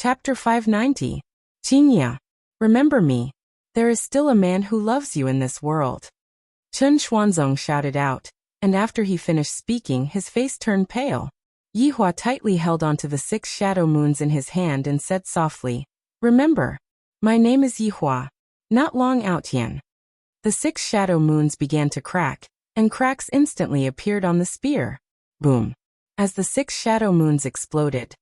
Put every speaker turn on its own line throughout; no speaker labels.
Chapter 590. Qingya. Remember me. There is still a man who loves you in this world. Chen Xuanzong shouted out, and after he finished speaking his face turned pale. Yihua tightly held onto the 6 shadow moons in his hand and said softly, "Remember, my name is Yihua, not Long Outyan." The 6 shadow moons began to crack, and cracks instantly appeared on the spear. Boom. As the 6 shadow moons exploded,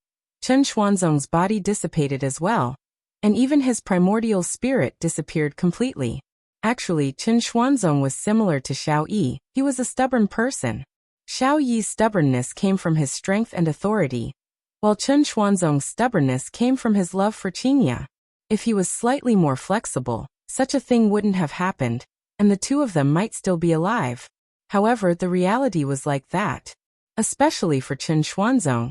Chen Xuanzong's body dissipated as well, and even his primordial spirit disappeared completely. Actually, Chen Xuanzong was similar to Xiao Yi. He was a stubborn person. Xiao Yi's stubbornness came from his strength and authority, while Chen Xuanzong's stubbornness came from his love for Qingya. If he was slightly more flexible, such a thing wouldn't have happened, and the two of them might still be alive. However, the reality was like that. Especially for Chen Xuanzong.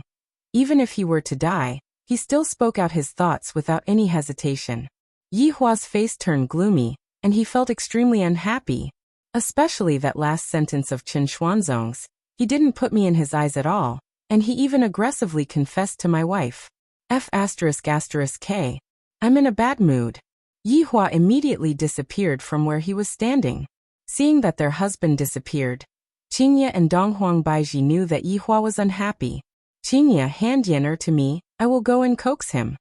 Even if he were to die, he still spoke out his thoughts without any hesitation. Yihua's face turned gloomy, and he felt extremely unhappy. Especially that last sentence of Chen Xuanzong's. He didn't put me in his eyes at all, and he even aggressively confessed to my wife. F***K. I'm in a bad mood. Yihua immediately disappeared from where he was standing. Seeing that their husband disappeared, Qingya and Donghuang Baiji knew that Yihua was unhappy. "Qingya, hand Yener to me, I will go and coax him."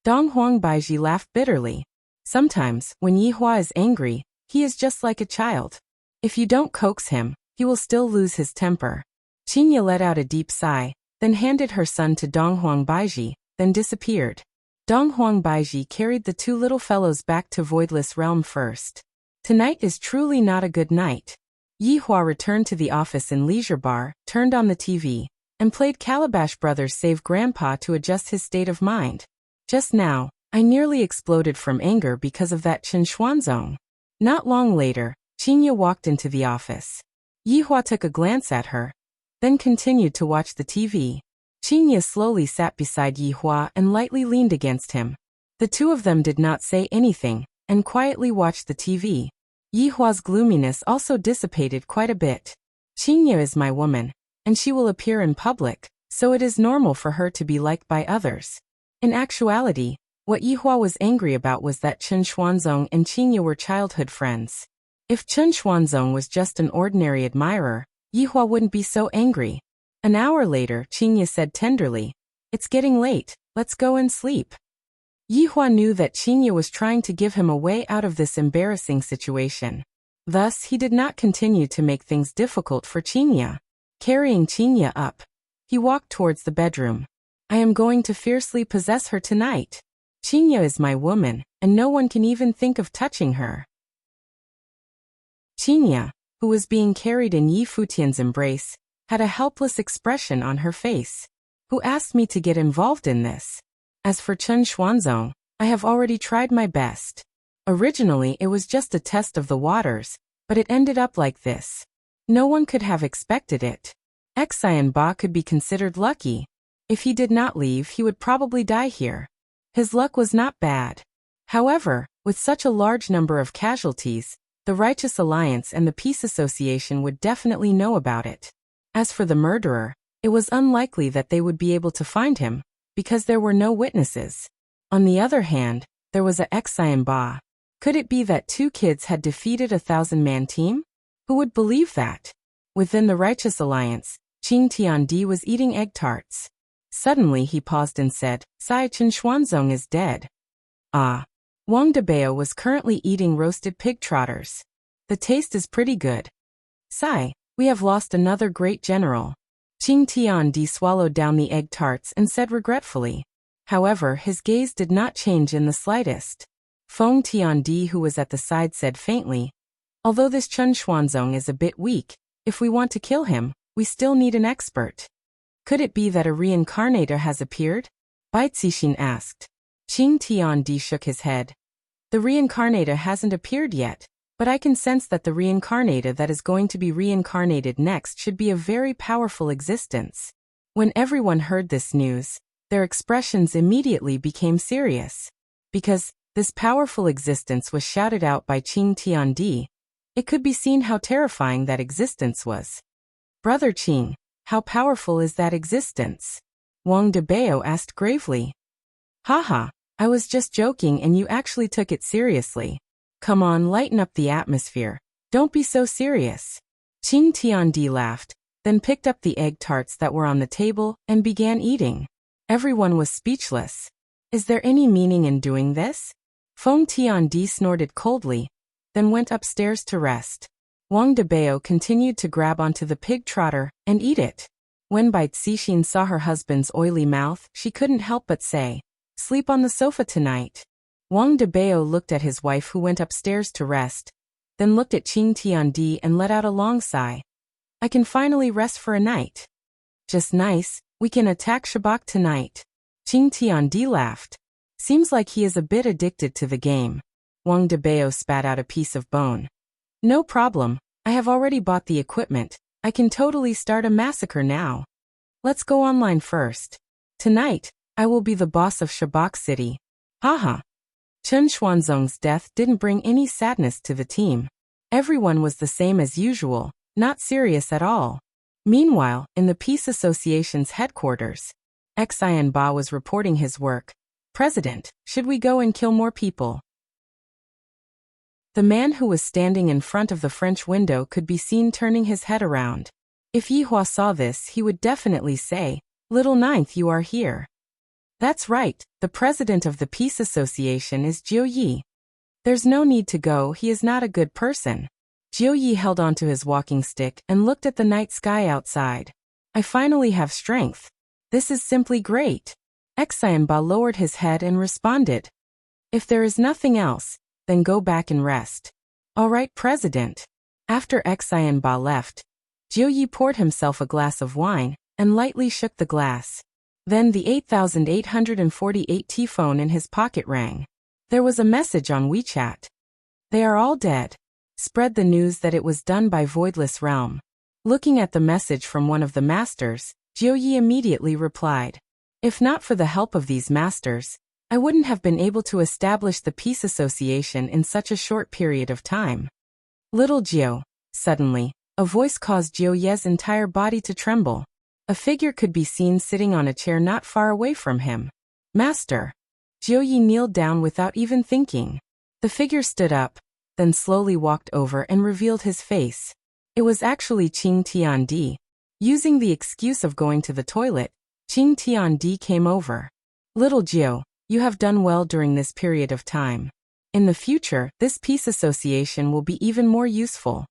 Donghuang Baiji laughed bitterly. Sometimes, when Yihua is angry, he is just like a child. If you don't coax him, he will still lose his temper. Qingya let out a deep sigh, then handed her son to Donghuang Baiji, then disappeared. Donghuang Baiji carried the 2 little fellows back to Voidless Realm first. Tonight is truly not a good night. Yihua returned to the office in Leisure Bar, turned on the TV, and played Calabash Brothers Save Grandpa to adjust his state of mind. Just now, I nearly exploded from anger because of that Chen Xuanzong. Not long later, Qingya walked into the office. Yihua took a glance at her, then continued to watch the TV. Qingya slowly sat beside Yihua and lightly leaned against him. The two of them did not say anything, and quietly watched the TV. Yihua's gloominess also dissipated quite a bit. Qingya is my woman, and she will appear in public, so it is normal for her to be liked by others. In actuality, what Yihua was angry about was that Chen Xuanzong and Qingya were childhood friends. If Chen Xuanzong was just an ordinary admirer, Yihua wouldn't be so angry. An hour later, Qingya said tenderly, "It's getting late, let's go and sleep." Yihua knew that Qingya was trying to give him a way out of this embarrassing situation. Thus, he did not continue to make things difficult for Qingya. Carrying Qingya up, he walked towards the bedroom. "I am going to fiercely possess her tonight. Qingya is my woman, and no one can even think of touching her." Qingya, who was being carried in Yi Futian's embrace, had a helpless expression on her face. "Who asked me to get involved in this? As for Chen Xuanzong, I have already tried my best. Originally it was just a test of the waters, but it ended up like this. No one could have expected it. Xian Ba could be considered lucky. If he did not leave, he would probably die here. His luck was not bad. However, with such a large number of casualties, the Righteous Alliance and the Peace Association would definitely know about it. As for the murderer, it was unlikely that they would be able to find him, because there were no witnesses. On the other hand, there was a Xian Ba. Could it be that 2 kids had defeated a 1,000-man team? Who would believe that? Within the Righteous Alliance, Qing Tiandi was eating egg tarts. Suddenly he paused and said, "Sai Chen Xuanzong is dead." Ah. Wang Debao was currently eating roasted pig trotters. "The taste is pretty good. Sai, we have lost another great general." Qing Tiandi swallowed down the egg tarts and said regretfully. However, his gaze did not change in the slightest. Feng Tiandi, who was at the side, said faintly, "Although this Chen Xuanzong is a bit weak, if we want to kill him, we still need an expert." "Could it be that a reincarnator has appeared?" Bai Zixin asked. Qing Tiandi shook his head. "The reincarnator hasn't appeared yet, but I can sense that the reincarnator that is going to be reincarnated next should be a very powerful existence." When everyone heard this news, their expressions immediately became serious. Because this powerful existence was shouted out by Qing Tiandi, it could be seen how terrifying that existence was. "Brother Qing, how powerful is that existence?" Wang Debao asked gravely. Haha, I was just joking and you actually took it seriously. Come on, lighten up the atmosphere. Don't be so serious. Qing Tiandi laughed, then picked up the egg tarts that were on the table and began eating. Everyone was speechless. Is there any meaning in doing this? Feng Tiandi snorted coldly, then went upstairs to rest. Wang Debao continued to grab onto the pig trotter and eat it. When Bai Cixin saw her husband's oily mouth, she couldn't help but say, "Sleep on the sofa tonight." Wang Debao looked at his wife who went upstairs to rest, then looked at Qing Tiandi and let out a long sigh. "I can finally rest for a night. Just nice, we can attack Shabak tonight." Qing Tiandi laughed. Seems like he is a bit addicted to the game. Wang Debao spat out a piece of bone. No problem, I have already bought the equipment. I can totally start a massacre now. Let's go online first. Tonight, I will be the boss of Shabak City. Haha. Chen Xuanzong's death didn't bring any sadness to the team. Everyone was the same as usual, not serious at all. Meanwhile, in the Peace Association's headquarters, Xian Ba was reporting his work. "President, should we go and kill more people?" The man who was standing in front of the French window could be seen turning his head around. If Yihua saw this, he would definitely say, "Little Ninth, you are here." That's right, the president of the Peace Association is Jiu Yi. There's no need to go, he is not a good person. Jiu Yi held onto his walking stick and looked at the night sky outside. "I finally have strength. This is simply great." Xian Ba lowered his head and responded, "If there is nothing else, then go back and rest." "All right, President." After Xian Ba left, Jiu Yi poured himself a glass of wine and lightly shook the glass. Then the 8848 T phone in his pocket rang. There was a message on WeChat. "They are all dead. Spread the news that it was done by Voidless Realm." Looking at the message from one of the masters, Jiu Yi immediately replied, "If not for the help of these masters, I wouldn't have been able to establish the Peace Association in such a short period of time." "Little Jiu." Suddenly, a voice caused Jiu Ye's entire body to tremble. A figure could be seen sitting on a chair not far away from him. "Master." Jiu Yi kneeled down without even thinking. The figure stood up, then slowly walked over and revealed his face. It was actually Qing Tiandi. Using the excuse of going to the toilet, Qing Tiandi came over. "Little Jiu, you have done well during this period of time. In the future, this peace association will be even more useful.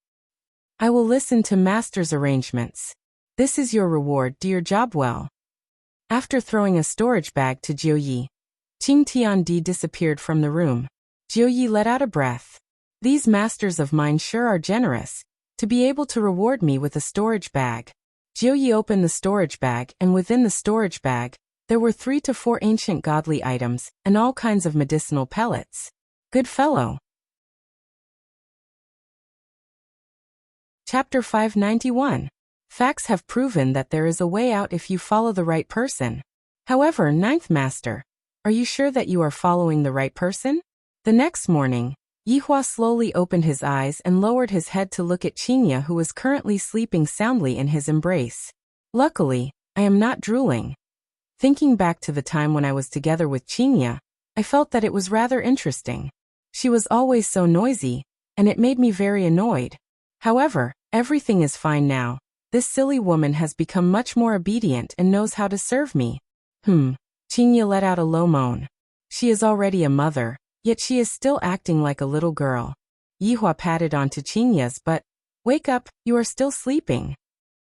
I will listen to Master's arrangements. This is your reward, do your job well." After throwing a storage bag to Jiu Yi, Qing Tiandi disappeared from the room. Jiu Yi let out a breath. These masters of mine sure are generous, to be able to reward me with a storage bag. Jiu Yi opened the storage bag, and within the storage bag, there were 3 to 4 ancient godly items and all kinds of medicinal pellets. Good fellow. Chapter 591. Facts have proven that there is a way out if you follow the right person. However, Ninth Master, are you sure that you are following the right person? The next morning, Yihua slowly opened his eyes and lowered his head to look at Qingya, who was currently sleeping soundly in his embrace. Luckily, I am not drooling. Thinking back to the time when I was together with Qingya, I felt that it was rather interesting. She was always so noisy, and it made me very annoyed. However, everything is fine now. This silly woman has become much more obedient and knows how to serve me. Qingya let out a low moan. She is already a mother, yet she is still acting like a little girl. Yihua patted onto Qingya's butt. "Wake up, you are still sleeping.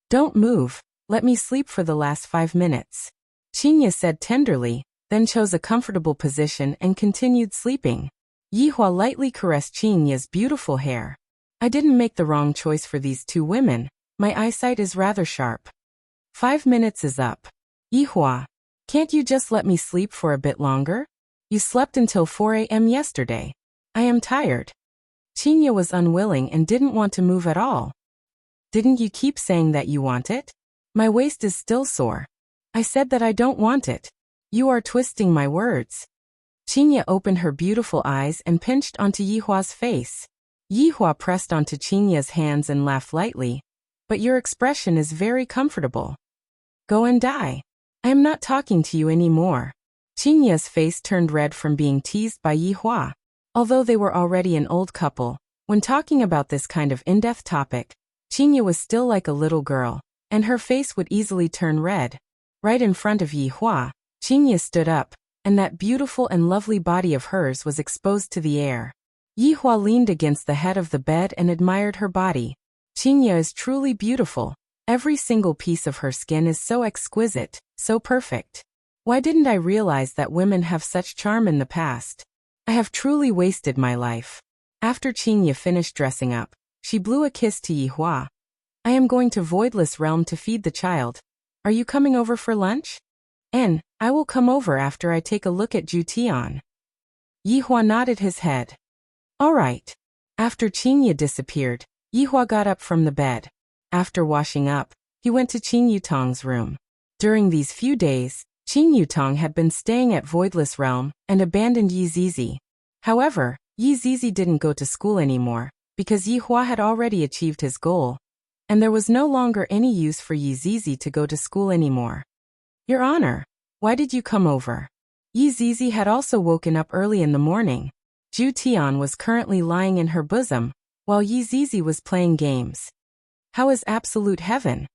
Don't move, let me sleep for the last 5 minutes." Qingya said tenderly, then chose a comfortable position and continued sleeping. Yihua lightly caressed Qingya's beautiful hair. "I didn't make the wrong choice for these 2 women. My eyesight is rather sharp. 5 minutes is up. Yihua, can't you just let me sleep for a bit longer? You slept until 4 a.m. yesterday. I am tired." Qingya was unwilling and didn't want to move at all. "Didn't you keep saying that you want it? My waist is still sore. I said that I don't want it. You are twisting my words." Qingya opened her beautiful eyes and pinched onto Yihua's face. Yihua pressed onto Qingya's hands and laughed lightly. "But your expression is very comfortable. Go and die. I am not talking to you anymore." Qingya's face turned red from being teased by Yihua. Although they were already an old couple, when talking about this kind of in-depth topic, Qingya was still like a little girl, and her face would easily turn red. Right in front of Yihua, Qingya stood up, and that beautiful and lovely body of hers was exposed to the air. Yihua leaned against the head of the bed and admired her body. Qingya is truly beautiful. Every single piece of her skin is so exquisite, so perfect. Why didn't I realize that women have such charm in the past? I have truly wasted my life. After Qingya finished dressing up, she blew a kiss to Yihua. I am going to Voidless Realm to feed the child. Are you coming over for lunch? I will come over after I take a look at Jutian. Yihua nodded his head. All right. After Qingya disappeared, Yihua got up from the bed. After washing up, he went to Qing Yutong's room. During these few days, Qing Yutong had been staying at Voidless Realm and abandoned Yi Zizi. However, Yi Zizi didn't go to school anymore, because Yihua had already achieved his goal, and there was no longer any use for Yi Zizi to go to school anymore. Your Honor, why did you come over? Yi Zizi had also woken up early in the morning. Ju Tian was currently lying in her bosom, while Yi Zizi was playing games. How is absolute heaven?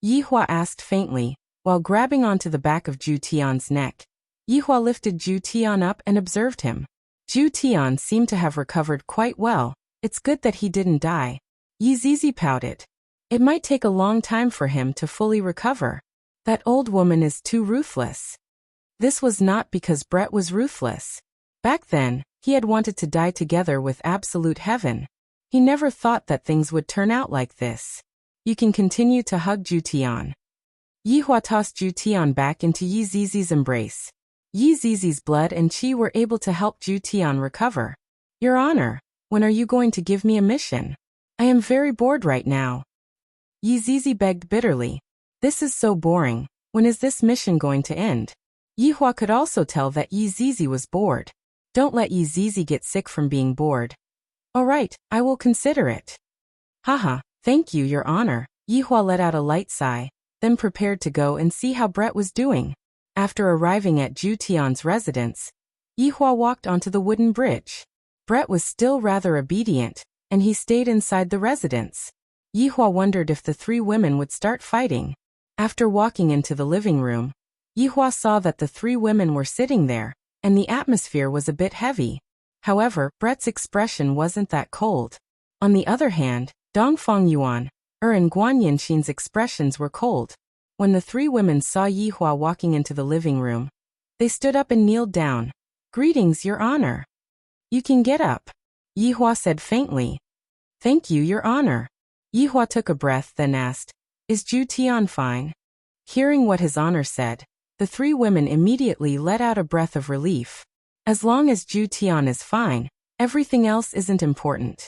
Yihua asked faintly, while grabbing onto the back of Ju Tian's neck. Yihua lifted Ju Tian up and observed him. Ju Tian seemed to have recovered quite well. It's good that he didn't die. Yi Zizi pouted. It might take a long time for him to fully recover. That old woman is too ruthless. This was not because Brett was ruthless. Back then, he had wanted to die together with absolute heaven. He never thought that things would turn out like this. You can continue to hug Ju Tian. Yihua tossed Ju Tian back into Yi Zizi's embrace. Yi Zizi's blood and qi were able to help Ju Tian recover. Your Honor, when are you going to give me a mission? I am very bored right now. Yi Zizi begged bitterly. This is so boring. When is this mission going to end? Yihua could also tell that Yi Zizi was bored. Don't let Yi Zizi get sick from being bored. All right, I will consider it. Haha, thank you, Your Honor. Yihua let out a light sigh, then prepared to go and see how Brett was doing. After arriving at Ju Tian's residence, Yihua walked onto the wooden bridge. Brett was still rather obedient, and he stayed inside the residence. Yihua wondered if the three women would start fighting. After walking into the living room, Yihua saw that the three women were sitting there, and the atmosphere was a bit heavy. However, Brett's expression wasn't that cold. On the other hand, Dongfang Yuan, and Guan Yanxin's expressions were cold. When the three women saw Yihua walking into the living room, they stood up and kneeled down. Greetings, Your Honor. You can get up, Yihua said faintly. Thank you, Your Honor. Yihua took a breath then asked, Is Ju Tian fine? Hearing what his honor said, the three women immediately let out a breath of relief. As long as Ju Tian is fine, everything else isn't important.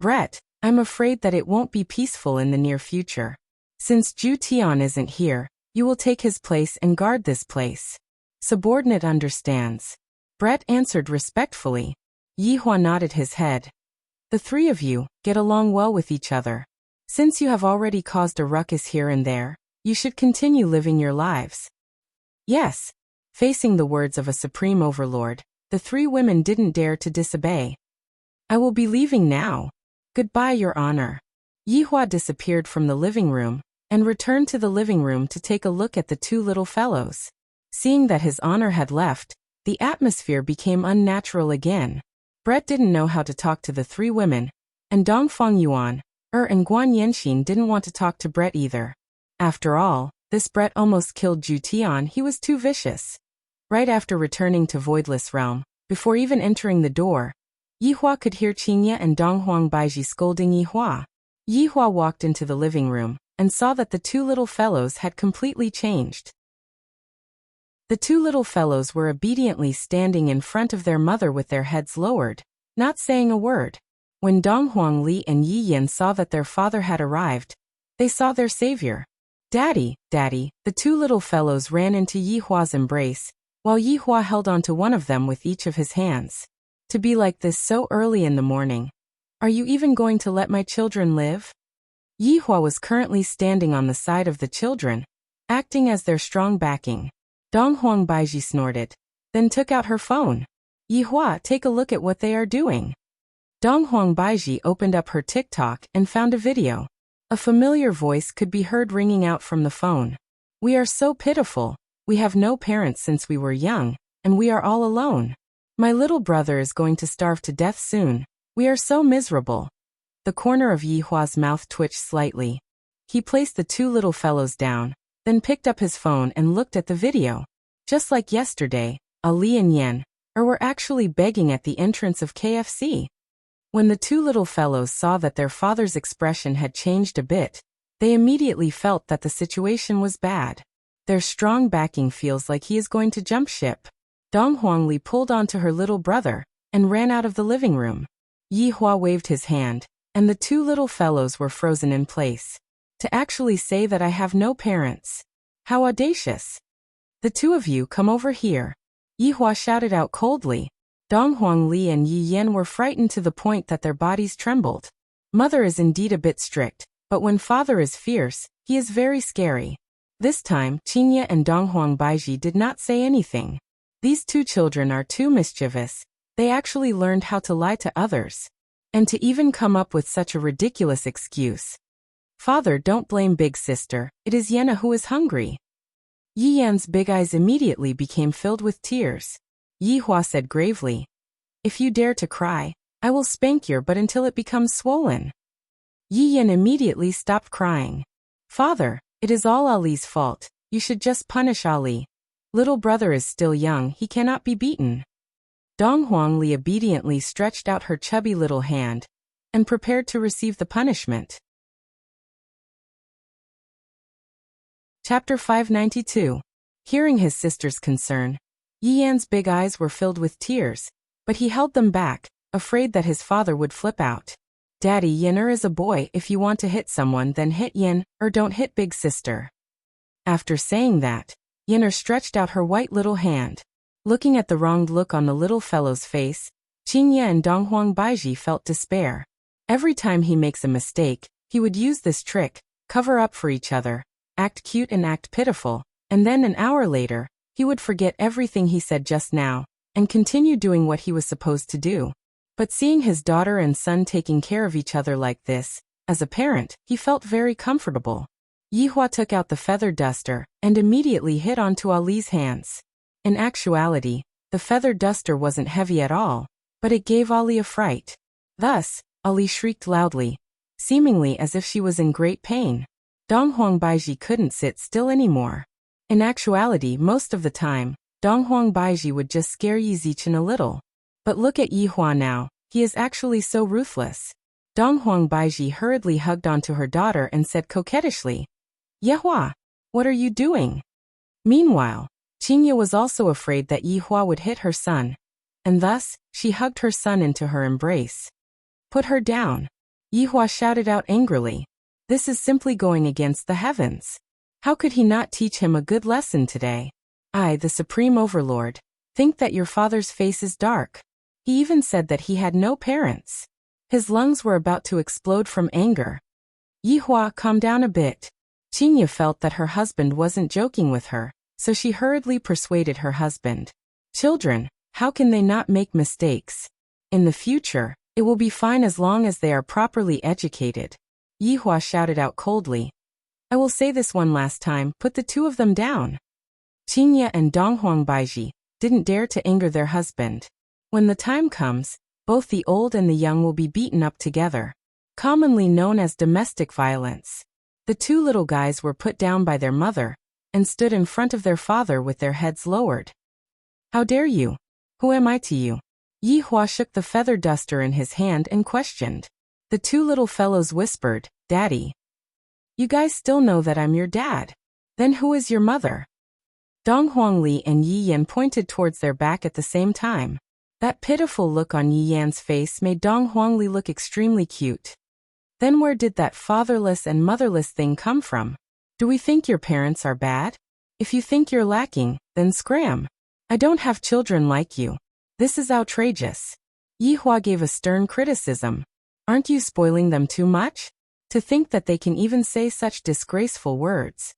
Brett, I'm afraid that it won't be peaceful in the near future. Since Ju Tian isn't here, you will take his place and guard this place. Subordinate understands. Brett answered respectfully. Yihua nodded his head. The three of you get along well with each other. Since you have already caused a ruckus here and there, you should continue living your lives. Yes. Facing the words of a supreme overlord, the three women didn't dare to disobey. I will be leaving now. Goodbye, Your Honor. Yihua disappeared from the living room and returned to the living room to take a look at the two little fellows. Seeing that his honor had left, the atmosphere became unnatural again. Brett didn't know how to talk to the three women, and Dongfang Yuan, and Guan Yanxin didn't want to talk to Brett either. After all, this Brett almost killed Ju Tian. He was too vicious. Right after returning to Voidless Realm, before even entering the door, Yihua could hear Qingya and Donghuang Baiji scolding Yihua. Yihua walked into the living room and saw that the two little fellows had completely changed. The two little fellows were obediently standing in front of their mother with their heads lowered, not saying a word. When Donghuang Li and Yi Yin saw that their father had arrived, they saw their savior. Daddy, Daddy, the two little fellows ran into Yihua's embrace, while Yihua held onto one of them with each of his hands. To be like this so early in the morning. Are you even going to let my children live? Yihua was currently standing on the side of the children, acting as their strong backing. Dong Huang Baiji snorted, then took out her phone. Yihua, take a look at what they are doing. Dong Huang Baiji opened up her TikTok and found a video. A familiar voice could be heard ringing out from the phone. We are so pitiful. We have no parents since we were young, and we are all alone. My little brother is going to starve to death soon. We are so miserable. The corner of Yihua's mouth twitched slightly. He placed the two little fellows down, then picked up his phone and looked at the video. Just like yesterday, Ali and Yan were actually begging at the entrance of KFC. When the two little fellows saw that their father's expression had changed a bit, they immediately felt that the situation was bad. Their strong backing feels like he is going to jump ship. Dong Huangli pulled onto her little brother and ran out of the living room. Yihua waved his hand, and the two little fellows were frozen in place. To actually say that I have no parents. How audacious. The two of you come over here. Yihua shouted out coldly. Dong Huangli and Yi Yan were frightened to the point that their bodies trembled. Mother is indeed a bit strict, but when father is fierce, he is very scary. This time, Qingye and Dong Huang Baiji did not say anything. These two children are too mischievous. They actually learned how to lie to others. And to even come up with such a ridiculous excuse. Father, don't blame big sister, it is Yena who is hungry. Yi Yan's big eyes immediately became filled with tears. Yihua said gravely, if you dare to cry, I will spank your butt until it becomes swollen. Yi Yan immediately stopped crying. Father, it is all Ali's fault, you should just punish Ali. Little brother is still young, he cannot be beaten. Dong Huangli obediently stretched out her chubby little hand and prepared to receive the punishment. Chapter 592. Hearing his sister's concern, Yi Yan's big eyes were filled with tears, but he held them back, afraid that his father would flip out. Daddy, Yener is a boy, if you want to hit someone then hit Yen, or don't hit big sister. After saying that, Yener stretched out her white little hand. Looking at the wronged look on the little fellow's face, Qingye and Dong Huang Baiji felt despair. Every time he makes a mistake, he would use this trick, cover up for each other, act cute and act pitiful, and then an hour later, he would forget everything he said just now, and continue doing what he was supposed to do. But seeing his daughter and son taking care of each other like this, as a parent, he felt very comfortable. Yihua took out the feather duster and immediately hit onto Ali's hands. In actuality, the feather duster wasn't heavy at all, but it gave Ali a fright. Thus, Ali shrieked loudly, seemingly as if she was in great pain. Dong Huang Baiji couldn't sit still anymore. In actuality, most of the time, Dong Huang Baiji would just scare Yi Zichen a little. But look at Yihua now, he is actually so ruthless. Dong Huang Baiji hurriedly hugged onto her daughter and said coquettishly, Yihua, what are you doing? Meanwhile, Qingye was also afraid that Yihua would hit her son, and thus, she hugged her son into her embrace. Put her down. Yihua shouted out angrily. This is simply going against the heavens. How could he not teach him a good lesson today? I, the Supreme Overlord, think that your father's face is dark. He even said that he had no parents. His lungs were about to explode from anger. Yihua, calm down a bit. Qingye felt that her husband wasn't joking with her, so she hurriedly persuaded her husband. Children, how can they not make mistakes? In the future, it will be fine as long as they are properly educated. Yihua shouted out coldly. I will say this one last time, put the two of them down. Qingye and Dong Huang Baiji didn't dare to anger their husband. When the time comes, both the old and the young will be beaten up together, commonly known as domestic violence. The two little guys were put down by their mother and stood in front of their father with their heads lowered. How dare you? Who am I to you? Yihua shook the feather duster in his hand and questioned. The two little fellows whispered, Daddy. You guys still know that I'm your dad. Then who is your mother? Dong Huangli and Yi Yan pointed towards their back at the same time. That pitiful look on Yi Yan's face made Dong Huangli look extremely cute. Then where did that fatherless and motherless thing come from? Do we think your parents are bad? If you think you're lacking, then scram. I don't have children like you. This is outrageous. Yihua gave a stern criticism. Aren't you spoiling them too much? To think that they can even say such disgraceful words.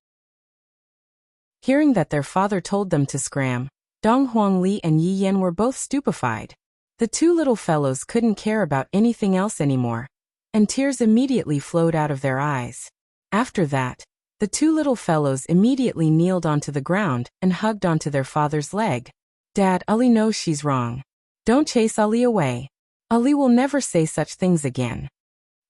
Hearing that their father told them to scram, Dong Huangli and Yi Yan were both stupefied. The two little fellows couldn't care about anything else anymore, and tears immediately flowed out of their eyes. After that, the two little fellows immediately kneeled onto the ground and hugged onto their father's leg. Dad, Ali knows she's wrong. Don't chase Ali away. Ali will never say such things again.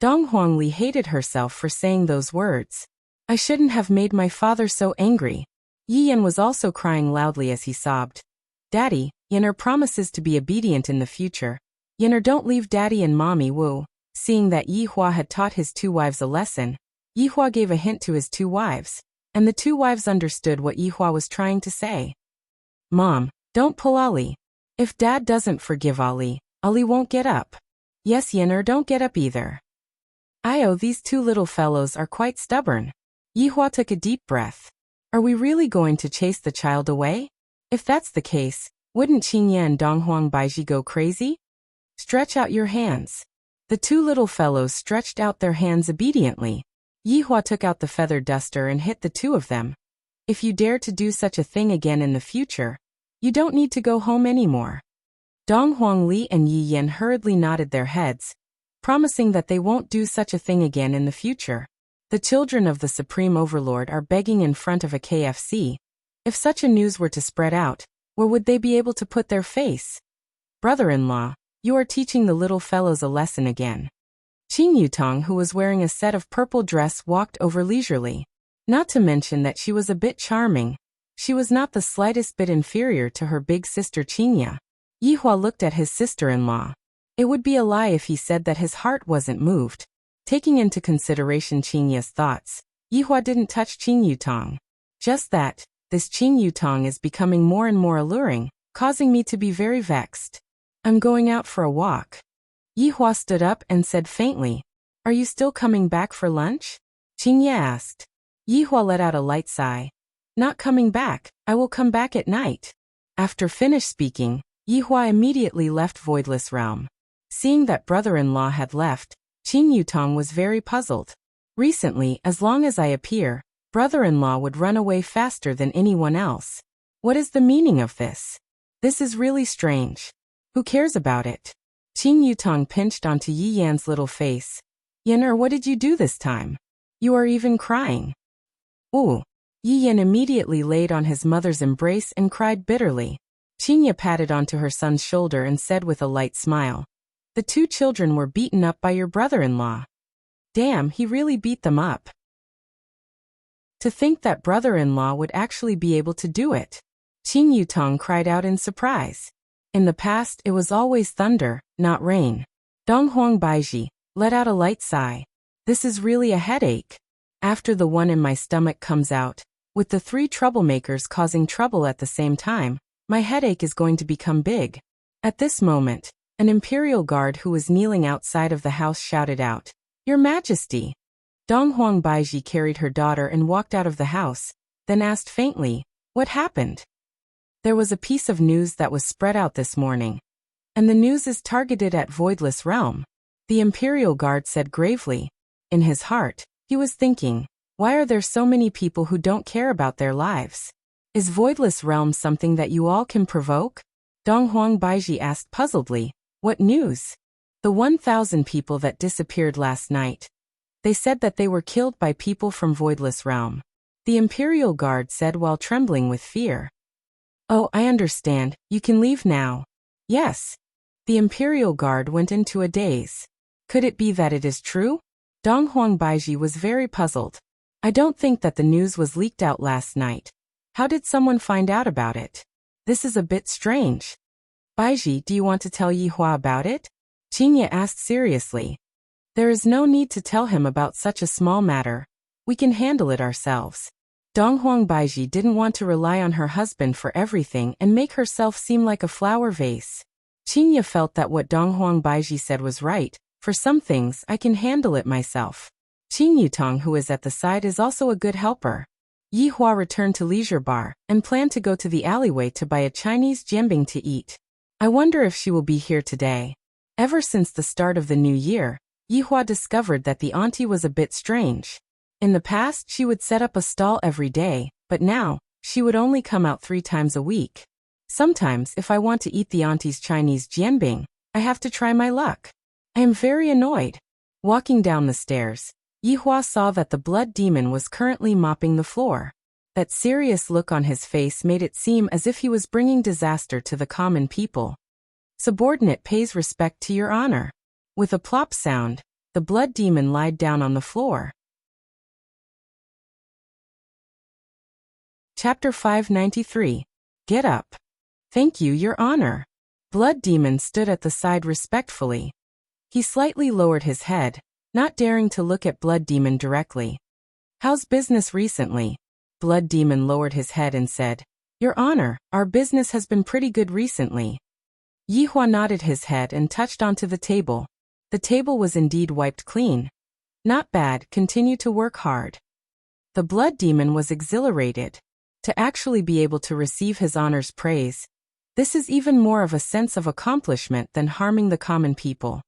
Dong Huangli hated herself for saying those words. I shouldn't have made my father so angry. Yi Yan was also crying loudly as he sobbed. Daddy, Yener promises to be obedient in the future. Yener, don't leave Daddy and Mommy Wu. Seeing that Yi Hua had taught his two wives a lesson, Yi Hua gave a hint to his two wives, and the two wives understood what Yi Hua was trying to say. Mom, don't pull Ali. If Dad doesn't forgive Ali, Ali won't get up. Yes, Yener, don't get up either. These two little fellows are quite stubborn. Yi Hua took a deep breath. Are we really going to chase the child away? If that's the case, wouldn't Qingye and Donghuang Baiji go crazy? Stretch out your hands. The two little fellows stretched out their hands obediently. Yi Hua took out the feather duster and hit the two of them. If you dare to do such a thing again in the future, you don't need to go home anymore. Dong Huangli and Yi Yan hurriedly nodded their heads, promising that they won't do such a thing again in the future. The children of the Supreme Overlord are begging in front of a KFC. If such a news were to spread out, where would they be able to put their face? Brother-in-law, you are teaching the little fellows a lesson again. Qing Yutong, who was wearing a set of purple dress, walked over leisurely. Not to mention that she was a bit charming. She was not the slightest bit inferior to her big sister Qingye. Yi Hua looked at his sister-in-law. It would be a lie if he said that his heart wasn't moved. Taking into consideration Qingye's thoughts, Yi Hua didn't touch Qing Yutong. Just that, this Qing Yutong is becoming more and more alluring, causing me to be very vexed. I'm going out for a walk. Yi Hua stood up and said faintly, Are you still coming back for lunch? Qingye asked. Yi Hua let out a light sigh. Not coming back, I will come back at night. After finished speaking, Yi Hua immediately left Voidless Realm. Seeing that brother-in-law had left, Qing Yutong was very puzzled. Recently, as long as I appear, brother-in-law would run away faster than anyone else. What is the meaning of this? This is really strange. Who cares about it? Qing Yutong pinched onto Yi Yan's little face. Yener, what did you do this time? You are even crying. Ooh. Yi Yan immediately laid on his mother's embrace and cried bitterly. Qingye patted onto her son's shoulder and said with a light smile, The two children were beaten up by your brother-in-law. Damn, he really beat them up. To think that brother-in-law would actually be able to do it. Qing Yutong cried out in surprise. In the past, it was always thunder, not rain. Donghuang Baiji let out a light sigh. This is really a headache. After the one in my stomach comes out, with the three troublemakers causing trouble at the same time, my headache is going to become big. At this moment, an imperial guard who was kneeling outside of the house shouted out, Your Majesty! Donghuang Baiji carried her daughter and walked out of the house, then asked faintly, What happened? There was a piece of news that was spread out this morning, and the news is targeted at Voidless Realm. The imperial guard said gravely. In his heart, he was thinking, why are there so many people who don't care about their lives? Is Voidless Realm something that you all can provoke? Donghuang Baiji asked puzzledly, What news? The 1,000 people that disappeared last night. They said that they were killed by people from Voidless Realm. The Imperial Guard said while trembling with fear. Oh, I understand, you can leave now. Yes. The Imperial Guard went into a daze. Could it be that it is true? Donghuang Baiji was very puzzled. I don't think that the news was leaked out last night. How did someone find out about it? This is a bit strange. Baiji, do you want to tell Yi Hua about it? Qingye asked seriously. There is no need to tell him about such a small matter. We can handle it ourselves. Donghuang Baiji didn't want to rely on her husband for everything and make herself seem like a flower vase. Qingye felt that what Donghuang Baiji said was right. For some things, I can handle it myself. Qing Yutong, who is at the side, is also a good helper. Yi Hua returned to Leisure Bar and planned to go to the alleyway to buy a Chinese jianbing to eat. I wonder if she will be here today. Ever since the start of the new year, Yi Hua discovered that the auntie was a bit strange. In the past, she would set up a stall every day, but now, She would only come out 3 times a week. Sometimes, if I want to eat the auntie's Chinese jianbing, I have to try my luck. I am very annoyed. Walking down the stairs, Yihua saw that the blood demon was currently mopping the floor. That serious look on his face made it seem as if he was bringing disaster to the common people. Subordinate pays respect to your honor. With a plop sound, the blood demon lied down on the floor. Chapter 593. Get up. Thank you, Your Honor. Blood demon stood at the side respectfully. He slightly lowered his head, not daring to look at blood demon directly. How's business recently? Blood demon lowered his head and said, Your Honor, our business has been pretty good recently. Yihua nodded his head and touched onto the table. The table was indeed wiped clean. Not bad, continue to work hard. The blood demon was exhilarated. To actually be able to receive his honor's praise, this is even more of a sense of accomplishment than harming the common people.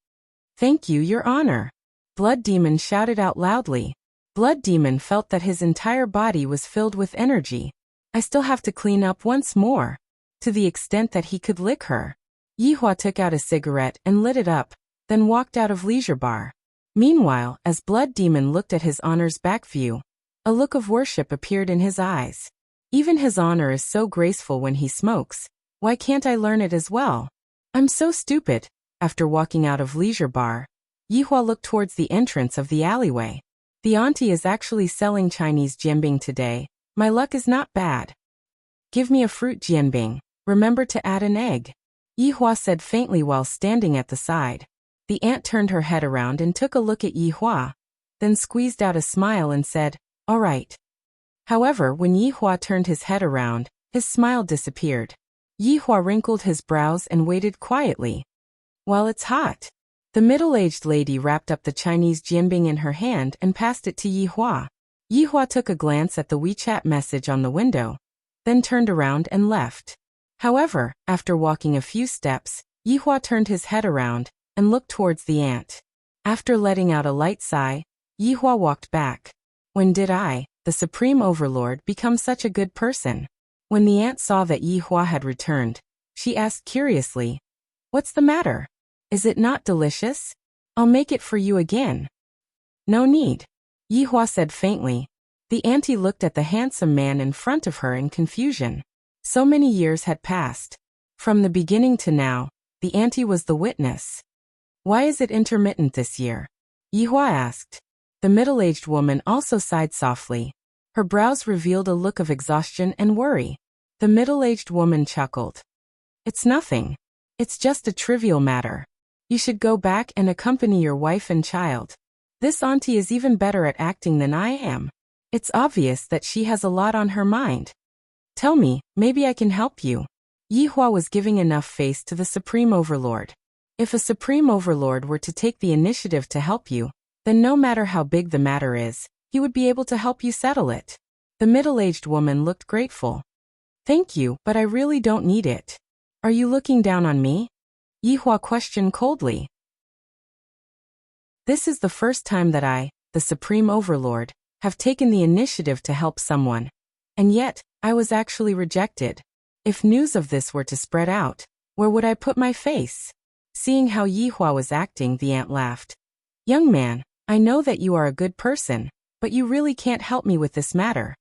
Thank you, Your Honor. Blood demon shouted out loudly. Blood demon felt that his entire body was filled with energy. I still have to clean up once more. To the extent that he could lick her. Yihua took out a cigarette and lit it up, then walked out of leisure bar. Meanwhile, as blood demon looked at his honor's back view, a look of worship appeared in his eyes. Even his honor is so graceful when he smokes. Why can't I learn it as well? I'm so stupid. After walking out of leisure bar, Yihua looked towards the entrance of the alleyway. The auntie is actually selling Chinese jianbing today. My luck is not bad. Give me a fruit jianbing. Remember to add an egg. Yihua said faintly while standing at the side. The aunt turned her head around and took a look at Yihua, then squeezed out a smile and said, All right. However, when Yihua turned his head around, his smile disappeared. Yihua wrinkled his brows and waited quietly. While it's hot. The middle-aged lady wrapped up the Chinese jianbing in her hand and passed it to Yihua. Yihua took a glance at the WeChat message on the window, then turned around and left. However, after walking a few steps, Yihua turned his head around and looked towards the aunt. After letting out a light sigh, Yihua walked back. When did I, the Supreme Overlord, become such a good person? When the aunt saw that Yihua had returned, she asked curiously, What's the matter? Is it not delicious? I'll make it for you again. No need. Yihua said faintly. The auntie looked at the handsome man in front of her in confusion. So many years had passed. From the beginning to now, the auntie was the witness. Why is it intermittent this year? Yihua asked. The middle-aged woman also sighed softly. Her brows revealed a look of exhaustion and worry. The middle-aged woman chuckled. It's nothing. It's just a trivial matter. You should go back and accompany your wife and child. This auntie is even better at acting than I am. It's obvious that she has a lot on her mind. Tell me, maybe I can help you. Yihua was giving enough face to the Supreme Overlord. If a Supreme Overlord were to take the initiative to help you, then no matter how big the matter is, he would be able to help you settle it. The middle-aged woman looked grateful. Thank you, but I really don't need it. Are you looking down on me? Yihua questioned coldly. This is the first time that I, the Supreme Overlord, have taken the initiative to help someone. And yet, I was actually rejected. If news of this were to spread out, where would I put my face? Seeing how Yihua was acting, the aunt laughed. Young man, I know that you are a good person, but you really can't help me with this matter.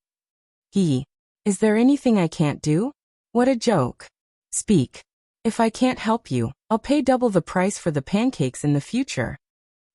Is there anything I can't do? What a joke. Speak. If I can't help you, I'll pay double the price for the pancakes in the future.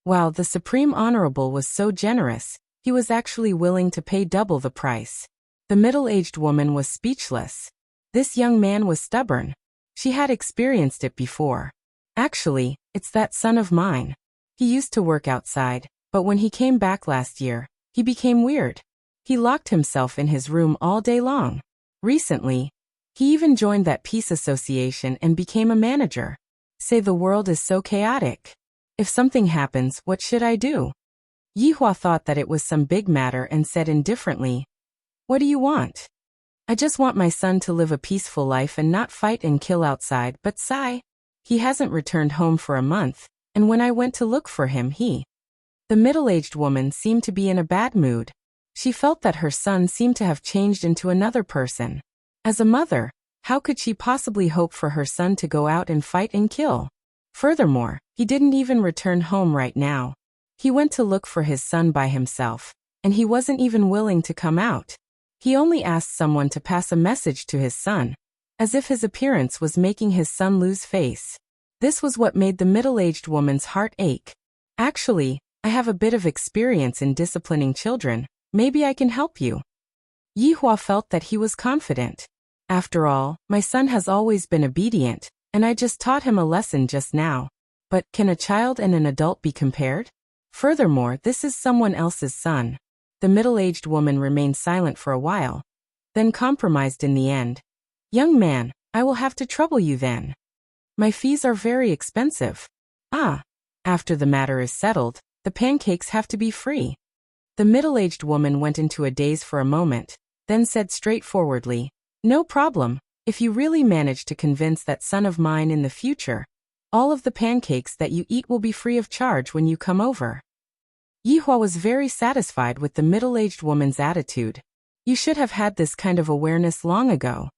Wow, the Supreme Honorable was so generous, he was actually willing to pay double the price. The middle-aged woman was speechless. This young man was stubborn. She had experienced it before. Actually, it's that son of mine. He used to work outside, but when he came back last year, he became weird. He locked himself in his room all day long. Recently, he even joined that peace association and became a manager. Say the world is so chaotic. If something happens, what should I do? Yihua thought that it was some big matter and said indifferently, What do you want? I just want my son to live a peaceful life and not fight and kill outside, but sigh. He hasn't returned home for a month, and when I went to look for him, The middle-aged woman seemed to be in a bad mood. She felt that her son seemed to have changed into another person. As a mother, how could she possibly hope for her son to go out and fight and kill? Furthermore, he didn't even return home right now. He went to look for his son by himself, and he wasn't even willing to come out. He only asked someone to pass a message to his son, as if his appearance was making his son lose face. This was what made the middle-aged woman's heart ache. Actually, I have a bit of experience in disciplining children. Maybe I can help you. Yihua felt that he was confident. After all, my son has always been obedient, and I just taught him a lesson just now. But can a child and an adult be compared? Furthermore, this is someone else's son. The middle-aged woman remained silent for a while, then compromised in the end. Young man, I will have to trouble you then. My fees are very expensive. After the matter is settled, the pancakes have to be free. The middle-aged woman went into a daze for a moment, then said straightforwardly, no problem, if you really manage to convince that son of mine in the future, all of the pancakes that you eat will be free of charge when you come over. Yihua was very satisfied with the middle-aged woman's attitude. You should have had this kind of awareness long ago.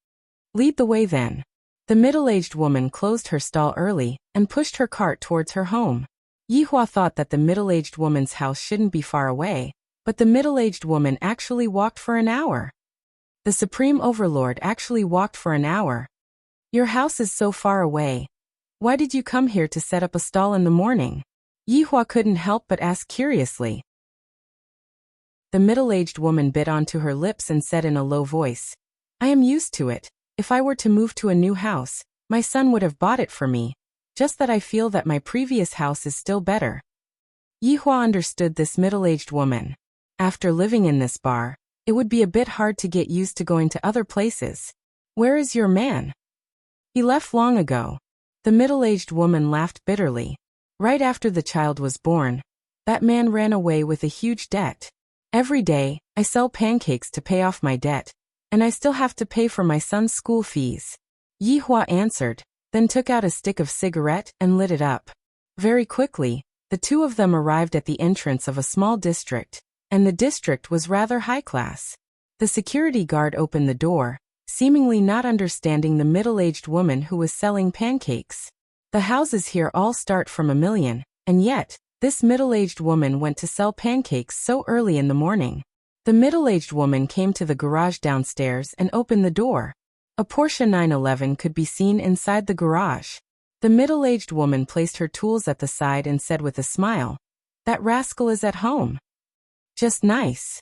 Lead the way then. The middle-aged woman closed her stall early and pushed her cart towards her home. Yihua thought that the middle-aged woman's house shouldn't be far away, but the middle-aged woman actually walked for an hour. The Supreme Overlord actually walked for an hour. Your house is so far away. Why did you come here to set up a stall in the morning? Yihua couldn't help but ask curiously. The middle-aged woman bit onto her lips and said in a low voice, I am used to it. If I were to move to a new house, my son would have bought it for me. Just that I feel that my previous house is still better. Yihua understood this middle-aged woman. After living in this bar, it would be a bit hard to get used to going to other places. Where is your man? He left long ago. The middle-aged woman laughed bitterly. Right after the child was born, that man ran away with a huge debt. Every day, I sell pancakes to pay off my debt, and I still have to pay for my son's school fees. Yihua answered, then took out a stick of cigarette and lit it up. Very quickly, the two of them arrived at the entrance of a small district, and the district was rather high class. The security guard opened the door, seemingly not understanding the middle-aged woman who was selling pancakes. The houses here all start from $1 million, and yet, this middle-aged woman went to sell pancakes so early in the morning. The middle-aged woman came to the garage downstairs and opened the door. A Porsche 911 could be seen inside the garage. The middle-aged woman placed her tools at the side and said with a smile, that rascal is at home. Just nice.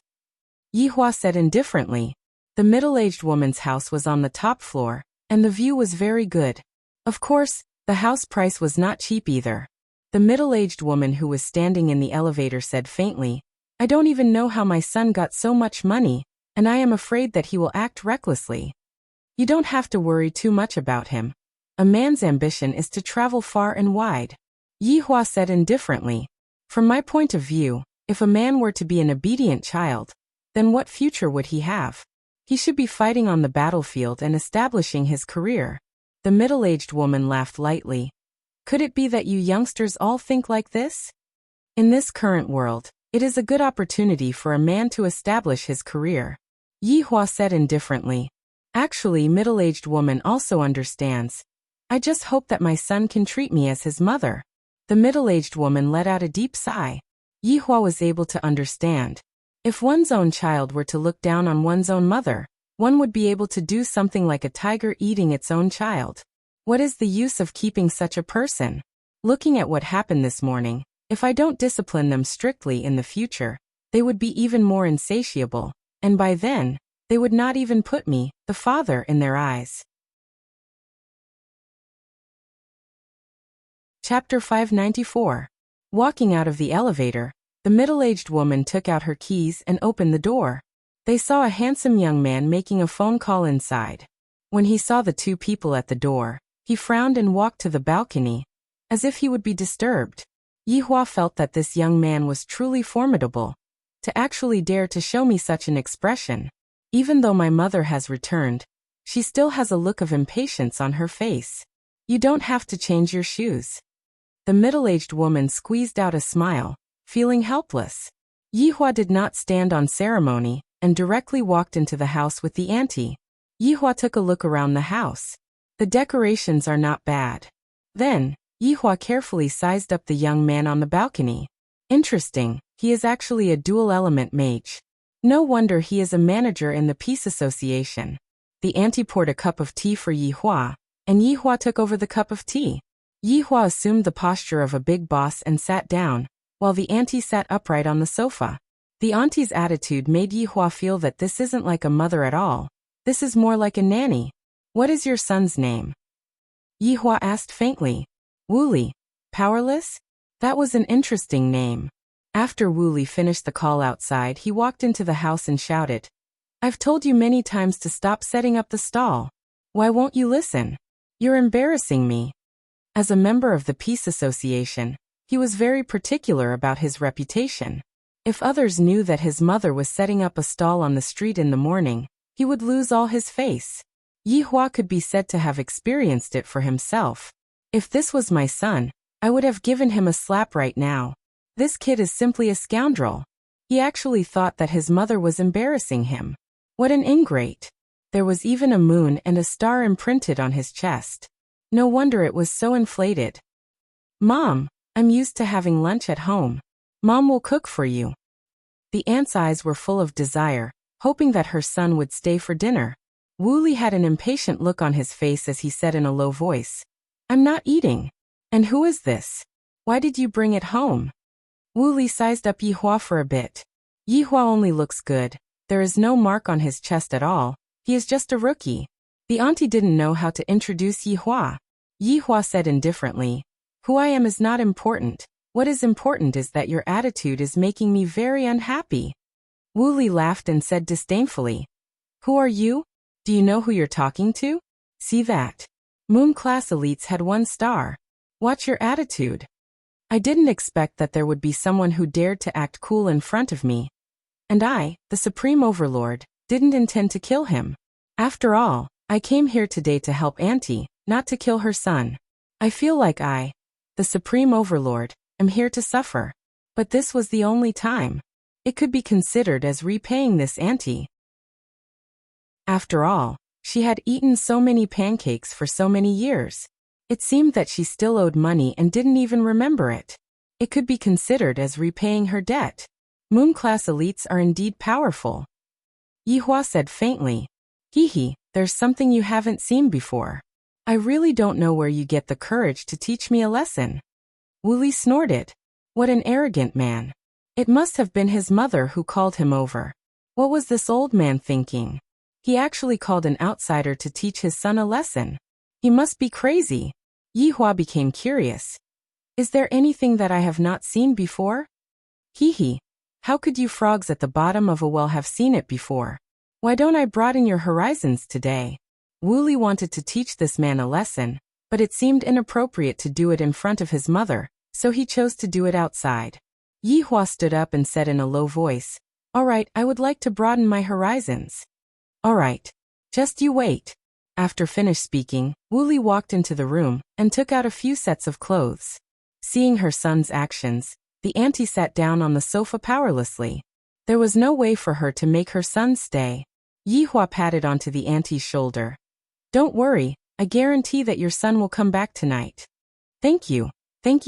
Yihua said indifferently. The middle-aged woman's house was on the top floor, and the view was very good. Of course, the house price was not cheap either. The middle-aged woman who was standing in the elevator said faintly, I don't even know how my son got so much money, and I am afraid that he will act recklessly. You don't have to worry too much about him. A man's ambition is to travel far and wide. Yihua said indifferently. From my point of view, if a man were to be an obedient child, then what future would he have? He should be fighting on the battlefield and establishing his career. The middle-aged woman laughed lightly. Could it be that you youngsters all think like this? In this current world, it is a good opportunity for a man to establish his career. Yihua said indifferently. Actually, middle-aged woman also understands. I just hope that my son can treat me as his mother. The middle-aged woman let out a deep sigh. Yihua was able to understand. If one's own child were to look down on one's own mother, one would be able to do something like a tiger eating its own child. What is the use of keeping such a person? Looking at what happened this morning, if I don't discipline them strictly in the future, they would be even more insatiable, and by then, they would not even put me, the father, in their eyes. Chapter 594. Walking out of the elevator, the middle-aged woman took out her keys and opened the door. They saw a handsome young man making a phone call inside. When he saw the two people at the door, he frowned and walked to the balcony, as if he would be disturbed. Yihua felt that this young man was truly formidable. To actually dare to show me such an expression. Even though my mother has returned, she still has a look of impatience on her face. You don't have to change your shoes. The middle-aged woman squeezed out a smile, feeling helpless. Yihua did not stand on ceremony and directly walked into the house with the auntie. Yihua took a look around the house. The decorations are not bad. Then, Yihua carefully sized up the young man on the balcony. Interesting, he is actually a dual-element mage. No wonder he is a manager in the Peace Association. The auntie poured a cup of tea for Yihua, and Yihua took over the cup of tea. Yihua assumed the posture of a big boss and sat down, while the auntie sat upright on the sofa. The auntie's attitude made Yihua feel that this isn't like a mother at all. This is more like a nanny. What is your son's name? Yihua asked faintly. Wooly. Powerless? That was an interesting name. After Wooly finished the call outside, he walked into the house and shouted, I've told you many times to stop setting up the stall. Why won't you listen? You're embarrassing me. As a member of the Peace Association, he was very particular about his reputation. If others knew that his mother was setting up a stall on the street in the morning, he would lose all his face. Yihua could be said to have experienced it for himself. If this was my son, I would have given him a slap right now. This kid is simply a scoundrel. He actually thought that his mother was embarrassing him. What an ingrate. There was even a moon and a star imprinted on his chest. No wonder it was so inflated. Mom, I'm used to having lunch at home. Mom will cook for you. The aunt's eyes were full of desire, hoping that her son would stay for dinner. Wooly had an impatient look on his face as he said in a low voice, I'm not eating. And who is this? Why did you bring it home? Wooly sized up Yihua for a bit. Yihua only looks good. There is no mark on his chest at all. He is just a rookie. The auntie didn't know how to introduce Yihua. Yihua said indifferently, Who I am is not important. What is important is that your attitude is making me very unhappy. Wooly laughed and said disdainfully, Who are you? Do you know who you're talking to? See that? Moon class elites had 1 star. Watch your attitude. I didn't expect that there would be someone who dared to act cool in front of me. And I, the Supreme Overlord, didn't intend to kill him. After all, I came here today to help Auntie, not to kill her son. I feel like I, the Supreme Overlord, am here to suffer. But this was the only time. It could be considered as repaying this Auntie. After all, she had eaten so many pancakes for so many years. It seemed that she still owed money and didn't even remember it. It could be considered as repaying her debt. Moon class elites are indeed powerful. Yihua said faintly, Hee, there's something you haven't seen before. I really don't know where you get the courage to teach me a lesson. Wooly snorted. What an arrogant man. It must have been his mother who called him over. What was this old man thinking? He actually called an outsider to teach his son a lesson. He must be crazy. Yihua became curious. Is there anything that I have not seen before? Hee, how could you frogs at the bottom of a well have seen it before? Why don't I broaden your horizons today? Wooly wanted to teach this man a lesson, but it seemed inappropriate to do it in front of his mother, so he chose to do it outside. Yihua stood up and said in a low voice, All right, I would like to broaden my horizons. All right. Just you wait. After finished speaking, Wooly walked into the room and took out a few sets of clothes. Seeing her son's actions, the auntie sat down on the sofa powerlessly. There was no way for her to make her son stay. Yihua patted onto the auntie's shoulder. Don't worry, I guarantee that your son will come back tonight. Thank you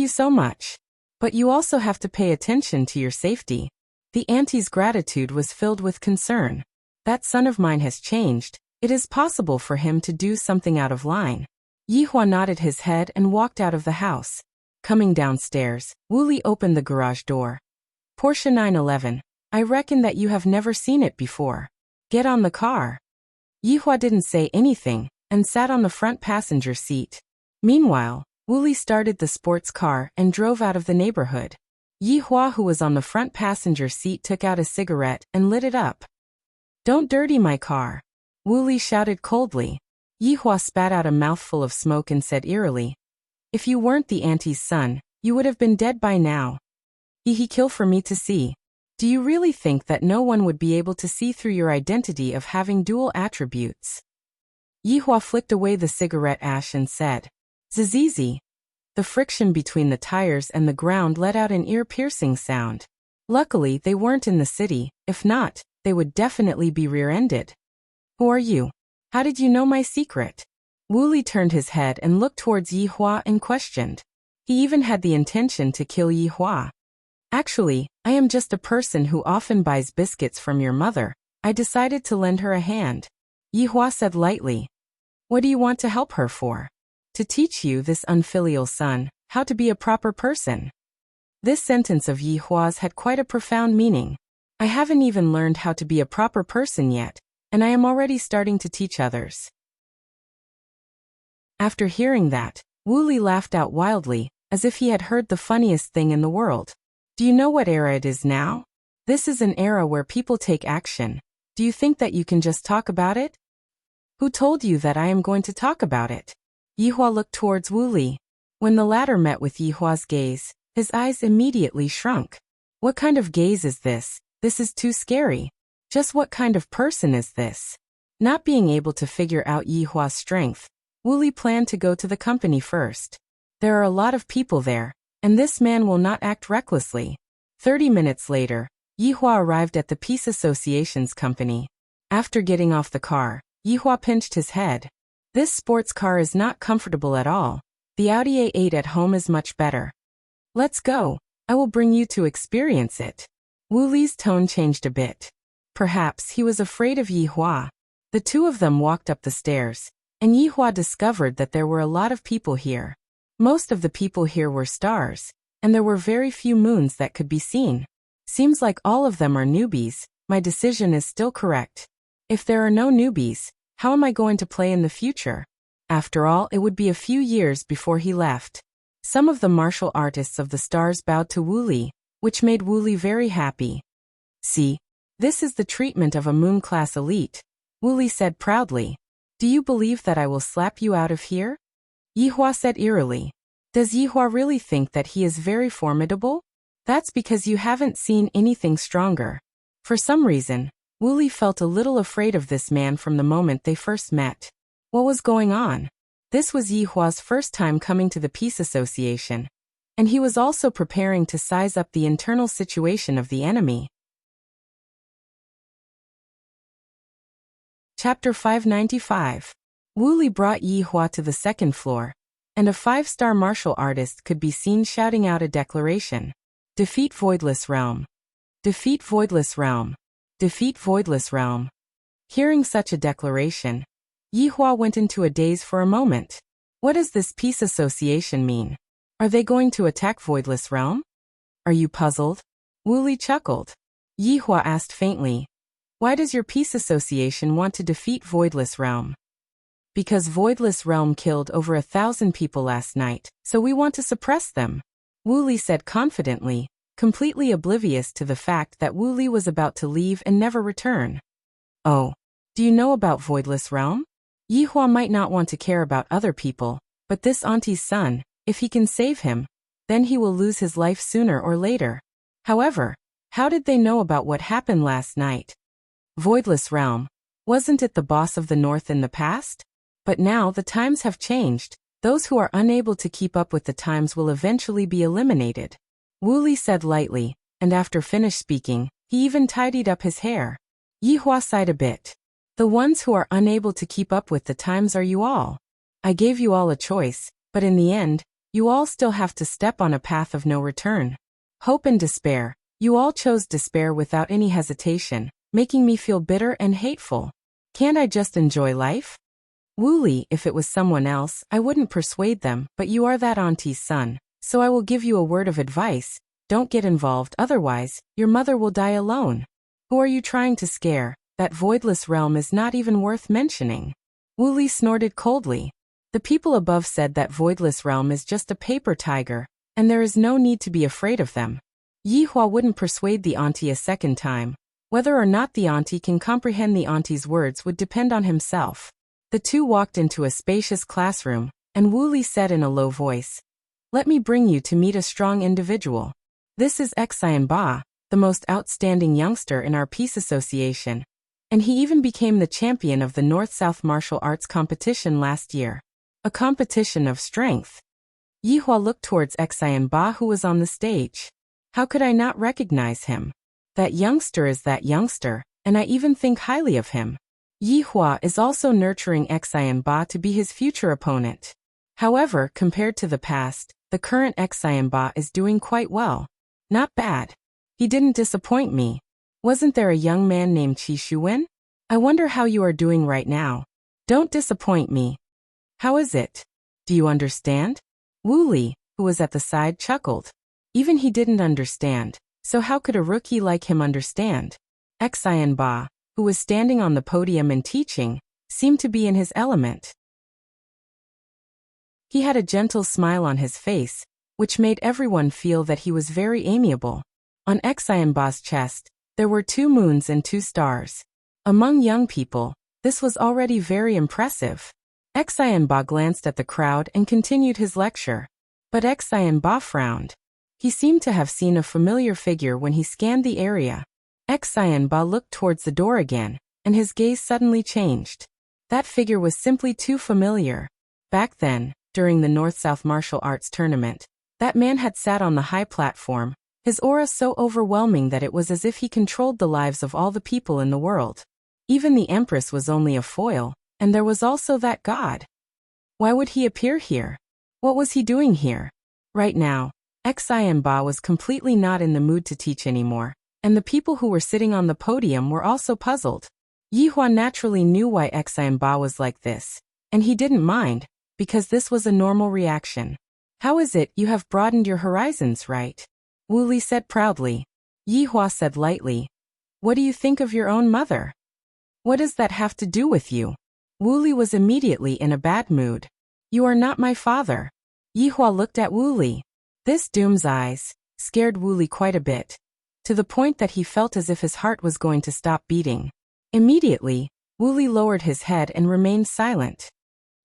so much. But you also have to pay attention to your safety. The auntie's gratitude was filled with concern. That son of mine has changed. It is possible for him to do something out of line. Yihua nodded his head and walked out of the house. Coming downstairs, Wooly opened the garage door. Porsche 911, I reckon that you have never seen it before. Get on the car. Yihua didn't say anything and sat on the front passenger seat. Meanwhile, Wooly started the sports car and drove out of the neighborhood. Yihua, who was on the front passenger seat, took out a cigarette and lit it up. Don't dirty my car. Wooly shouted coldly. Yihua spat out a mouthful of smoke and said eerily, If you weren't the auntie's son, you would have been dead by now. He kill for me to see. Do you really think that no one would be able to see through your identity of having dual attributes? Yihua flicked away the cigarette ash and said, Zizizi. The friction between the tires and the ground let out an ear-piercing sound. Luckily, they weren't in the city. If not, they would definitely be rear-ended. Who are you? How did you know my secret? Wu Li turned his head and looked towards Yi Hua and questioned. He even had the intention to kill Yi Hua. Actually, I am just a person who often buys biscuits from your mother. I decided to lend her a hand. Yi Hua said lightly. What do you want to help her for? To teach you, this unfilial son, how to be a proper person. This sentence of Yi Hua's had quite a profound meaning. I haven't even learned how to be a proper person yet, and I am already starting to teach others. After hearing that, Wu Li laughed out wildly, as if he had heard the funniest thing in the world. Do you know what era it is now? This is an era where people take action. Do you think that you can just talk about it? Who told you that I am going to talk about it? Yi Hua looked towards Wu Li. When the latter met with Yi Hua's gaze, his eyes immediately shrunk. What kind of gaze is this? This is too scary. Just what kind of person is this? Not being able to figure out Yi Hua's strength, Wu Li planned to go to the company first. There are a lot of people there, and this man will not act recklessly. 30 minutes later, Yi Hua arrived at the Peace Association's company. After getting off the car, Yi Hua pinched his head. This sports car is not comfortable at all. The Audi A8 at home is much better. Let's go. I will bring you to experience it. Wu Li's tone changed a bit. Perhaps he was afraid of Yi Hua. The two of them walked up the stairs, and Yi Hua discovered that there were a lot of people here. Most of the people here were stars, and there were very few moons that could be seen. Seems like all of them are newbies. My decision is still correct. If there are no newbies, how am I going to play in the future? After all, it would be a few years before he left. Some of the martial artists of the stars bowed to Wu Li, which made Wu Li very happy. See, this is the treatment of a moon-class elite, Wu Li said proudly. Do you believe that I will slap you out of here? Yi Hua said eerily. Does Yi Hua really think that he is very formidable? That's because you haven't seen anything stronger. For some reason, Wu Li felt a little afraid of this man from the moment they first met. What was going on? This was Yi Hua's first time coming to the Peace Association, and he was also preparing to size up the internal situation of the enemy. Chapter 595. Wu Li brought Yi Hua to the second floor, and a 5-star martial artist could be seen shouting out a declaration. Defeat Voidless Realm. Defeat Voidless Realm. Defeat Voidless Realm. Hearing such a declaration, Yi Hua went into a daze for a moment. What does this Peace Association mean? Are they going to attack Voidless Realm? Are you puzzled? Wu Li chuckled. Yi Hua asked faintly. Why does your Peace Association want to defeat Voidless Realm? Because Voidless Realm killed over 1,000 people last night, so we want to suppress them. Wu Li said confidently, completely oblivious to the fact that Wu Li was about to leave and never return. Oh, do you know about Voidless Realm? Yi Hua might not want to care about other people, but this auntie's son, if he can save him, then he will lose his life sooner or later. However, how did they know about what happened last night? Voidless Realm, wasn't it the boss of the North in the past? But now the times have changed. Those who are unable to keep up with the times will eventually be eliminated. Wu Li said lightly, and after finished speaking, he even tidied up his hair. Yi Hua sighed a bit. The ones who are unable to keep up with the times are you all. I gave you all a choice, but in the end, you all still have to step on a path of no return. Hope and despair. You all chose despair without any hesitation, making me feel bitter and hateful. Can't I just enjoy life? Wu Li, if it was someone else, I wouldn't persuade them, but you are that auntie's son, so I will give you a word of advice. Don't get involved, otherwise, your mother will die alone. Who are you trying to scare? That Voidless Realm is not even worth mentioning. Wu Li snorted coldly. The people above said that Voidless Realm is just a paper tiger, and there is no need to be afraid of them. Yi Hua wouldn't persuade the auntie a second time. Whether or not the auntie can comprehend the auntie's words would depend on himself. The two walked into a spacious classroom, and Wu Li said in a low voice, Let me bring you to meet a strong individual. This is Xian Ba, the most outstanding youngster in our Peace Association, and he even became the champion of the North-South Martial Arts competition last year. A competition of strength. Yi Hua looked towards Xian Ba who was on the stage. How could I not recognize him? That youngster is that youngster, and I even think highly of him. Yi Hua is also nurturing Xian Ba to be his future opponent. However, compared to the past, the current Xian Ba is doing quite well. Not bad. He didn't disappoint me. Wasn't there a young man named Qi Shuwen? I wonder how you are doing right now. Don't disappoint me. How is it? Do you understand? Wu Li, who was at the side, chuckled. Even he didn't understand, so how could a rookie like him understand? Xian Ba, who was standing on the podium and teaching, seemed to be in his element. He had a gentle smile on his face, which made everyone feel that he was very amiable. On Xian Ba's chest, there were 2 moons and 2 stars. Among young people, this was already very impressive. Xian Ba glanced at the crowd and continued his lecture. But Xian Ba frowned. He seemed to have seen a familiar figure when he scanned the area. Xian Ba looked towards the door again, and his gaze suddenly changed. That figure was simply too familiar. Back then, during the North-South Martial Arts Tournament, that man had sat on the high platform, his aura so overwhelming that it was as if he controlled the lives of all the people in the world. Even the Empress was only a foil, and there was also that god. Why would he appear here? What was he doing here? Right now, Xian Ba was completely not in the mood to teach anymore, and the people who were sitting on the podium were also puzzled. Yi Hua naturally knew why Xian Ba was like this, and he didn't mind, because this was a normal reaction. How is it you have broadened your horizons, right? Wu Li said proudly. Yi Hua said lightly, what do you think of your own mother? What does that have to do with you? Wu Li was immediately in a bad mood. You are not my father. Yi Hua looked at Wu Li. This doom's eyes scared Wu Li quite a bit, to the point that he felt as if his heart was going to stop beating. Immediately, Wu Li lowered his head and remained silent.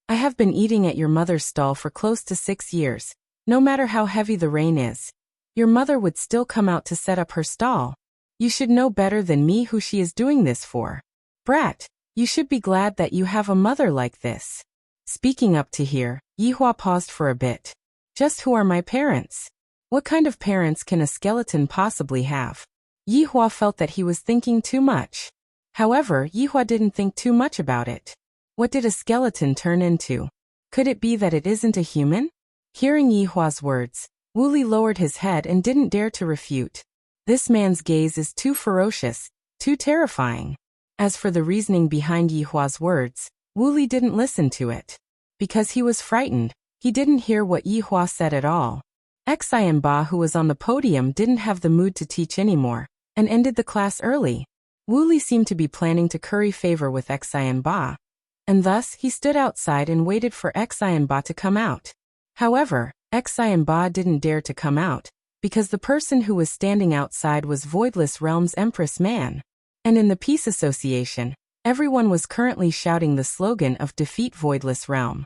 I have been eating at your mother's stall for close to 6 years. No matter how heavy the rain is, your mother would still come out to set up her stall. You should know better than me who she is doing this for. Brat, you should be glad that you have a mother like this. Speaking up to here, Yi Hua paused for a bit. Just who are my parents? What kind of parents can a skeleton possibly have? Yi Hua felt that he was thinking too much. However, Yi Hua didn't think too much about it. What did a skeleton turn into? Could it be that it isn't a human? Hearing Yi Hua's words, Wu Li lowered his head and didn't dare to refute. This man's gaze is too ferocious, too terrifying. As for the reasoning behind Yi Hua's words, Wu Li didn't listen to it. Because he was frightened, he didn't hear what Yi Hua said at all. Xian Ba, who was on the podium, didn't have the mood to teach anymore, and ended the class early. Wu Li seemed to be planning to curry favor with Xian Ba, and thus he stood outside and waited for Xian Ba to come out. However, Xian Ba didn't dare to come out, because the person who was standing outside was Voidless Realm's Empress Man. And in the Peace Association, everyone was currently shouting the slogan of Defeat Voidless Realm.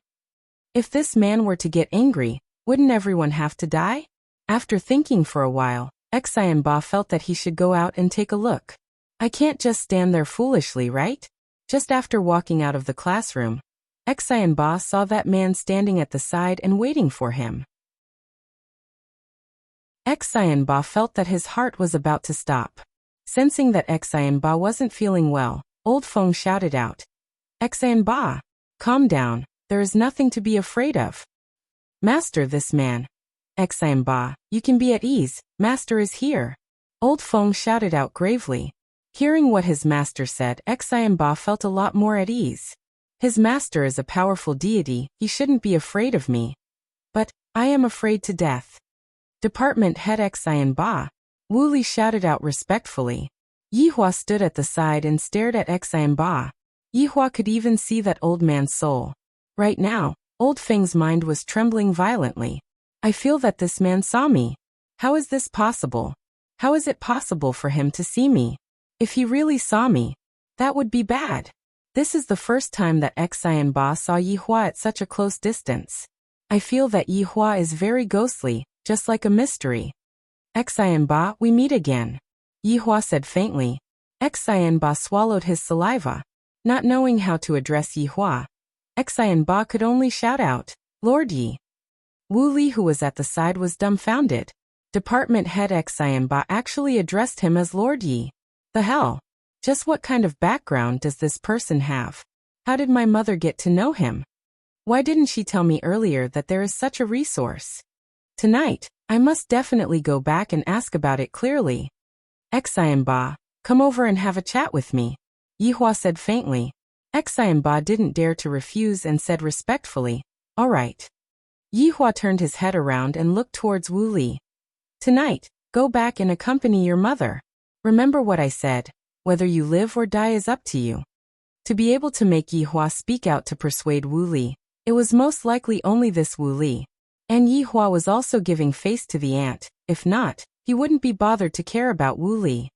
If this man were to get angry, wouldn't everyone have to die? After thinking for a while, Xian Ba felt that he should go out and take a look. I can't just stand there foolishly, right? Just after walking out of the classroom, Xian Ba saw that man standing at the side and waiting for him. Xian Ba felt that his heart was about to stop. Sensing that Xian Ba wasn't feeling well, Old Feng shouted out, Xian Ba, calm down, there is nothing to be afraid of. Master, this man. Xian Ba, you can be at ease, master is here. Old Feng shouted out gravely. Hearing what his master said, Xian Ba felt a lot more at ease. His master is a powerful deity, he shouldn't be afraid of me. But, I am afraid to death. Department head Xian Ba. Wu Li shouted out respectfully. Yi Hua stood at the side and stared at Xian Ba. Yi Hua could even see that old man's soul. Right now, Old Feng's mind was trembling violently. I feel that this man saw me. How is this possible? How is it possible for him to see me? If he really saw me, that would be bad. This is the first time that Xian Ba saw Yi Hua at such a close distance. I feel that Yi Hua is very ghostly, just like a mystery. Xian Ba, we meet again. Yi Hua said faintly. Xian Ba swallowed his saliva. Not knowing how to address Yi Hua, Xian Ba could only shout out, Lord Yi. Wu Li, who was at the side, was dumbfounded. Department head Xianba actually addressed him as Lord Yi. The hell? Just what kind of background does this person have? How did my mother get to know him? Why didn't she tell me earlier that there is such a resource? Tonight, I must definitely go back and ask about it clearly. Xianba, come over and have a chat with me, Yihua said faintly. Xianba didn't dare to refuse and said respectfully, all right. Yihua turned his head around and looked towards Wu Li. Tonight, go back and accompany your mother. Remember what I said, whether you live or die is up to you. To be able to make Yihua speak out to persuade Wu Li, it was most likely only this Wu Li. And Yihua was also giving face to the aunt, if not, he wouldn't be bothered to care about Wu Li.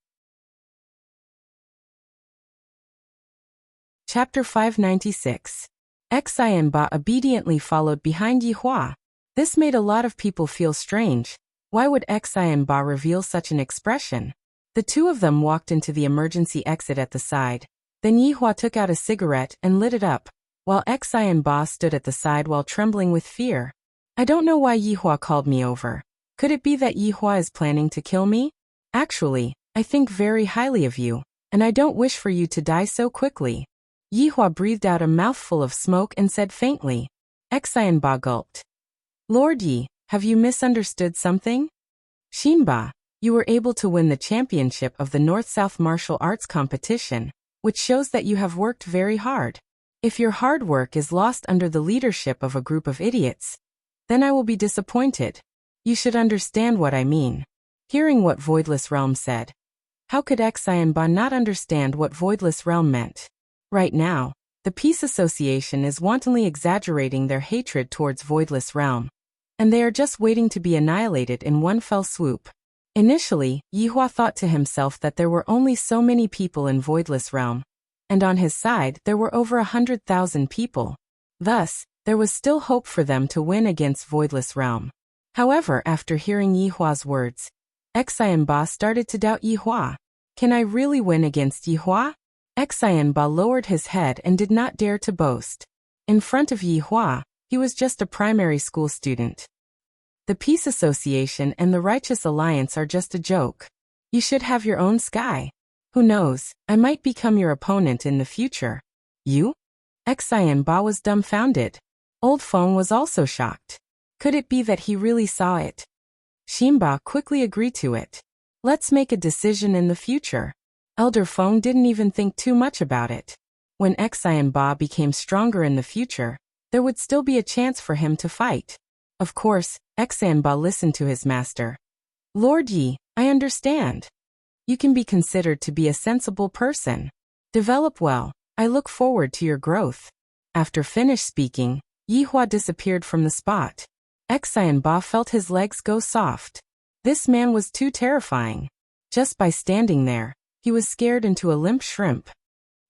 Chapter 596. Xianba obediently followed behind Yihua. This made a lot of people feel strange. Why would Xianba reveal such an expression? The two of them walked into the emergency exit at the side. Then Yihua took out a cigarette and lit it up, while Xianba stood at the side while trembling with fear. I don't know why Yihua called me over. Could it be that Yihua is planning to kill me? Actually, I think very highly of you, and I don't wish for you to die so quickly. Yihua breathed out a mouthful of smoke and said faintly. Xianba gulped. Lord Yi, have you misunderstood something? Xinba, you were able to win the championship of the North-South Martial Arts competition, which shows that you have worked very hard. If your hard work is lost under the leadership of a group of idiots, then I will be disappointed. You should understand what I mean. Hearing what Voidless Realm said. How could Xianba not understand what Voidless Realm meant? Right now, the Peace Association is wantonly exaggerating their hatred towards Voidless Realm, and they are just waiting to be annihilated in one fell swoop. Initially, Yihua thought to himself that there were only so many people in Voidless Realm, and on his side there were over 100,000 people. Thus, there was still hope for them to win against Voidless Realm. However, after hearing Yihua's words, Xianba started to doubt Yihua. Can I really win against Yihua? Xianba lowered his head and did not dare to boast. In front of Yihua, he was just a primary school student. The Peace Association and the Righteous Alliance are just a joke. You should have your own sky. Who knows, I might become your opponent in the future. You? Xianba was dumbfounded. Old Feng was also shocked. Could it be that he really saw it? Xinba quickly agreed to it. Let's make a decision in the future. Elder Feng didn't even think too much about it. When Xianba became stronger in the future, there would still be a chance for him to fight. Of course, Xianba listened to his master. Lord Yi, I understand. You can be considered to be a sensible person. Develop well. I look forward to your growth. After finished speaking, Yihua disappeared from the spot. Xianba felt his legs go soft. This man was too terrifying. Just by standing there, he was scared into a limp shrimp.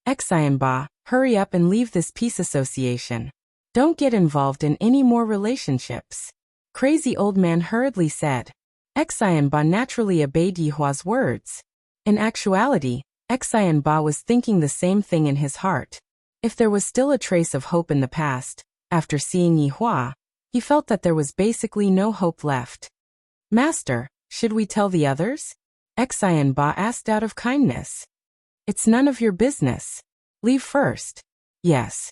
Xianba, hurry up and leave this peace association. Don't get involved in any more relationships. Crazy old man hurriedly said. Xianba naturally obeyed Yihua's words. In actuality, Xianba was thinking the same thing in his heart. If there was still a trace of hope in the past, after seeing Yihua, he felt that there was basically no hope left. Master, should we tell the others? Xianba asked out of kindness. It's none of your business. Leave first. Yes.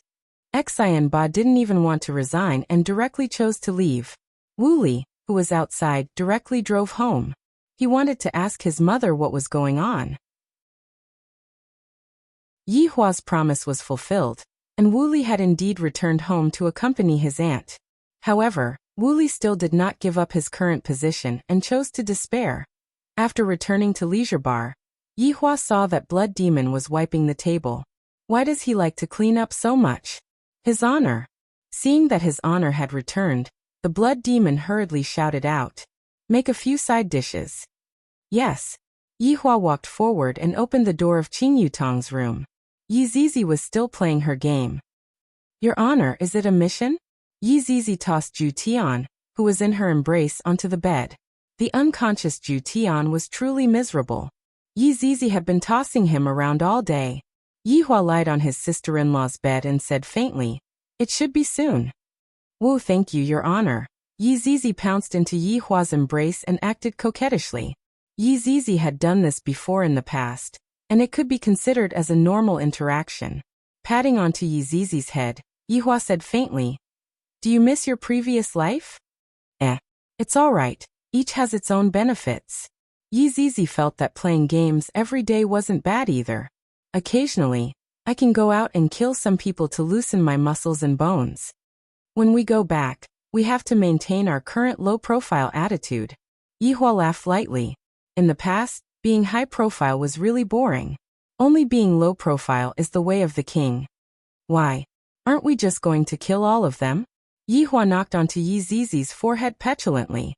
Xianba didn't even want to resign and directly chose to leave. Wu Li, who was outside, directly drove home. He wanted to ask his mother what was going on. Yihua's promise was fulfilled, and Wu Li had indeed returned home to accompany his aunt. However, Wu Li still did not give up his current position and chose to despair. After returning to Leisure Bar, Yihua saw that Blood Demon was wiping the table. Why does he like to clean up so much? His honor. Seeing that his honor had returned, the Blood Demon hurriedly shouted out, "Make a few side dishes." Yes. Yihua walked forward and opened the door of Qing Yutong's room. Yi Zizi was still playing her game. Your honor, is it a mission? Yi Zizi tossed Ju Tian, who was in her embrace, onto the bed. The unconscious Ju Tian was truly miserable. Yi Zizi had been tossing him around all day. Yihua lied on his sister-in-law's bed and said faintly, "It should be soon." "Whoa, thank you, your honor." Yi Zizi pounced into Yi Hua's embrace and acted coquettishly. Yi Zizi had done this before in the past, and it could be considered as a normal interaction. Patting onto Yi Zizi's head, Yi Hua said faintly, "Do you miss your previous life?" It's all right. Each has its own benefits. Yi Zizi felt that playing games every day wasn't bad either. Occasionally, I can go out and kill some people to loosen my muscles and bones. When we go back, we have to maintain our current low-profile attitude. Yi Hua laughed lightly. In the past, being high-profile was really boring. Only being low-profile is the way of the king. Why? Aren't we just going to kill all of them? Yi Hua knocked onto Yi Zizi's forehead petulantly.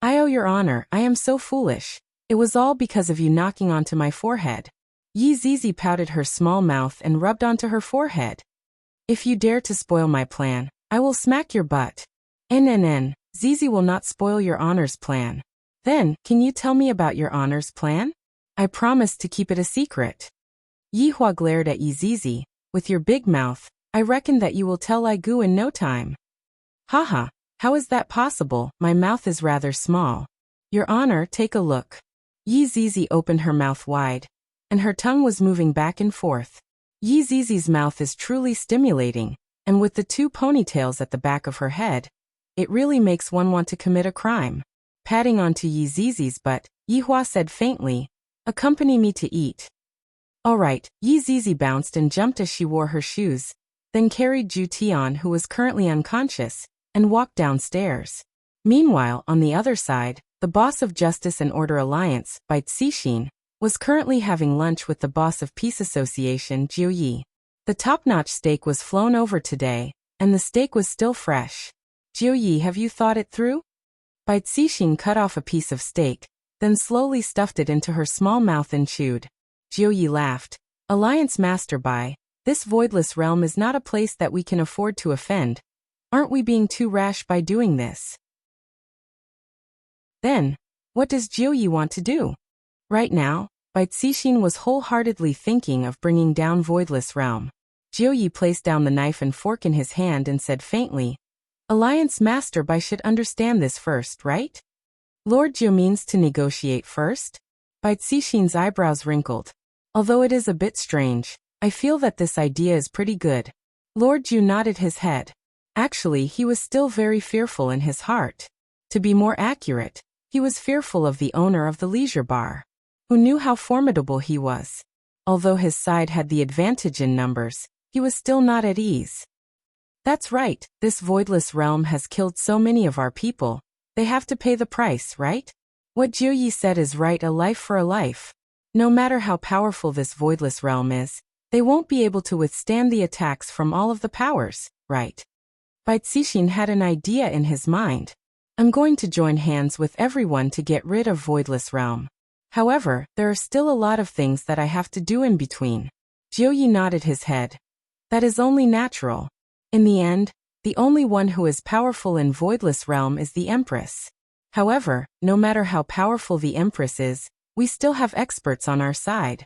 "I owe your honor, I am so foolish. It was all because of you knocking onto my forehead." Yi Zizi pouted her small mouth and rubbed onto her forehead. "If you dare to spoil my plan, I will smack your butt." Zizi will not spoil your honor's plan. Then, can you tell me about your honor's plan? I promise to keep it a secret. Yi Hua glared at Yi Zizi. "With your big mouth, I reckon that you will tell Lai Gu in no time." "Haha, how is that possible? My mouth is rather small." "Your honor, take a look." Yi Zizi opened her mouth wide, and her tongue was moving back and forth. Yi Zizi's mouth is truly stimulating, and with the two ponytails at the back of her head, it really makes one want to commit a crime. Patting onto Yi Zizi's butt, Yi Hua said faintly, "Accompany me to eat." All right, Yi Zizi bounced and jumped as she wore her shoes, then carried Ju Tian, who was currently unconscious, and walked downstairs. Meanwhile, on the other side, the boss of Justice and Order Alliance, Bai Cixin, was currently having lunch with the boss of Peace Association, Jiu Yi. The top-notch steak was flown over today, and the steak was still fresh. "Jiu Yi, have you thought it through?" Bai Cixin cut off a piece of steak, then slowly stuffed it into her small mouth and chewed. Jiu Yi laughed. "Alliance Master Bai, this voidless realm is not a place that we can afford to offend. Aren't we being too rash by doing this?" Then, what does Jiu Yi want to do? Right now, Bai Cixin was wholeheartedly thinking of bringing down Voidless Realm. Jiu Yi placed down the knife and fork in his hand and said faintly, "Alliance Master Bai should understand this first, right? Lord Jiu means to negotiate first?" Bai Cixin's eyebrows wrinkled. "Although it is a bit strange, I feel that this idea is pretty good." Lord Jiu nodded his head. Actually, he was still very fearful in his heart. To be more accurate, he was fearful of the owner of the leisure bar, who knew how formidable he was. Although his side had the advantage in numbers, he was still not at ease. "That's right, this voidless realm has killed so many of our people, they have to pay the price, right? What Jiu Yi said is right, a life for a life. No matter how powerful this voidless realm is, they won't be able to withstand the attacks from all of the powers, right?" Bai Cixin had an idea in his mind. "I'm going to join hands with everyone to get rid of Voidless Realm. However, there are still a lot of things that I have to do in between." Jiu Yi nodded his head. "That is only natural. In the end, the only one who is powerful in Voidless Realm is the Empress. However, no matter how powerful the Empress is, we still have experts on our side."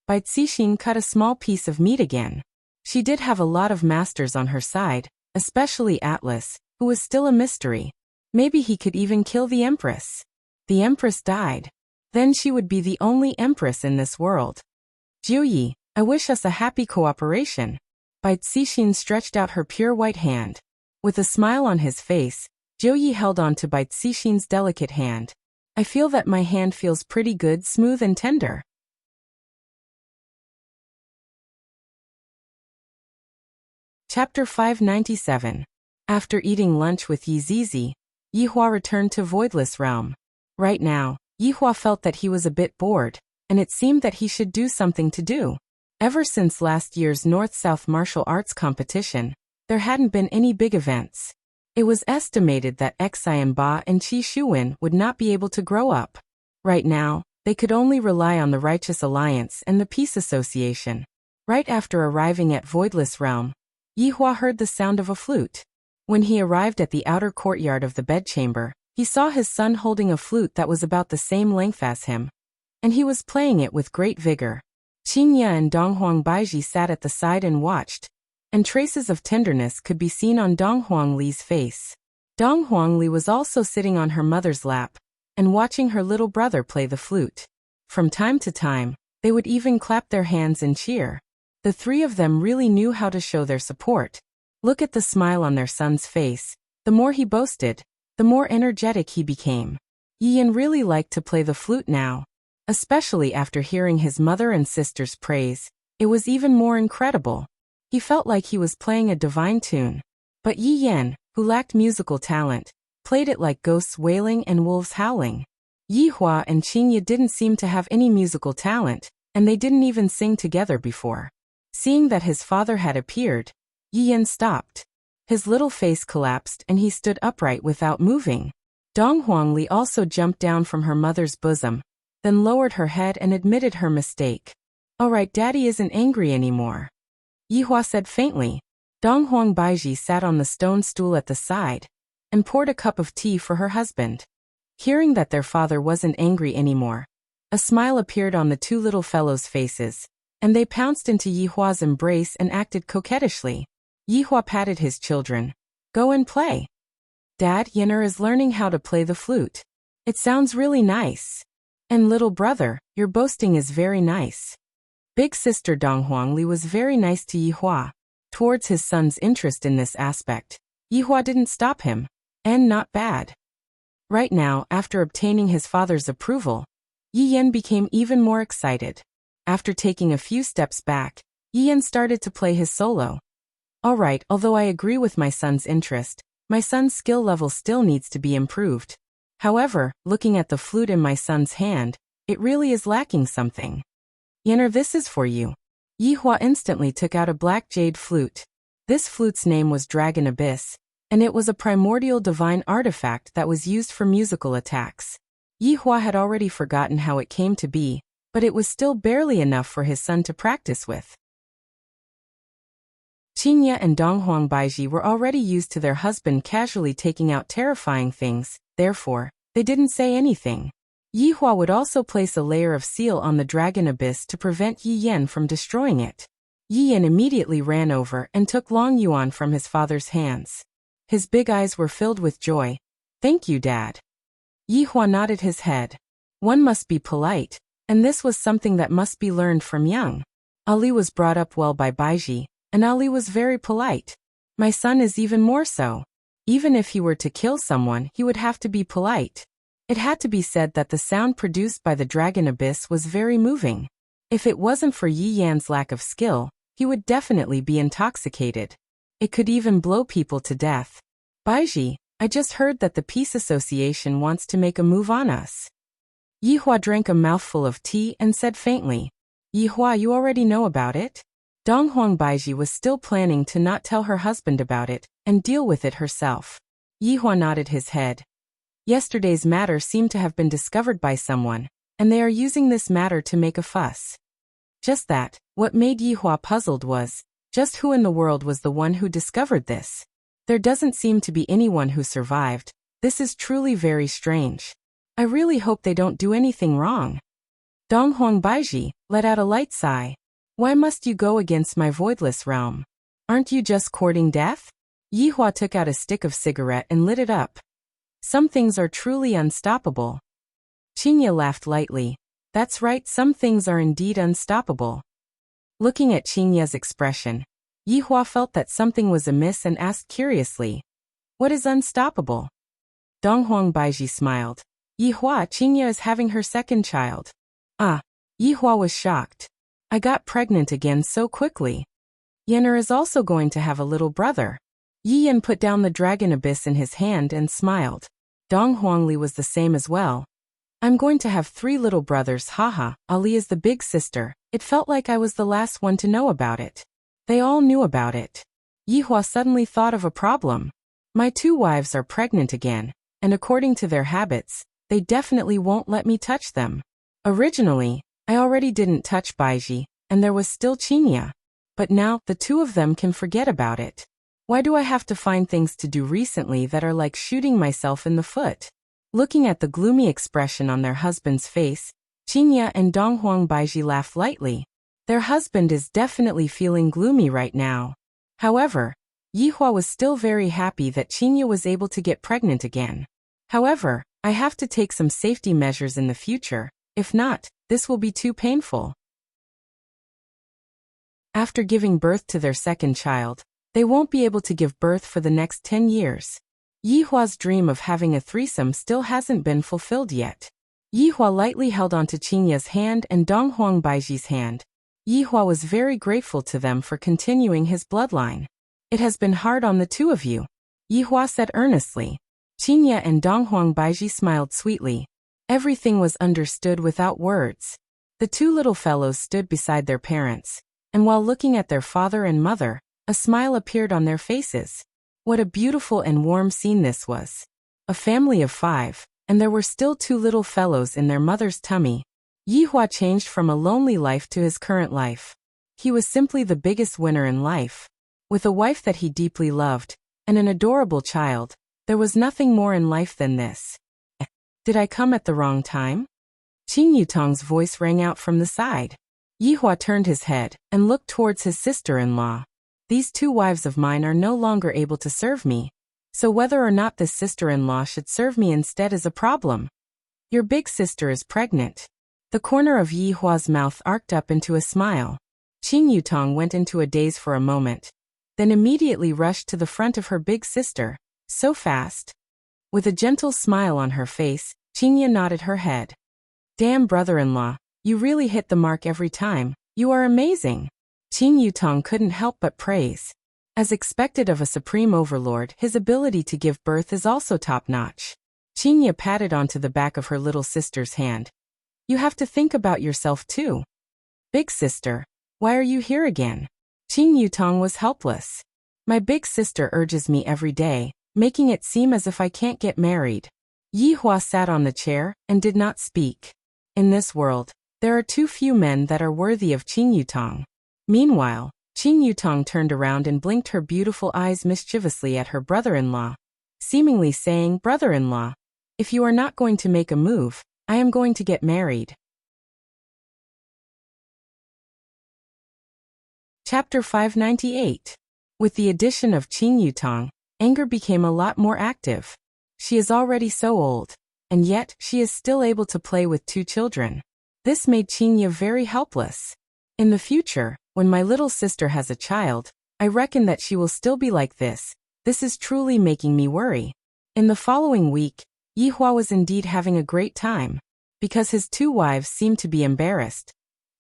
Bai Cixin cut a small piece of meat again. She did have a lot of masters on her side, especially Atlas, who was still a mystery. Maybe he could even kill the Empress. The Empress died. Then she would be the only Empress in this world. "Jiu Yi, I wish us a happy cooperation." Bai Cixin stretched out her pure white hand. With a smile on his face, Jiu Yi held on to Bai Cixin's delicate hand. "I feel that my hand feels pretty good, smooth and tender." Chapter 597. After eating lunch with Yi Zizi, Yi Hua returned to Voidless Realm. Right now, Yi Hua felt that he was a bit bored, and it seemed that he should do something to do. Ever since last year's North-South Martial Arts competition, there hadn't been any big events. It was estimated that Xian Ba and Qi Shuwen would not be able to grow up. Right now, they could only rely on the Righteous Alliance and the Peace Association. Right after arriving at Voidless Realm, Yi Hua heard the sound of a flute. When he arrived at the outer courtyard of the bedchamber, he saw his son holding a flute that was about the same length as him, and he was playing it with great vigor. Qingya and Donghuang Baiji sat at the side and watched, and traces of tenderness could be seen on Donghuang Li's face. Dong Huangli was also sitting on her mother's lap and watching her little brother play the flute. From time to time, they would even clap their hands and cheer. The three of them really knew how to show their support. Look at the smile on their son's face. The more he boasted, the more energetic he became. Yiyan really liked to play the flute now. Especially after hearing his mother and sister's praise, it was even more incredible. He felt like he was playing a divine tune. But Yiyan, who lacked musical talent, played it like ghosts wailing and wolves howling. Yihua and Qingye didn't seem to have any musical talent, and they didn't even sing together before. Seeing that his father had appeared, Yiyan stopped. His little face collapsed and he stood upright without moving. Dong Huangli also jumped down from her mother's bosom, then lowered her head and admitted her mistake. "Alright, Daddy isn't angry anymore," Yihua said faintly. Dong Huang Baiji sat on the stone stool at the side and poured a cup of tea for her husband. Hearing that their father wasn't angry anymore, a smile appeared on the two little fellows' faces, and they pounced into Yihua's embrace and acted coquettishly. Yihua patted his children. "Go and play. Dad, Yenner is learning how to play the flute. It sounds really nice. And little brother, your boasting is very nice." Big sister Dong Huangli was very nice to Yihua. Towards his son's interest in this aspect, Yihua didn't stop him. And not bad. Right now, after obtaining his father's approval, Yiyan became even more excited. After taking a few steps back, Yiyan started to play his solo. "Alright, although I agree with my son's interest, my son's skill level still needs to be improved. However, looking at the flute in my son's hand, it really is lacking something. Yenner, this is for you." Yihua instantly took out a black jade flute. This flute's name was Dragon Abyss, and it was a primordial divine artifact that was used for musical attacks. Yihua had already forgotten how it came to be, but it was still barely enough for his son to practice with. Qingye and Donghuang Baiji were already used to their husband casually taking out terrifying things, therefore, they didn't say anything. Yihua would also place a layer of seal on the Dragon Abyss to prevent Yiyan from destroying it. Yiyan immediately ran over and took Long Yuan from his father's hands. His big eyes were filled with joy. "Thank you, Dad." Yihua nodded his head. One must be polite, and this was something that must be learned from young. Ali was brought up well by Baiji, and Ali was very polite. My son is even more so. Even if he were to kill someone, he would have to be polite. It had to be said that the sound produced by the Dragon Abyss was very moving. If it wasn't for Yi Yan's lack of skill, he would definitely be intoxicated. It could even blow people to death. "Baiji, I just heard that the Peace Association wants to make a move on us." Yihua drank a mouthful of tea and said faintly, "Yihua, you already know about it?" Donghuang Baiji was still planning to not tell her husband about it and deal with it herself. Yihua nodded his head. Yesterday's matter seemed to have been discovered by someone, and they are using this matter to make a fuss. Just that, what made Yihua puzzled was, just who in the world was the one who discovered this? There doesn't seem to be anyone who survived. This is truly very strange. I really hope they don't do anything wrong. Donghuang Baiji let out a light sigh. "Why must you go against my voidless realm? Aren't you just courting death?" Yihua took out a stick of cigarette and lit it up. "Some things are truly unstoppable." Qingye laughed lightly. "That's right, some things are indeed unstoppable." Looking at Qingye's expression, Yihua felt that something was amiss and asked curiously, "What is unstoppable?" Donghuang Baiji smiled. "Yihua, Qingye is having her second child." "Ah." Yihua was shocked. "I got pregnant again so quickly." "Yenner is also going to have a little brother." Yiyan put down the Dragon Abyss in his hand and smiled. Dong Huangli was the same as well. "I'm going to have 3 little brothers, haha. Ali is the big sister." It felt like I was the last one to know about it. They all knew about it. Yihua suddenly thought of a problem. "My 2 wives are pregnant again, and according to their habits, they definitely won't let me touch them. Originally, I already didn't touch Baiji, and there was still Qingye. But now, the 2 of them can forget about it. Why do I have to find things to do recently that are like shooting myself in the foot?" Looking at the gloomy expression on their husband's face, Qingye and Donghuang Baiji laughed lightly. Their husband is definitely feeling gloomy right now. However, Yihua was still very happy that Qingye was able to get pregnant again. However, I have to take some safety measures in the future. If not, this will be too painful. After giving birth to their second child, they won't be able to give birth for the next 10 years. Yihua's dream of having a threesome still hasn't been fulfilled yet. Yihua lightly held onto Qingye's hand and Donghuang Baiji's hand. Yihua was very grateful to them for continuing his bloodline. It has been hard on the two of you, Yihua said earnestly. Qingye and Donghuang Baiji smiled sweetly. Everything was understood without words. The two little fellows stood beside their parents, and while looking at their father and mother, a smile appeared on their faces. What a beautiful and warm scene this was. A family of 5, and there were still 2 little fellows in their mother's tummy. Yihua changed from a lonely life to his current life. He was simply the biggest winner in life. With a wife that he deeply loved, and an adorable child, there was nothing more in life than this. Did I come at the wrong time? Qing Yutong's voice rang out from the side. Yihua turned his head and looked towards his sister-in-law. These 2 wives of mine are no longer able to serve me, so whether or not this sister-in-law should serve me instead is a problem. Your big sister is pregnant. The corner of Yihua's mouth arced up into a smile. Qing Yutong went into a daze for a moment, then immediately rushed to the front of her big sister, so fast. With a gentle smile on her face, Qingye nodded her head. Damn brother-in-law, you really hit the mark every time. You are amazing. Qing Yutong couldn't help but praise. As expected of a supreme overlord, his ability to give birth is also top-notch. Qingye patted onto the back of her little sister's hand. You have to think about yourself too. Big sister, why are you here again? Qing Yutong was helpless. My big sister urges me every day, making it seem as if I can't get married. Yihua sat on the chair and did not speak. In this world, there are too few men that are worthy of Qing Yutong. Meanwhile, Qing Yutong turned around and blinked her beautiful eyes mischievously at her brother-in-law, seemingly saying, brother-in-law, if you are not going to make a move, I am going to get married. Chapter 598. With the addition of Qing Yutong, anger became a lot more active. She is already so old, and yet she is still able to play with 2 children. This made Qingye very helpless. In the future, when my little sister has a child, I reckon that she will still be like this. This is truly making me worry. In the following week, Yihua was indeed having a great time, because his 2 wives seemed to be embarrassed.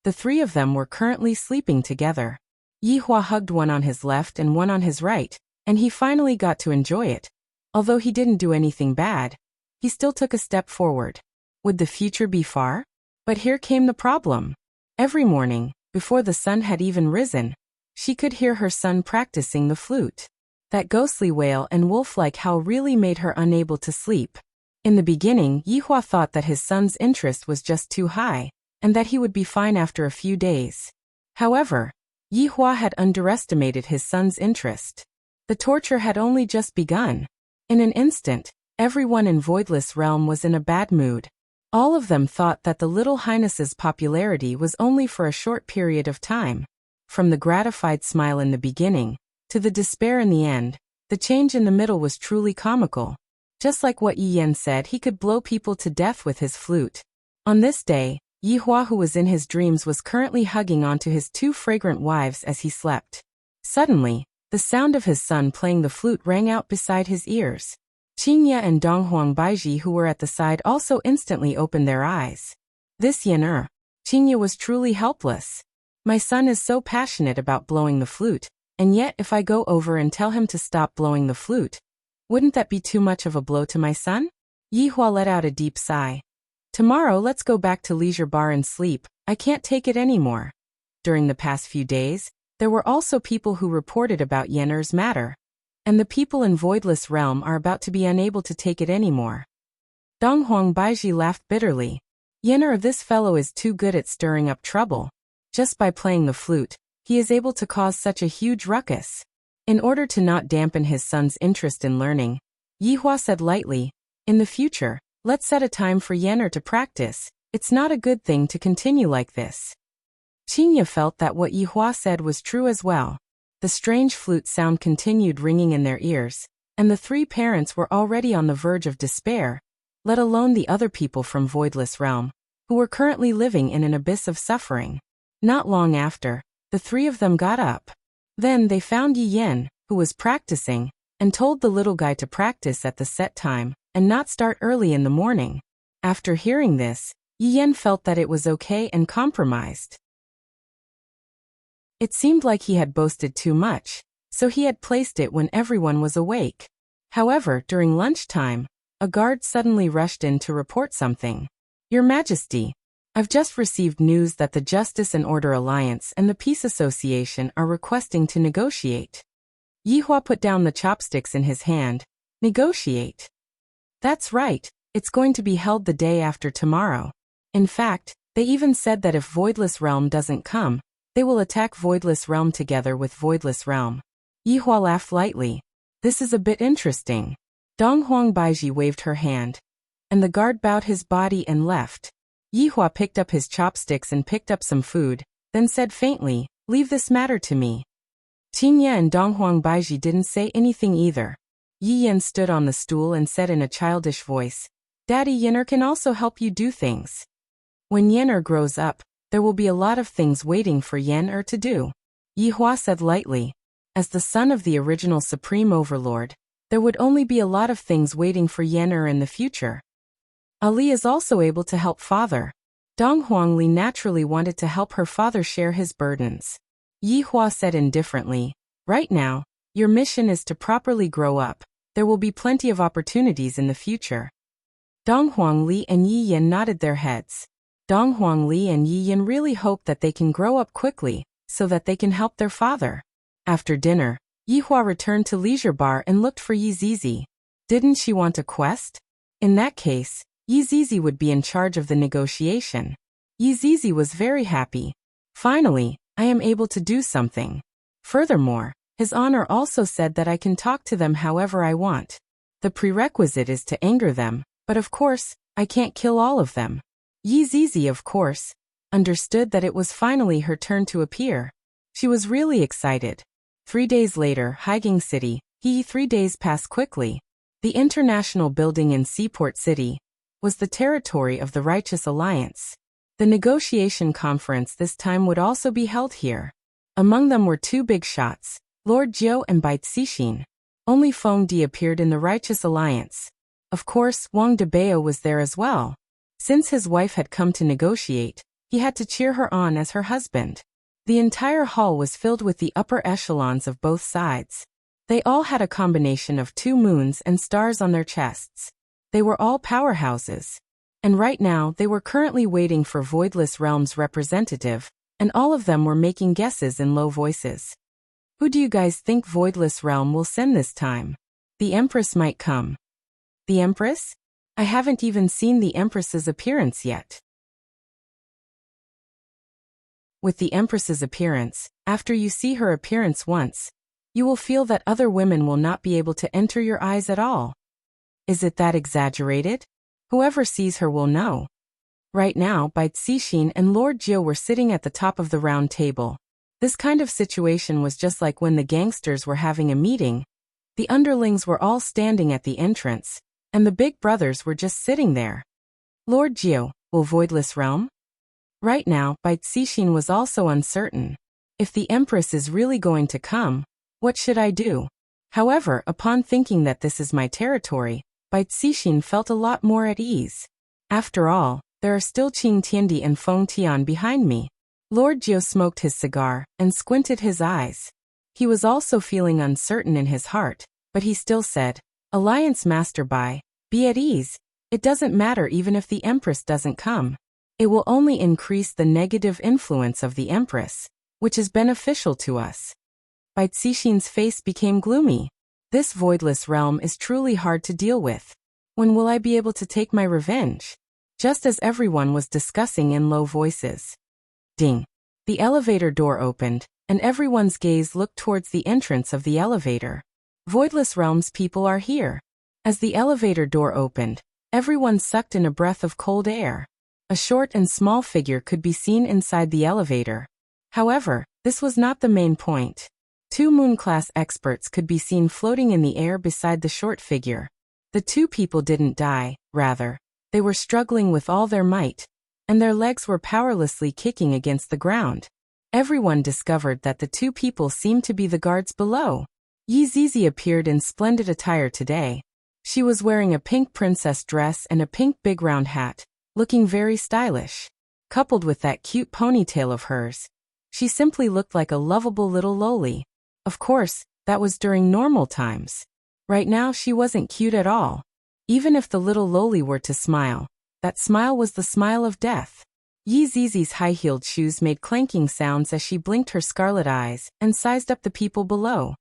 The 3 of them were currently sleeping together. Yihua hugged one on his left and one on his right, and he finally got to enjoy it. Although he didn't do anything bad, he still took a step forward. Would the future be far? But here came the problem. Every morning, before the sun had even risen, she could hear her son practicing the flute. That ghostly wail and wolf-like howl really made her unable to sleep. In the beginning, Yihua thought that his son's interest was just too high, and that he would be fine after a few days. However, Yihua had underestimated his son's interest. The torture had only just begun. In an instant, everyone in Voidless Realm was in a bad mood. All of them thought that the Little Highness's popularity was only for a short period of time. From the gratified smile in the beginning, to the despair in the end, the change in the middle was truly comical. Just like what Yi Yan said, he could blow people to death with his flute. On this day, Yihua, who was in his dreams, was currently hugging onto his 2 fragrant wives as he slept. Suddenly, the sound of his son playing the flute rang out beside his ears. Qingye and Donghuang Baiji, who were at the side, also instantly opened their eyes. This Yan Qingye was truly helpless. My son is so passionate about blowing the flute, and yet if I go over and tell him to stop blowing the flute, wouldn't that be too much of a blow to my son? Yihua let out a deep sigh. Tomorrow let's go back to Leisure Bar and sleep. I can't take it anymore. During the past few days, there were also people who reported about Yenner's matter. And the people in Voidless Realm are about to be unable to take it anymore. Donghuang Baiji laughed bitterly. Yenner, this fellow is too good at stirring up trouble. Just by playing the flute, he is able to cause such a huge ruckus. In order to not dampen his son's interest in learning, Yihua said lightly, in the future, let's set a time for Yenner to practice. It's not a good thing to continue like this. Qingye felt that what Yihua said was true as well. The strange flute sound continued ringing in their ears, and the three parents were already on the verge of despair, let alone the other people from Voidless Realm, who were currently living in an abyss of suffering. Not long after, the three of them got up. Then they found Yi Yen, who was practicing, and told the little guy to practice at the set time, and not start early in the morning. After hearing this, Yi Yen felt that it was okay and compromised. It seemed like he had boasted too much, so he had placed it when everyone was awake. However, during lunchtime, a guard suddenly rushed in to report something. Your Majesty, I've just received news that the Justice and Order Alliance and the Peace Association are requesting to negotiate. Yihua put down the chopsticks in his hand. Negotiate. That's right, it's going to be held the day after tomorrow. In fact, they even said that if Voidless Realm doesn't come, they will attack Voidless Realm together with Voidless Realm. Yihua laughed lightly. This is a bit interesting. Donghuang Baiji waved her hand, and the guard bowed his body and left. Yihua picked up his chopsticks and picked up some food, then said faintly, leave this matter to me. Qingye and Donghuang Baiji didn't say anything either. Yi Yen stood on the stool and said in a childish voice, Daddy Yen'er can also help you do things. When Yen'er grows up, there will be a lot of things waiting for Yen'er to do. Yihua said lightly. As the son of the original Supreme Overlord, there would only be a lot of things waiting for Yen'er in the future. Ali is also able to help father. Donghuang Li naturally wanted to help her father share his burdens. Yihua said indifferently, right now, your mission is to properly grow up. There will be plenty of opportunities in the future. Donghuang Li and Yi Yen nodded their heads. Donghuang Li and Yi Yen really hope that they can grow up quickly, so that they can help their father. After dinner, Yihua returned to Leisure Bar and looked for Yi Zizi. Didn't she want a quest? In that case, Yi Zizi would be in charge of the negotiation. Yi Zizi was very happy. Finally, I am able to do something. Furthermore, His Honor also said that I can talk to them however I want. The prerequisite is to anger them, but of course, I can't kill all of them. Yi Zizi, of course, understood that it was finally her turn to appear. She was really excited. 3 days later, Haiging City, 3 days passed quickly. The international building in Seaport City was the territory of the Righteous Alliance. The negotiation conference this time would also be held here. Among them were two big shots, Lord Jiu and Bai Cixin. Only Feng Di appeared in the Righteous Alliance. Of course, Wang Debao was there as well. Since his wife had come to negotiate, he had to cheer her on as her husband. The entire hall was filled with the upper echelons of both sides. They all had a combination of 2 moons and stars on their chests. They were all powerhouses. And right now they were currently waiting for Voidless Realm's representative, and all of them were making guesses in low voices. Who do you guys think Voidless Realm will send this time? The Empress might come. The Empress? I haven't even seen the Empress's appearance yet. With the Empress's appearance, after you see her appearance once, you will feel that other women will not be able to enter your eyes at all. Is it that exaggerated? Whoever sees her will know. Right now, Bai Cixin and Lord Jiu were sitting at the top of the round table. This kind of situation was just like when the gangsters were having a meeting. The underlings were all standing at the entrance, and the big brothers were just sitting there. Lord Jiu, will Voidless Realm? Right now, Bai Cixin was also uncertain. If the Empress is really going to come, what should I do? However, upon thinking that this is my territory, Bai Cixin felt a lot more at ease. After all, there are still Qing Tiandi and Feng Tian behind me. Lord Jiu smoked his cigar and squinted his eyes. He was also feeling uncertain in his heart, but he still said, Alliance Master Bai, be at ease. It doesn't matter even if the Empress doesn't come. It will only increase the negative influence of the Empress, which is beneficial to us. Bai Cixin's face became gloomy. This Voidless Realm is truly hard to deal with. When will I be able to take my revenge? Just as everyone was discussing in low voices. Ding. The elevator door opened, and everyone's gaze looked towards the entrance of the elevator. Voidless Realm's people are here. As the elevator door opened, everyone sucked in a breath of cold air. A short and small figure could be seen inside the elevator. However, this was not the main point. Two moon-class experts could be seen floating in the air beside the short figure. The two people didn't die, rather. They were struggling with all their might, and their legs were powerlessly kicking against the ground. Everyone discovered that the two people seemed to be the guards below. Yi Zizi appeared in splendid attire today. She was wearing a pink princess dress and a pink big round hat, looking very stylish. Coupled with that cute ponytail of hers, she simply looked like a lovable little loli. Of course, that was during normal times. Right now she wasn't cute at all. Even if the little loli were to smile, that smile was the smile of death. Yi Zizi's high-heeled shoes made clanking sounds as she blinked her scarlet eyes and sized up the people below.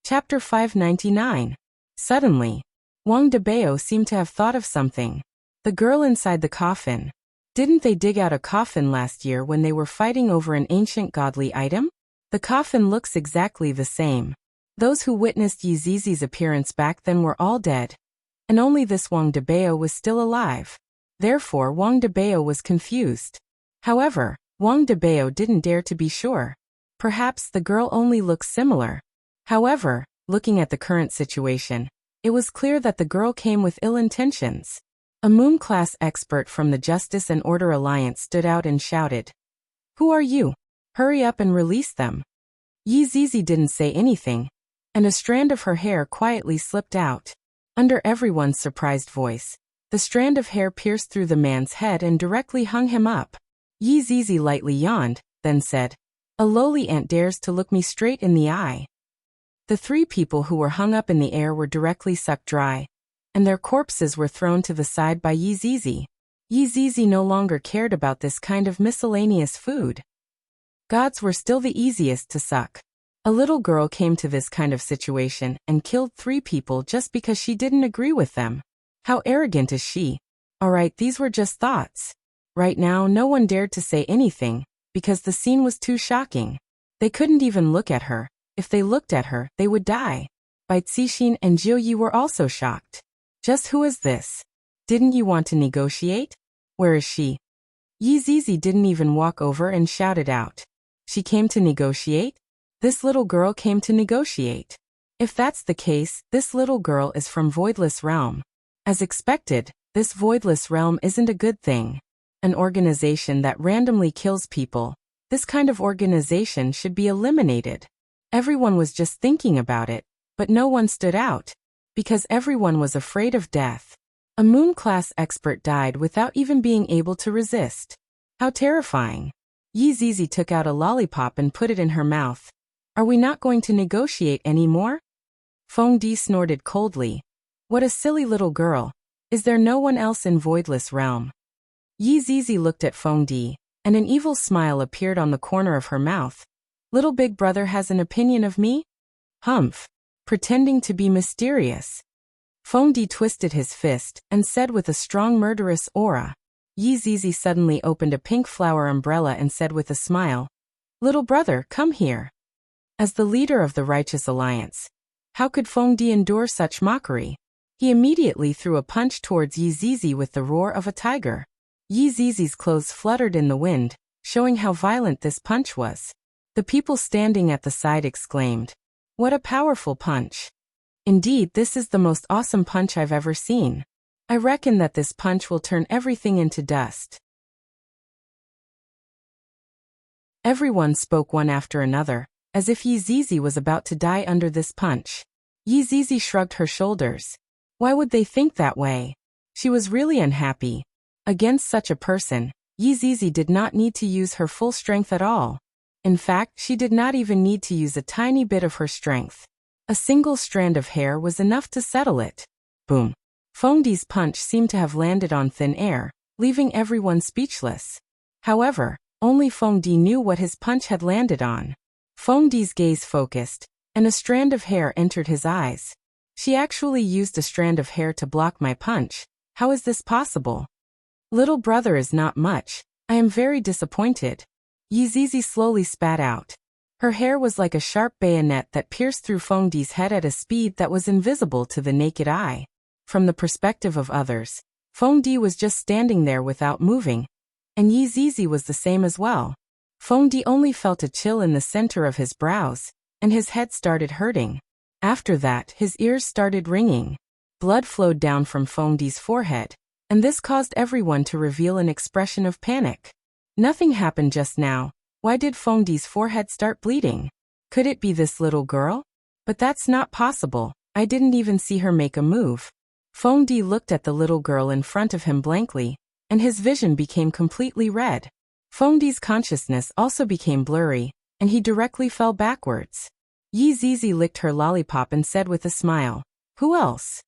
Chapter 599. Suddenly, Wang Debao seemed to have thought of something. The girl inside the coffin. Didn't they dig out a coffin last year when they were fighting over an ancient godly item? The coffin looks exactly the same. Those who witnessed Yi Zizi's appearance back then were all dead, and only this Wang Debao was still alive. Therefore Wang Debao was confused. However, Wang Debao didn't dare to be sure. Perhaps the girl only looks similar. However, looking at the current situation, it was clear that the girl came with ill intentions. A moon-class expert from the Justice and Order Alliance stood out and shouted, "Who are you? Hurry up and release them." Yi Zizi didn't say anything, and a strand of her hair quietly slipped out. Under everyone's surprised voice, the strand of hair pierced through the man's head and directly hung him up. Yi Zizi lightly yawned, then said, "A lowly ant dares to look me straight in the eye." The three people who were hung up in the air were directly sucked dry, and their corpses were thrown to the side by Yi Zizi. Yi Zizi no longer cared about this kind of miscellaneous food. Gods were still the easiest to suck. A little girl came to this kind of situation and killed three people just because she didn't agree with them. How arrogant is she? Alright, these were just thoughts. Right now no one dared to say anything, because the scene was too shocking. They couldn't even look at her. If they looked at her, they would die. Bai Cixin and Jiu Yi were also shocked. Just who is this? Didn't you want to negotiate? Where is she? Yi Zizi didn't even walk over and shouted out. She came to negotiate? This little girl came to negotiate. If that's the case, this little girl is from Voidless Realm. As expected, this Voidless Realm isn't a good thing. An organization that randomly kills people. This kind of organization should be eliminated. Everyone was just thinking about it, but no one stood out, because everyone was afraid of death. A moon-class expert died without even being able to resist. How terrifying. Yi Zizi took out a lollipop and put it in her mouth. Are we not going to negotiate anymore? Feng Di snorted coldly. What a silly little girl. Is there no one else in Voidless Realm? Yi Zizi looked at Feng Di, and an evil smile appeared on the corner of her mouth. Little big brother has an opinion of me? Humph. Pretending to be mysterious. Feng Di twisted his fist and said with a strong murderous aura. Yi Zizi suddenly opened a pink flower umbrella and said with a smile, "Little brother, come here." As the leader of the Righteous Alliance, how could Feng Di endure such mockery? He immediately threw a punch towards Yi Zizi with the roar of a tiger. Yi Zizi's clothes fluttered in the wind, showing how violent this punch was. The people standing at the side exclaimed, "What a powerful punch. Indeed, this is the most awesome punch I've ever seen. I reckon that this punch will turn everything into dust." Everyone spoke one after another, as if Yi Zizi was about to die under this punch. Yi Zizi shrugged her shoulders. Why would they think that way? She was really unhappy. Against such a person, Yi Zizi did not need to use her full strength at all. In fact, she did not even need to use a tiny bit of her strength. A single strand of hair was enough to settle it. Boom. Feng Di's punch seemed to have landed on thin air, leaving everyone speechless. However, only Feng Di knew what his punch had landed on. Feng Di's gaze focused, and a strand of hair entered his eyes. She actually used a strand of hair to block my punch. How is this possible? Little brother is not much. I am very disappointed. Yi Zizi slowly spat out. Her hair was like a sharp bayonet that pierced through Feng Di's head at a speed that was invisible to the naked eye. From the perspective of others, Feng Di was just standing there without moving. And Yi Zizi was the same as well. Fengdi only felt a chill in the center of his brows, and his head started hurting. After that, his ears started ringing. Blood flowed down from Fengdi's forehead, and this caused everyone to reveal an expression of panic. Nothing happened just now. Why did Fengdi's forehead start bleeding? Could it be this little girl? But that's not possible. I didn't even see her make a move. Fengdi looked at the little girl in front of him blankly, and his vision became completely red. Fengdi's consciousness also became blurry, and he directly fell backwards. Yi Zizi licked her lollipop and said with a smile, "Who else?"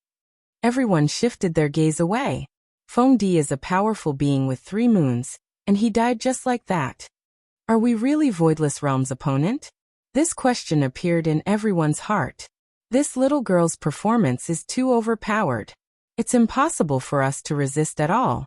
Everyone shifted their gaze away. Fengdi is a powerful being with 3 moons, and he died just like that. Are we really Voidless Realm's opponent? This question appeared in everyone's heart. This little girl's performance is too overpowered. It's impossible for us to resist at all.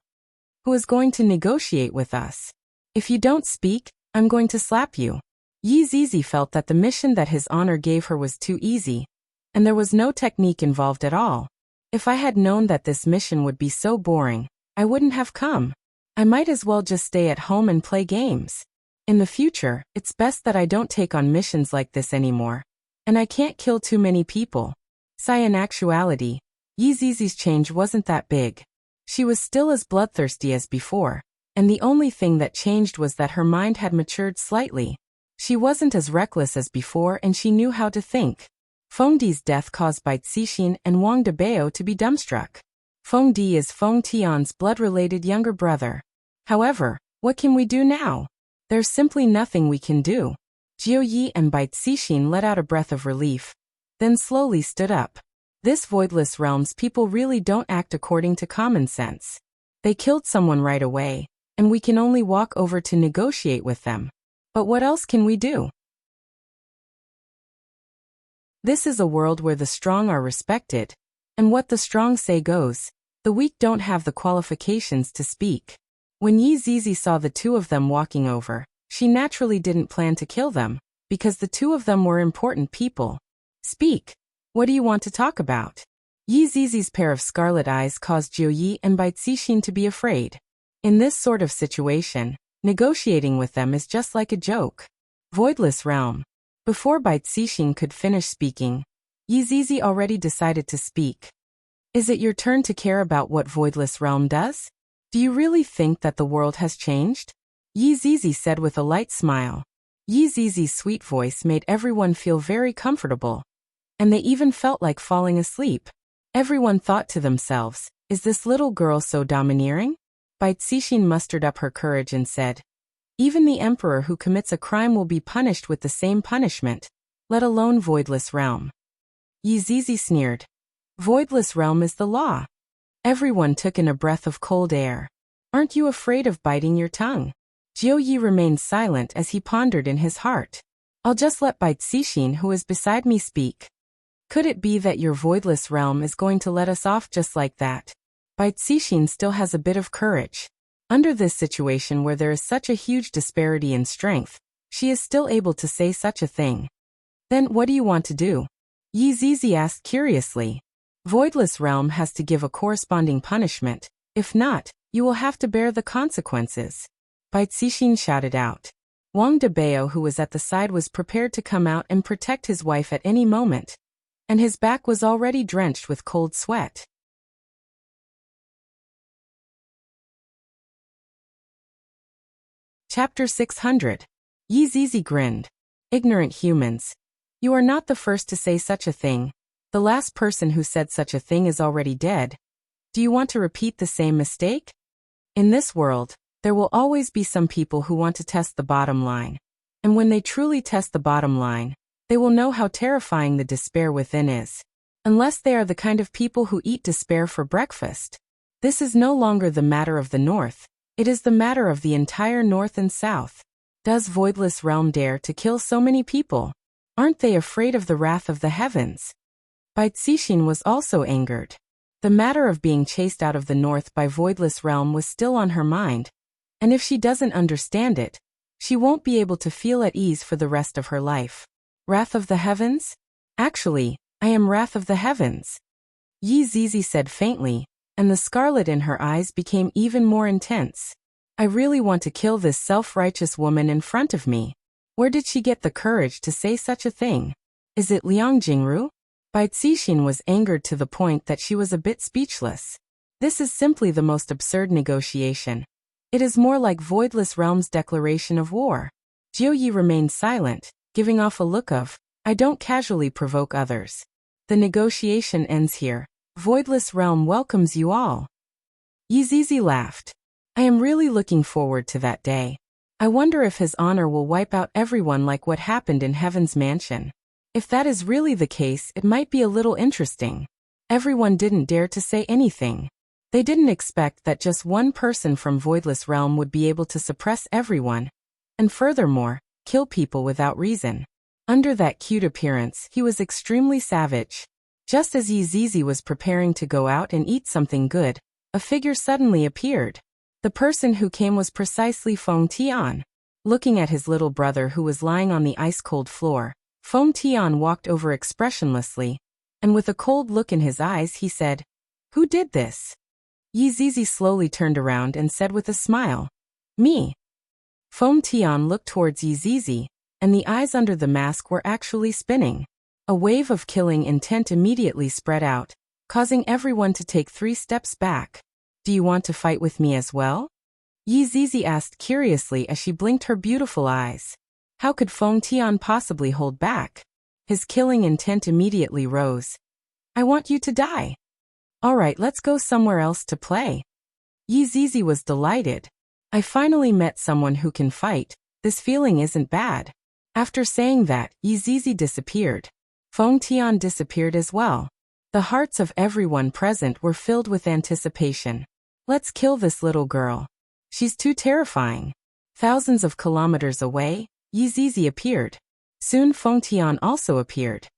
Who is going to negotiate with us? If you don't speak, I'm going to slap you. Yi Zizi felt that the mission that his honor gave her was too easy, and there was no technique involved at all. If I had known that this mission would be so boring, I wouldn't have come. I might as well just stay at home and play games. In the future, it's best that I don't take on missions like this anymore. And I can't kill too many people. In actuality, Yi Zizi's change wasn't that big. She was still as bloodthirsty as before, and the only thing that changed was that her mind had matured slightly. She wasn't as reckless as before, and she knew how to think. Fengdi's death caused Bai Cixin and Wang Debao to be dumbstruck. Fengdi is Feng Tian's blood-related younger brother. However, what can we do now? There's simply nothing we can do. Jiu Yi and Bai Cixin let out a breath of relief, then slowly stood up. This Voidless Realm's people really don't act according to common sense. They killed someone right away, and we can only walk over to negotiate with them. But what else can we do? This is a world where the strong are respected, and what the strong say goes. The weak don't have the qualifications to speak. When Yi Zizi saw the 2 of them walking over, she naturally didn't plan to kill them, because the 2 of them were important people. Speak. What do you want to talk about? Yi Zizi's pair of scarlet eyes caused Jiu Yi and Bai Cixin to be afraid. In this sort of situation, negotiating with them is just like a joke. Voidless Realm. Before Bai Cixin could finish speaking, Yi Zizi already decided to speak. Is it your turn to care about what Voidless Realm does? Do you really think that the world has changed? Yi Zizi said with a light smile. Yi Zizi's sweet voice made everyone feel very comfortable, and they even felt like falling asleep. Everyone thought to themselves, is this little girl so domineering? Bai Cixin mustered up her courage and said, even the emperor who commits a crime will be punished with the same punishment, let alone Voidless Realm. Yi Zizi sneered. Voidless Realm is the law. Everyone took in a breath of cold air. Aren't you afraid of biting your tongue? Jiu Yi remained silent as he pondered in his heart. I'll just let Bai Cixin, who is beside me, speak. Could it be that your Voidless Realm is going to let us off just like that? Bai Cixin still has a bit of courage. Under this situation where there is such a huge disparity in strength, she is still able to say such a thing. Then what do you want to do? Yi Zizi asked curiously. Voidless Realm has to give a corresponding punishment. If not, you will have to bear the consequences. Bai Cixin shouted out. Wang Debao, who was at the side, was prepared to come out and protect his wife at any moment, and his back was already drenched with cold sweat. Chapter 600. Yi Zizi grinned. Ignorant humans. You are not the first to say such a thing. The last person who said such a thing is already dead. Do you want to repeat the same mistake? In this world, there will always be some people who want to test the bottom line. And when they truly test the bottom line, they will know how terrifying the despair within is. Unless they are the kind of people who eat despair for breakfast. This is no longer the matter of the North. It is the matter of the entire North and South. Does Voidless Realm dare to kill so many people? Aren't they afraid of the wrath of the heavens? Bai Cixin was also angered. The matter of being chased out of the North by Voidless Realm was still on her mind, and if she doesn't understand it, she won't be able to feel at ease for the rest of her life. Wrath of the heavens? Actually, I am Wrath of the heavens. Yi Zizi said faintly, and the scarlet in her eyes became even more intense. I really want to kill this self-righteous woman in front of me. Where did she get the courage to say such a thing? Is it Liang Jingru? Bai Cixin was angered to the point that she was a bit speechless. This is simply the most absurd negotiation. It is more like Voidless Realm's declaration of war. Jiu Yi remained silent, giving off a look of, I don't casually provoke others. The negotiation ends here. Voidless Realm welcomes you all. Yi Zizi laughed. I am really looking forward to that day. I wonder if his honor will wipe out everyone like what happened in Heaven's Mansion. If that is really the case, it might be a little interesting. Everyone didn't dare to say anything. They didn't expect that just one person from Voidless Realm would be able to suppress everyone, and furthermore, kill people without reason. Under that cute appearance, he was extremely savage. Just as Yi Zizi was preparing to go out and eat something good, a figure suddenly appeared. The person who came was precisely Feng Tian. Looking at his little brother who was lying on the ice-cold floor, Feng Tian walked over expressionlessly, and with a cold look in his eyes he said, Who did this? Yi Zizi slowly turned around and said with a smile, Me. Feng Tian looked towards Yi Zizi, and the eyes under the mask were actually spinning. A wave of killing intent immediately spread out, causing everyone to take 3 steps back. Do you want to fight with me as well? Yi Zizi asked curiously as she blinked her beautiful eyes. How could Feng Tian possibly hold back? His killing intent immediately rose. I want you to die. Alright, let's go somewhere else to play. Yi Zizi was delighted. I finally met someone who can fight. This feeling isn't bad. After saying that, Yi Zizi disappeared. Feng Tian disappeared as well. The hearts of everyone present were filled with anticipation. Let's kill this little girl. She's too terrifying. Thousands of kilometers away, Yi Zizi appeared. Soon Feng Tian also appeared.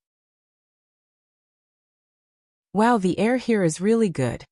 Wow, the air here is really good.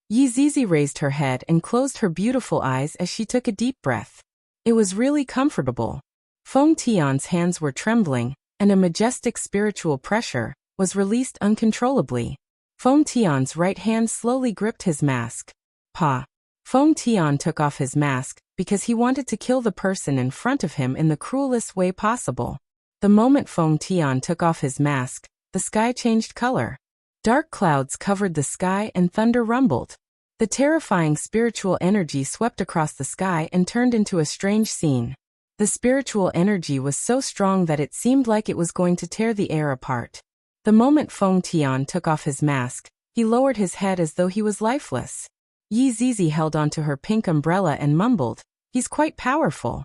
Yi Zizi raised her head and closed her beautiful eyes as she took a deep breath. It was really comfortable. Feng Tian's hands were trembling, and a majestic spiritual pressure was released uncontrollably. Feng Tian's right hand slowly gripped his mask. Pa. Feng Tian took off his mask because he wanted to kill the person in front of him in the cruelest way possible. The moment Feng Tian took off his mask, the sky changed color. Dark clouds covered the sky and thunder rumbled. The terrifying spiritual energy swept across the sky and turned into a strange scene. The spiritual energy was so strong that it seemed like it was going to tear the air apart. The moment Feng Tian took off his mask, he lowered his head as though he was lifeless. Yi Zizi held onto her pink umbrella and mumbled, He's quite powerful.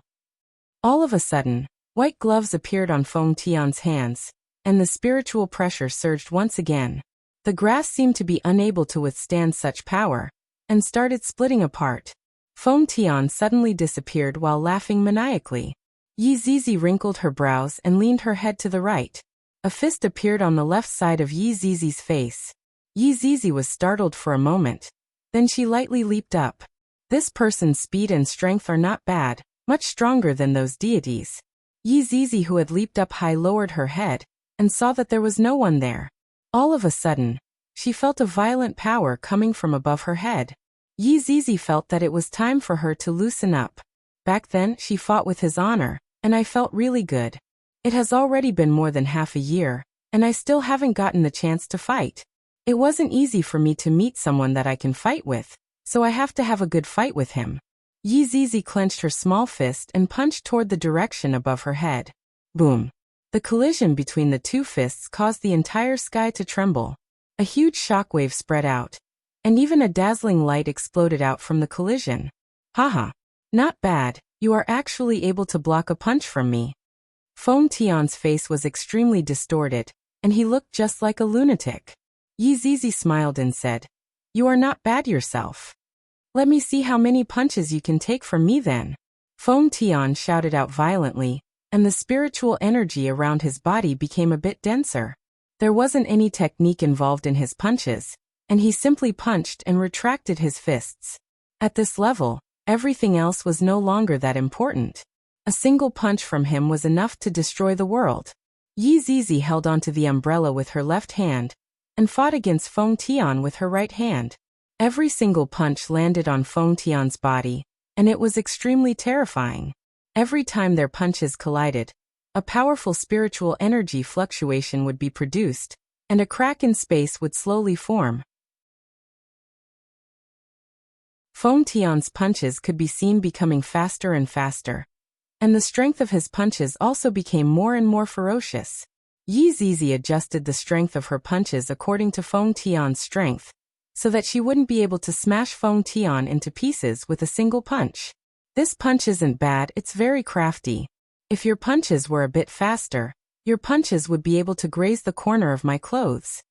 All of a sudden, white gloves appeared on Feng Tian's hands, and the spiritual pressure surged once again. The grass seemed to be unable to withstand such power, and started splitting apart. Feng Tian suddenly disappeared while laughing maniacally. Yi Zizi wrinkled her brows and leaned her head to the right. A fist appeared on the left side of Yi Zizi's face. Yi Zizi was startled for a moment. Then she lightly leaped up. This person's speed and strength are not bad, much stronger than those deities. Yi Zizi, who had leaped up high, lowered her head, and saw that there was no one there. All of a sudden, she felt a violent power coming from above her head. Yi Zizi felt that it was time for her to loosen up. Back then, she fought with his honor, and I felt really good. It has already been more than half a year, and I still haven't gotten the chance to fight. It wasn't easy for me to meet someone that I can fight with, so I have to have a good fight with him. Yi Zizi clenched her small fist and punched toward the direction above her head. Boom. The collision between the two fists caused the entire sky to tremble. A huge shockwave spread out, and even a dazzling light exploded out from the collision. Haha. Not bad, you are actually able to block a punch from me. Feng Tian's face was extremely distorted, and he looked just like a lunatic. Yi Zizi smiled and said, You are not bad yourself. Let me see how many punches you can take from me then. Feng Tian shouted out violently, and the spiritual energy around his body became a bit denser. There wasn't any technique involved in his punches, and he simply punched and retracted his fists. At this level, everything else was no longer that important. A single punch from him was enough to destroy the world. Yi Zizi held onto the umbrella with her left hand, and fought against Feng Tian with her right hand. Every single punch landed on Feng Tian's body, and it was extremely terrifying. Every time their punches collided, a powerful spiritual energy fluctuation would be produced, and a crack in space would slowly form. Feng Tian's punches could be seen becoming faster and faster, and the strength of his punches also became more and more ferocious. Yi Zizi adjusted the strength of her punches according to Feng Tian's strength, so that she wouldn't be able to smash Feng Tian into pieces with a single punch. This punch isn't bad, it's very crafty. If your punches were a bit faster, your punches would be able to graze the corner of my clothes.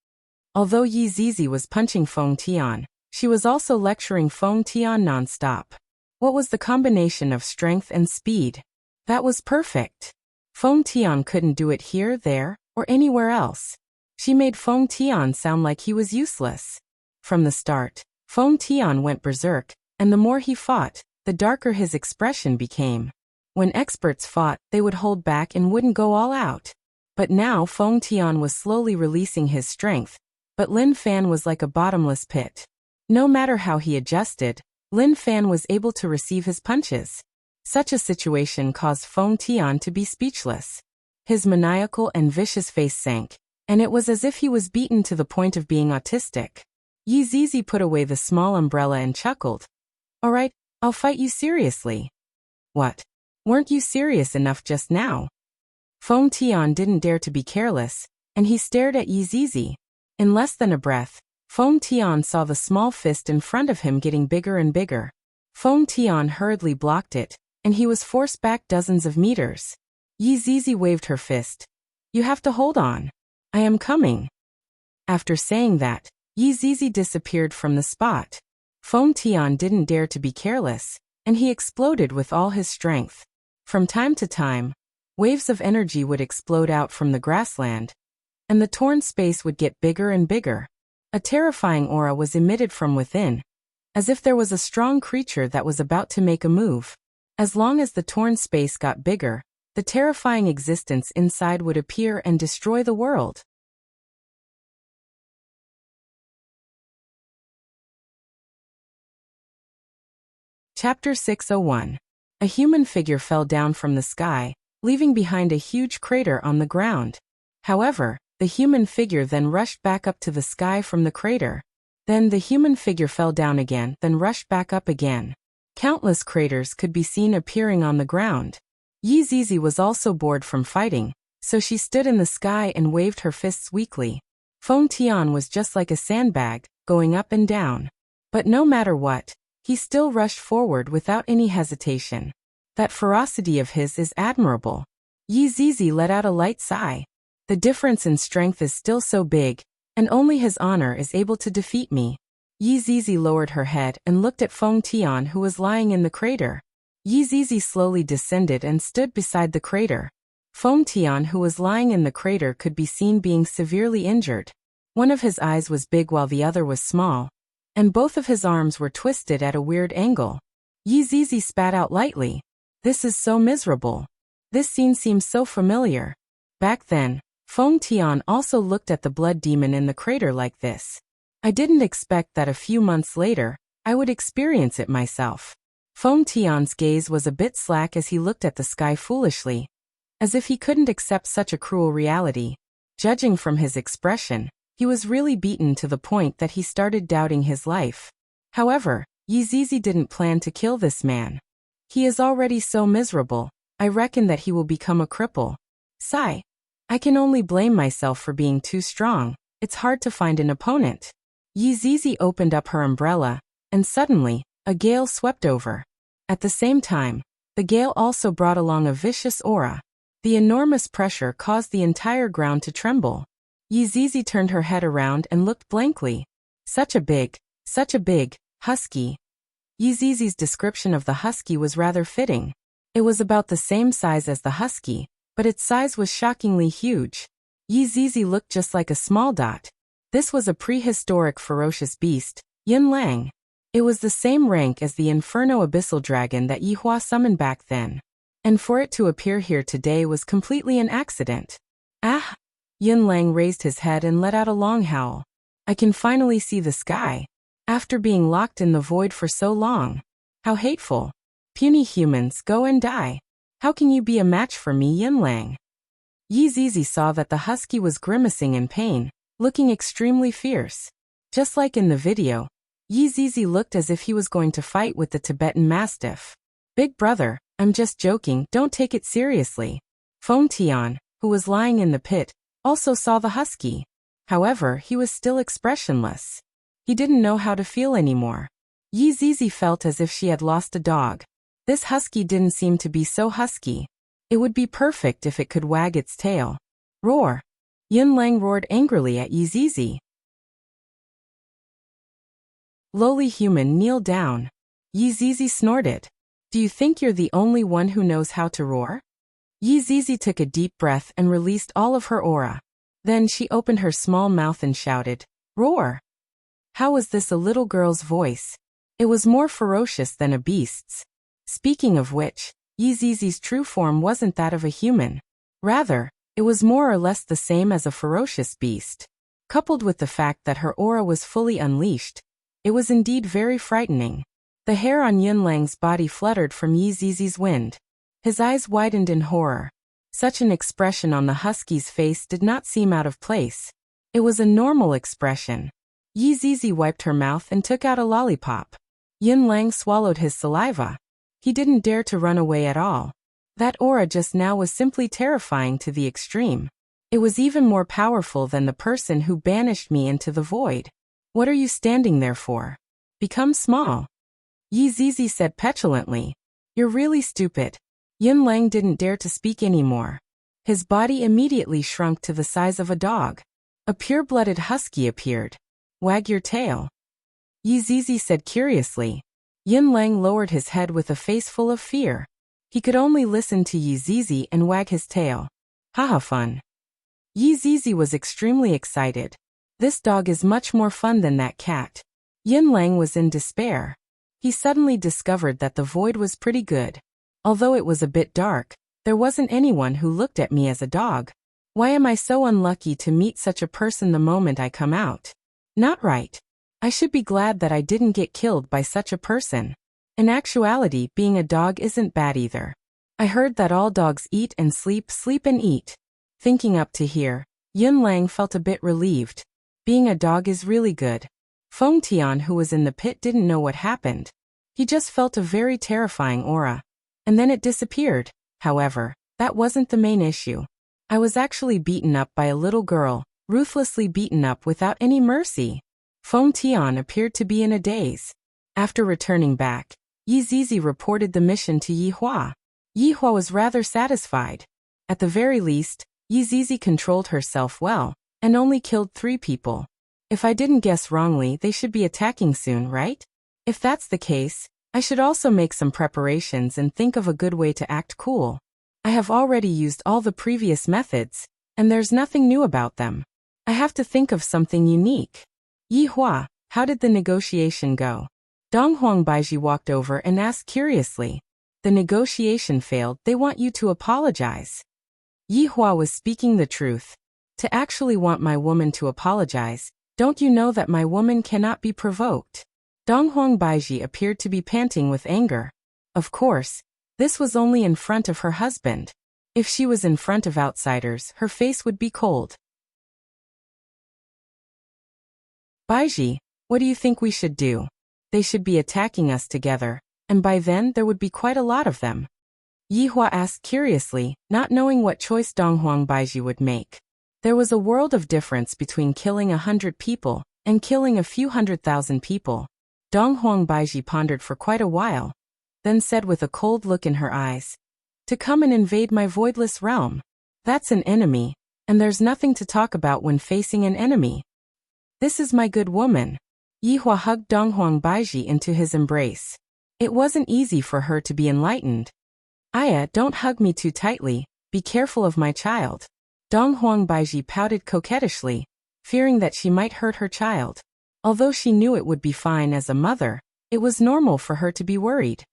Although Yi Zizi was punching Feng Tian, she was also lecturing Feng Tian non-stop. What was the combination of strength and speed? That was perfect. Feng Tian couldn't do it here, there, or anywhere else. She made Feng Tian sound like he was useless. From the start, Feng Tian went berserk, and the more he fought, the darker his expression became. When experts fought, they would hold back and wouldn't go all out. But now Feng Tian was slowly releasing his strength, but Lin Fan was like a bottomless pit. No matter how he adjusted, Lin Fan was able to receive his punches. Such a situation caused Feng Tian to be speechless. His maniacal and vicious face sank, and it was as if he was beaten to the point of being autistic. Yi Zizi put away the small umbrella and chuckled. "All right, I'll fight you seriously." "What? Weren't you serious enough just now?" Feng Tian didn't dare to be careless, and he stared at Yi Zizi. In less than a breath, Feng Tian saw the small fist in front of him getting bigger and bigger. Feng Tian hurriedly blocked it, and he was forced back dozens of meters. Yi Zizi waved her fist. "You have to hold on. I am coming." After saying that, Yi Zizi disappeared from the spot. Feng Tian didn't dare to be careless, and he exploded with all his strength. From time to time, waves of energy would explode out from the grassland, and the torn space would get bigger and bigger. A terrifying aura was emitted from within, as if there was a strong creature that was about to make a move. As long as the torn space got bigger, the terrifying existence inside would appear and destroy the world. Chapter 601. A human figure fell down from the sky, leaving behind a huge crater on the ground. However, the human figure then rushed back up to the sky from the crater. Then the human figure fell down again, then rushed back up again. Countless craters could be seen appearing on the ground. Yi Zizi was also bored from fighting, so she stood in the sky and waved her fists weakly. Feng Tian was just like a sandbag, going up and down. But no matter what, he still rushed forward without any hesitation. That ferocity of his is admirable. Yi Zizi let out a light sigh. The difference in strength is still so big, and only his honor is able to defeat me. Yi Zizi lowered her head and looked at Feng Tian, who was lying in the crater. Yi Zizi slowly descended and stood beside the crater. Feng Tian, who was lying in the crater, could be seen being severely injured. One of his eyes was big while the other was small, and both of his arms were twisted at a weird angle. Yi Zizi spat out lightly. "This is so miserable. This scene seems so familiar." Back then, Feng Tian also looked at the blood demon in the crater like this. "I didn't expect that a few months later, I would experience it myself." Feng Tian's gaze was a bit slack as he looked at the sky foolishly, as if he couldn't accept such a cruel reality. Judging from his expression, he was really beaten to the point that he started doubting his life. However, Yi Zizi didn't plan to kill this man. "He is already so miserable, I reckon that he will become a cripple." Sigh. "I can only blame myself for being too strong. It's hard to find an opponent." Yi Zizi opened up her umbrella, and suddenly, a gale swept over. At the same time, the gale also brought along a vicious aura. The enormous pressure caused the entire ground to tremble. Yi Zizi turned her head around and looked blankly. Such a big, husky. Yi Zizi's description of the husky was rather fitting. It was about the same size as the husky, but its size was shockingly huge. Yi Zizi looked just like a small dot. This was a prehistoric ferocious beast, Yin Lang. It was the same rank as the Inferno Abyssal Dragon that Yi Hua summoned back then. And for it to appear here today was completely an accident. "Ah!" Yin Lang raised his head and let out a long howl. "I can finally see the sky. After being locked in the void for so long. How hateful." Puny humans, go and die. How can you be a match for me, Yinlang? Yi Zizi saw that the husky was grimacing in pain, looking extremely fierce. Just like in the video, Yi Zizi looked as if he was going to fight with the Tibetan Mastiff. Big brother, I'm just joking, don't take it seriously. Feng Tian, who was lying in the pit, also saw the husky. However, he was still expressionless. He didn't know how to feel anymore. Yi Zizi felt as if she had lost a dog. This husky didn't seem to be so husky. It would be perfect if it could wag its tail. Roar! Yinlang roared angrily at Yi Zizi. Lowly human, kneel down. Yi Zizi snorted. Do you think you're the only one who knows how to roar? Yi Zizi took a deep breath and released all of her aura. Then she opened her small mouth and shouted, Roar! How was this a little girl's voice? It was more ferocious than a beast's. Speaking of which, Yi Zizi's true form wasn't that of a human. Rather, it was more or less the same as a ferocious beast. Coupled with the fact that her aura was fully unleashed, it was indeed very frightening. The hair on Yinlang's body fluttered from Yi Zizi's wind. His eyes widened in horror. Such an expression on the husky's face did not seem out of place. It was a normal expression. Yi Zizi wiped her mouth and took out a lollipop. Yinlang swallowed his saliva. He didn't dare to run away at all. That aura just now was simply terrifying to the extreme. It was even more powerful than the person who banished me into the void. What are you standing there for? Become small. Yi Zizi said petulantly. You're really stupid. Yinlang didn't dare to speak anymore. His body immediately shrunk to the size of a dog. A pure-blooded husky appeared. Wag your tail. Yi Zizi said curiously. Yinlang lowered his head with a face full of fear. He could only listen to Yi Zizi and wag his tail. Haha, fun. Yi Zizi was extremely excited. This dog is much more fun than that cat. Yinlang was in despair. He suddenly discovered that the void was pretty good. Although it was a bit dark, there wasn't anyone who looked at me as a dog. Why am I so unlucky to meet such a person the moment I come out? Not right. I should be glad that I didn't get killed by such a person. In actuality, being a dog isn't bad either. I heard that all dogs eat and sleep, sleep and eat. Thinking up to here, Yinlang felt a bit relieved. Being a dog is really good. Feng Tian, who was in the pit, didn't know what happened. He just felt a very terrifying aura. And then it disappeared. However, that wasn't the main issue. I was actually beaten up by a little girl, ruthlessly beaten up without any mercy. Feng Tian appeared to be in a daze. After returning back, Yi Zizi reported the mission to Yi Hua. Yi Hua was rather satisfied. At the very least, Yi Zizi controlled herself well, and only killed 3 people. If I didn't guess wrongly, they should be attacking soon, right? If that's the case, I should also make some preparations and think of a good way to act cool. I have already used all the previous methods, and there's nothing new about them. I have to think of something unique. Yi Hua, how did the negotiation go? Donghuang Baiji walked over and asked curiously. The negotiation failed, they want you to apologize. Yi Hua was speaking the truth. To actually want my woman to apologize, don't you know that my woman cannot be provoked? Donghuang Baiji appeared to be panting with anger. Of course, this was only in front of her husband. If she was in front of outsiders, her face would be cold. Baiji, what do you think we should do? They should be attacking us together, and by then there would be quite a lot of them. Yi Hua asked curiously, not knowing what choice Donghuang Baiji would make. There was a world of difference between killing 100 people and killing a few 100,000 people. Donghuang Baiji pondered for quite a while, then said with a cold look in her eyes, to come and invade my voidless realm. That's an enemy, and there's nothing to talk about when facing an enemy. This is my good woman. Yi Hua hugged Donghuang Baiji into his embrace. It wasn't easy for her to be enlightened. Aya, don't hug me too tightly, be careful of my child. Donghuang Baiji pouted coquettishly, fearing that she might hurt her child. Although she knew it would be fine as a mother, it was normal for her to be worried.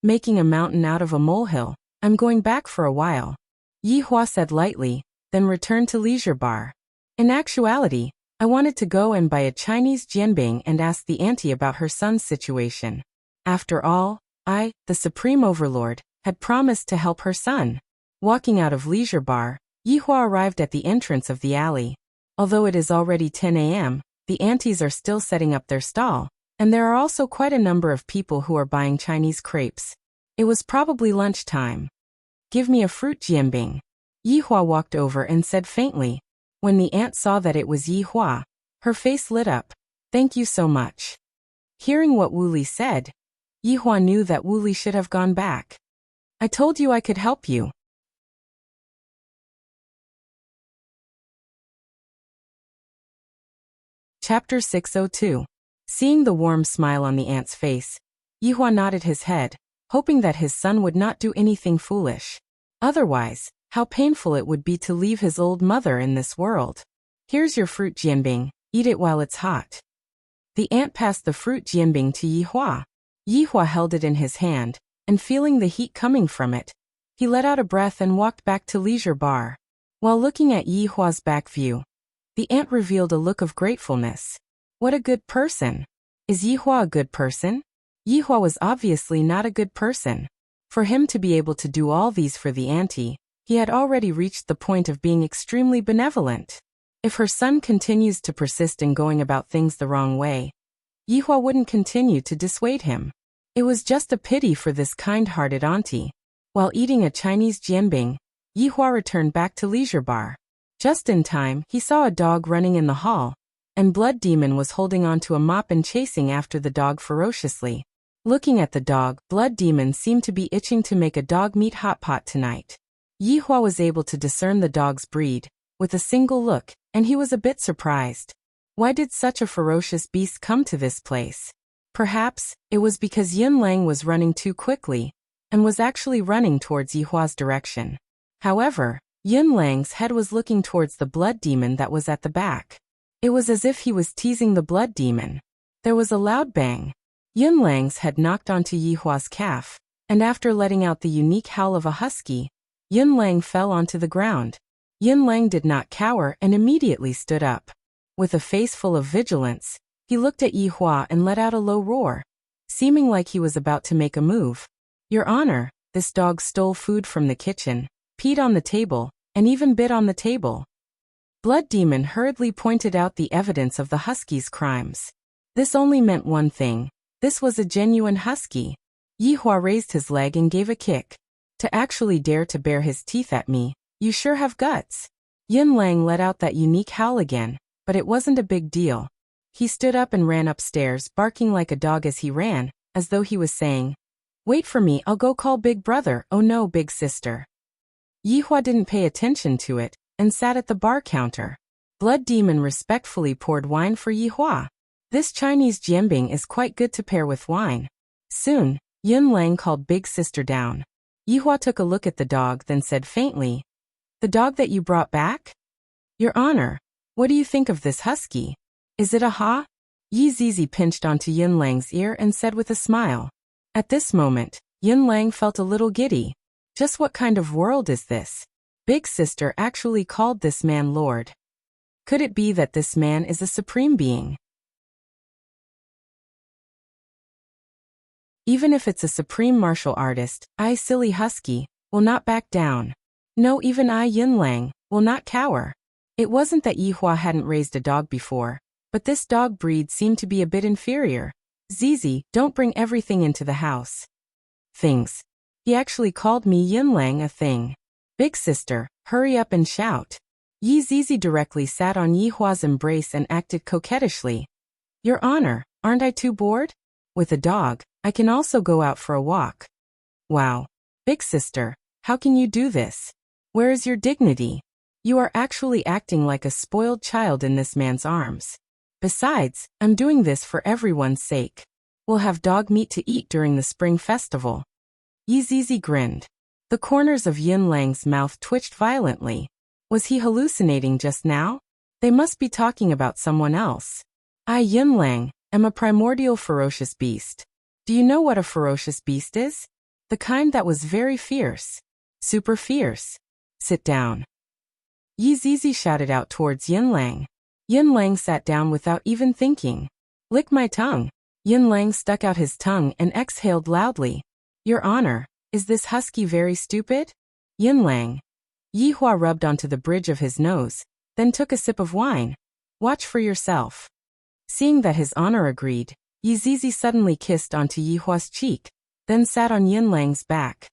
Making a mountain out of a molehill, I'm going back for a while. Yi Hua said lightly, then returned to Leisure Bar. In actuality, I wanted to go and buy a Chinese jianbing and ask the auntie about her son's situation. After all, I, the Supreme Overlord, had promised to help her son. Walking out of Leisure Bar, Yihua arrived at the entrance of the alley. Although it is already 10 a.m., the aunties are still setting up their stall, and there are also quite a number of people who are buying Chinese crepes. It was probably lunchtime. Give me a fruit jianbing. Yihua walked over and said faintly. When the aunt saw that it was Yihua, her face lit up. Thank you so much. Hearing what Wu Li said, Yihua knew that Wu Li should have gone back. I told you I could help you. Chapter 602. Seeing the warm smile on the aunt's face, Yihua nodded his head, hoping that his son would not do anything foolish. Otherwise, how painful it would be to leave his old mother in this world. Here's your fruit jianbing, eat it while it's hot. The aunt passed the fruit jianbing to Yihua. Yihua held it in his hand, and feeling the heat coming from it, he let out a breath and walked back to Leisure Bar. While looking at Yihua's back view, the aunt revealed a look of gratefulness. What a good person. Is Yihua a good person? Yihua was obviously not a good person. For him to be able to do all these for the auntie, he had already reached the point of being extremely benevolent. If her son continues to persist in going about things the wrong way, Yihua wouldn't continue to dissuade him. It was just a pity for this kind-hearted auntie. While eating a Chinese jianbing, Yihua returned back to Leisure Bar. Just in time, he saw a dog running in the hall, and Blood Demon was holding onto a mop and chasing after the dog ferociously. Looking at the dog, Blood Demon seemed to be itching to make a dog meat hot pot tonight. Yihua was able to discern the dog's breed with a single look, and he was a bit surprised. Why did such a ferocious beast come to this place? Perhaps it was because Yin Lang was running too quickly and was actually running towards Yihua's direction. However, Yin Lang's head was looking towards the blood demon that was at the back. It was as if he was teasing the blood demon. There was a loud bang. Yin Lang's head knocked onto Yihua's calf, and after letting out the unique howl of a husky, Yin Lang fell onto the ground. Yin Lang did not cower and immediately stood up. With a face full of vigilance, he looked at Yihua and let out a low roar, seeming like he was about to make a move. Your Honor, this dog stole food from the kitchen, peed on the table, and even bit on the table. Blood Demon hurriedly pointed out the evidence of the husky's crimes. This only meant one thing. This was a genuine husky. Yihua raised his leg and gave a kick. To actually dare to bare his teeth at me, you sure have guts. Yin Lang let out that unique howl again, but it wasn't a big deal. He stood up and ran upstairs, barking like a dog as he ran, as though he was saying, "Wait for me, I'll go call Big Brother, oh no, Big Sister." Yihua didn't pay attention to it, and sat at the bar counter. Blood Demon respectfully poured wine for Yihua. This Chinese jianbing is quite good to pair with wine. Soon, Yin Lang called Big Sister down. Yihua took a look at the dog, then said faintly, "The dog that you brought back? Your Honor, what do you think of this husky? Is it a ha?" Yi Zizi pinched onto Yin Lang's ear and said with a smile. At this moment, Yin Lang felt a little giddy. Just what kind of world is this? Big Sister actually called this man Lord. Could it be that this man is a supreme being? Even if it's a supreme martial artist, I, silly husky, will not back down. No, even I, Yin Lang, will not cower. It wasn't that Yihua hadn't raised a dog before, but this dog breed seemed to be a bit inferior. Zizi, don't bring everything into the house. Things. He actually called me Yin Lang a thing. Big Sister, hurry up and shout. Yi Zizi directly sat on Yihua's embrace and acted coquettishly. Your Honor, aren't I too bored? With a dog, I can also go out for a walk. Wow. Big Sister, how can you do this? Where is your dignity? You are actually acting like a spoiled child in this man's arms. Besides, I'm doing this for everyone's sake. We'll have dog meat to eat during the spring festival. Yi Zizi grinned. The corners of Yin Lang's mouth twitched violently. Was he hallucinating just now? They must be talking about someone else. I, Yin Lang, am a primordial ferocious beast. Do you know what a ferocious beast is? The kind that was very fierce. Super fierce. Sit down. Yi Zizi shouted out towards Yin Lang. Yin Lang sat down without even thinking. Lick my tongue. Yin Lang stuck out his tongue and exhaled loudly. Your Honor, is this husky very stupid? Yinlang. Yihua rubbed onto the bridge of his nose, then took a sip of wine. Watch for yourself. Seeing that His Honor agreed, Yizizi suddenly kissed onto Yihua's cheek, then sat on Yinlang's back.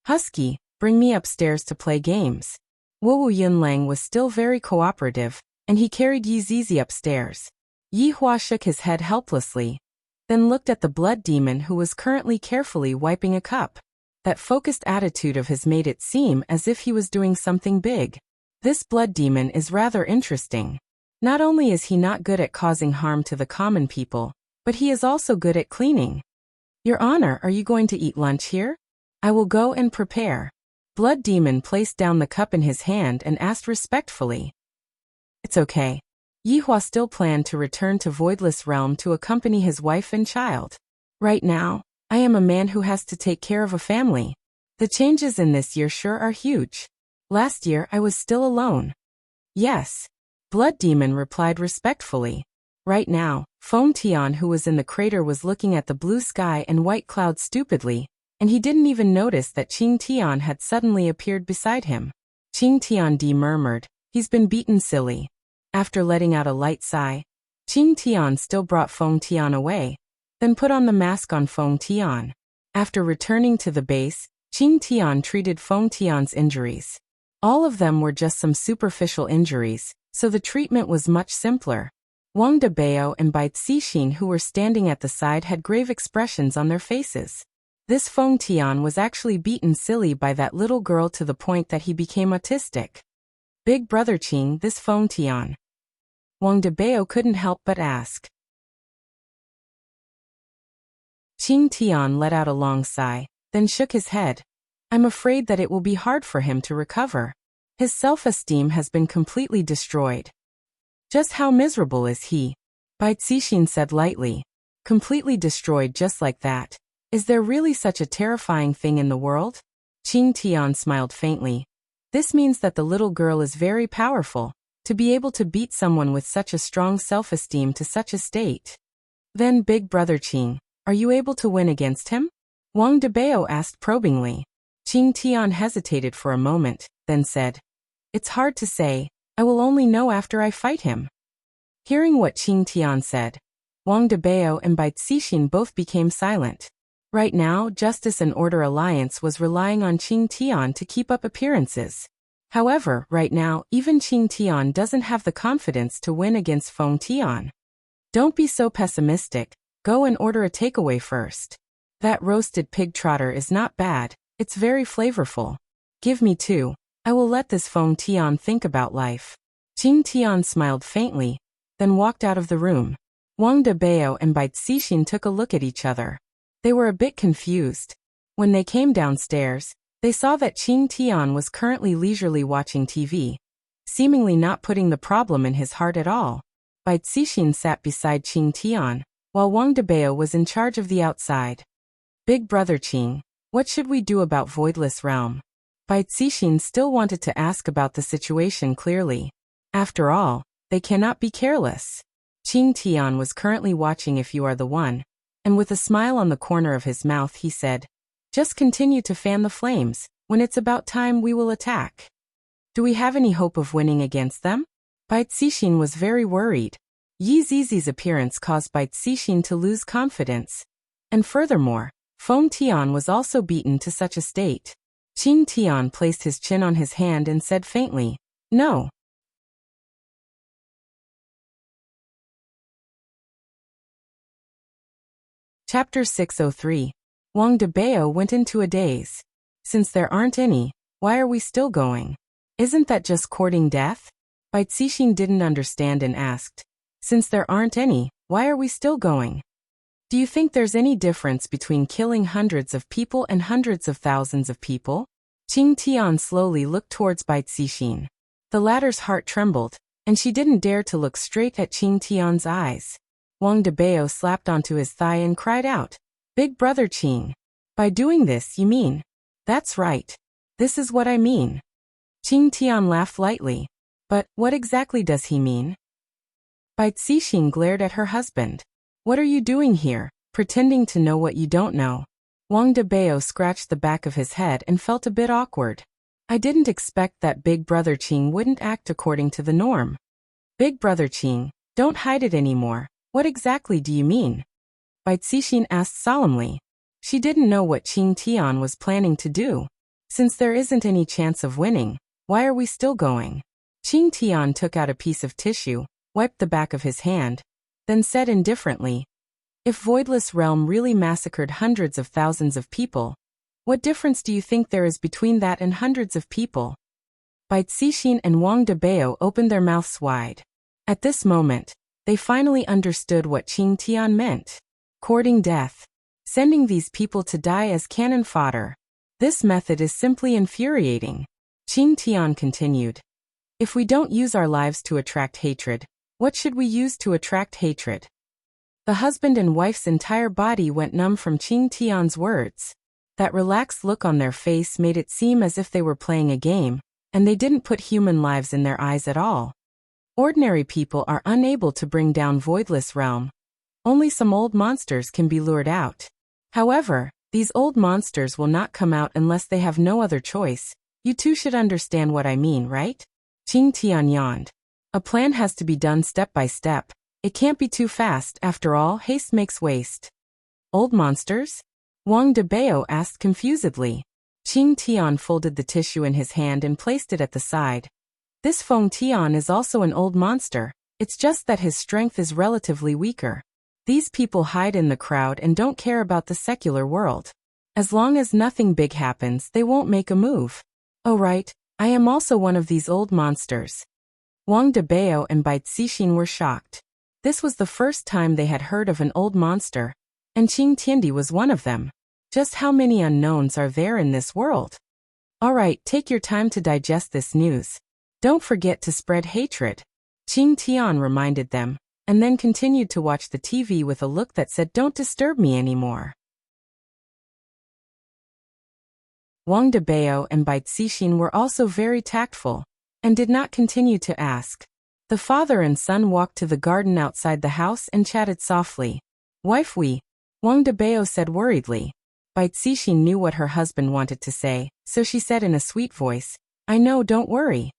Husky, bring me upstairs to play games. Wu Yinlang was still very cooperative, and he carried Yizizi upstairs. Yihua shook his head helplessly, then looked at the blood demon who was currently carefully wiping a cup. That focused attitude of his made it seem as if he was doing something big. This blood demon is rather interesting. Not only is he not good at causing harm to the common people, but he is also good at cleaning. Your Honor, are you going to eat lunch here? I will go and prepare. Blood demon placed down the cup in his hand and asked respectfully. It's okay. Yihua still planned to return to Voidless Realm to accompany his wife and child. Right now, I am a man who has to take care of a family. The changes in this year sure are huge. Last year I was still alone. Yes. Blood Demon replied respectfully. Right now, Feng Tian who was in the crater was looking at the blue sky and white clouds stupidly, and he didn't even notice that Qing Tian had suddenly appeared beside him. Qing Tian murmured, he's been beaten silly. After letting out a light sigh, Qing Tian still brought Feng Tian away, then put on the mask on Feng Tian. After returning to the base, Qing Tian treated Feng Tian's injuries. All of them were just some superficial injuries, so the treatment was much simpler. Wang Debao and Bai Cixin who were standing at the side had grave expressions on their faces. This Feng Tian was actually beaten silly by that little girl to the point that he became autistic. Big brother Qing, this Feng Tian. Wang Debao couldn't help but ask. Qing Tian let out a long sigh, then shook his head. I'm afraid that it will be hard for him to recover. His self-esteem has been completely destroyed. Just how miserable is he? Bai Cixin said lightly. Completely destroyed just like that. Is there really such a terrifying thing in the world? Qing Tian smiled faintly. This means that the little girl is very powerful, to be able to beat someone with such a strong self-esteem to such a state. Then Big Brother Qing, are you able to win against him? Wang Debao asked probingly. Qing Tian hesitated for a moment, then said, it's hard to say, I will only know after I fight him. Hearing what Qing Tian said, Wang Debao and Bai Cixin both became silent. Right now, Justice and Order Alliance was relying on Qing Tian to keep up appearances. However, right now, even Qing Tian doesn't have the confidence to win against Feng Tian. Don't be so pessimistic, go and order a takeaway first. That roasted pig trotter is not bad, it's very flavorful. Give me two. I will let this Feng Tian think about life. Qing Tian smiled faintly, then walked out of the room. Wang Debao and Bai Cixin took a look at each other. They were a bit confused. When they came downstairs, they saw that Qing Tian was currently leisurely watching TV, seemingly not putting the problem in his heart at all. Bai Cixin sat beside Qing Tian, while Wang Debao was in charge of the outside. Big brother Qing, what should we do about Voidless Realm? Bai Cixin still wanted to ask about the situation clearly. After all, they cannot be careless. Qing Tian was currently watching If You Are the One, and with a smile on the corner of his mouth he said, just continue to fan the flames, when it's about time we will attack. Do we have any hope of winning against them? Bai Cixin was very worried. Yi Zizi's appearance caused Bai Cixin to lose confidence. And furthermore, Feng Tian was also beaten to such a state. Qing Tian placed his chin on his hand and said faintly, no. Chapter 603. Wang Debao went into a daze. Since there aren't any, why are we still going? Isn't that just courting death? Bai Cixin didn't understand and asked, since there aren't any, why are we still going? Do you think there's any difference between killing hundreds of people and hundreds of thousands of people? Qing Tian slowly looked towards Bai Cixin. The latter's heart trembled, and she didn't dare to look straight at Qing Tian's eyes. Wang Debao slapped onto his thigh and cried out, Big brother Qing. By doing this you mean? That's right. This is what I mean. Qing Tian laughed lightly. But, what exactly does he mean? Bai Cixin glared at her husband. What are you doing here, pretending to know what you don't know? Wang Debao scratched the back of his head and felt a bit awkward. I didn't expect that Big Brother Qing wouldn't act according to the norm. Big Brother Qing, don't hide it anymore. What exactly do you mean? Bai Cixin asked solemnly. She didn't know what Qing Tian was planning to do. Since there isn't any chance of winning, why are we still going? Qing Tian took out a piece of tissue, wiped the back of his hand, then said indifferently, if Voidless Realm really massacred hundreds of thousands of people, what difference do you think there is between that and hundreds of people? Bai Cixin and Wang Debao opened their mouths wide. At this moment, they finally understood what Qing Tian meant. Courting death. Sending these people to die as cannon fodder. This method is simply infuriating. Qing Tian continued. If we don't use our lives to attract hatred, what should we use to attract hatred? The husband and wife's entire body went numb from Qing Tian's words. That relaxed look on their face made it seem as if they were playing a game, and they didn't put human lives in their eyes at all. Ordinary people are unable to bring down Voidless Realm. Only some old monsters can be lured out. However, these old monsters will not come out unless they have no other choice. You two should understand what I mean, right? Qing Tian yawned. A plan has to be done step by step. It can't be too fast, after all, haste makes waste. Old monsters? Wang Debao asked confusedly. Qing Tian folded the tissue in his hand and placed it at the side. This Feng Tian is also an old monster, it's just that his strength is relatively weaker. These people hide in the crowd and don't care about the secular world. As long as nothing big happens, they won't make a move. Oh right, I am also one of these old monsters. Wang Debao and Bai Cixin were shocked. This was the first time they had heard of an old monster, and Qing Tiandi was one of them. Just how many unknowns are there in this world? Alright, take your time to digest this news. Don't forget to spread hatred. Qing Tian reminded them, and then continued to watch the TV with a look that said don't disturb me anymore. Wang Debao and Bai Cixin were also very tactful, and did not continue to ask. The father and son walked to the garden outside the house and chatted softly. Wife Wang Debao said worriedly. Bai Cixin knew what her husband wanted to say, so she said in a sweet voice, I know, don't worry.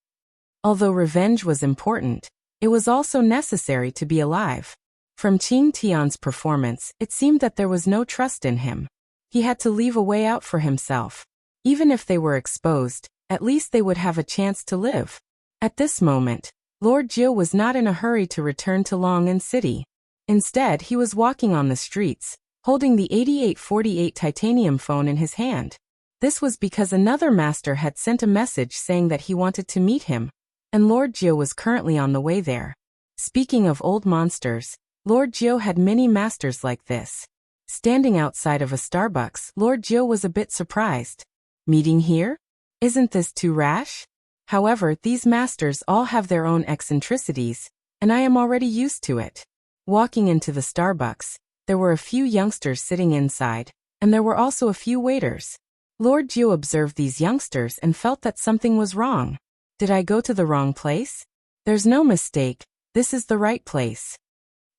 Although revenge was important, it was also necessary to be alive. From Qing Tian's performance, it seemed that there was no trust in him. He had to leave a way out for himself. Even if they were exposed, at least they would have a chance to live. At this moment, Lord Jiu was not in a hurry to return to Long'an City. Instead, he was walking on the streets, holding the 8848 titanium phone in his hand. This was because another master had sent a message saying that he wanted to meet him, and Lord Jiu was currently on the way there. Speaking of old monsters, Lord Jiu had many masters like this. Standing outside of a Starbucks, Lord Jiu was a bit surprised. Meeting here? Isn't this too rash? However, these masters all have their own eccentricities, and I am already used to it. Walking into the Starbucks, there were a few youngsters sitting inside, and there were also a few waiters. Lord Jiu observed these youngsters and felt that something was wrong. Did I go to the wrong place? There's no mistake, this is the right place.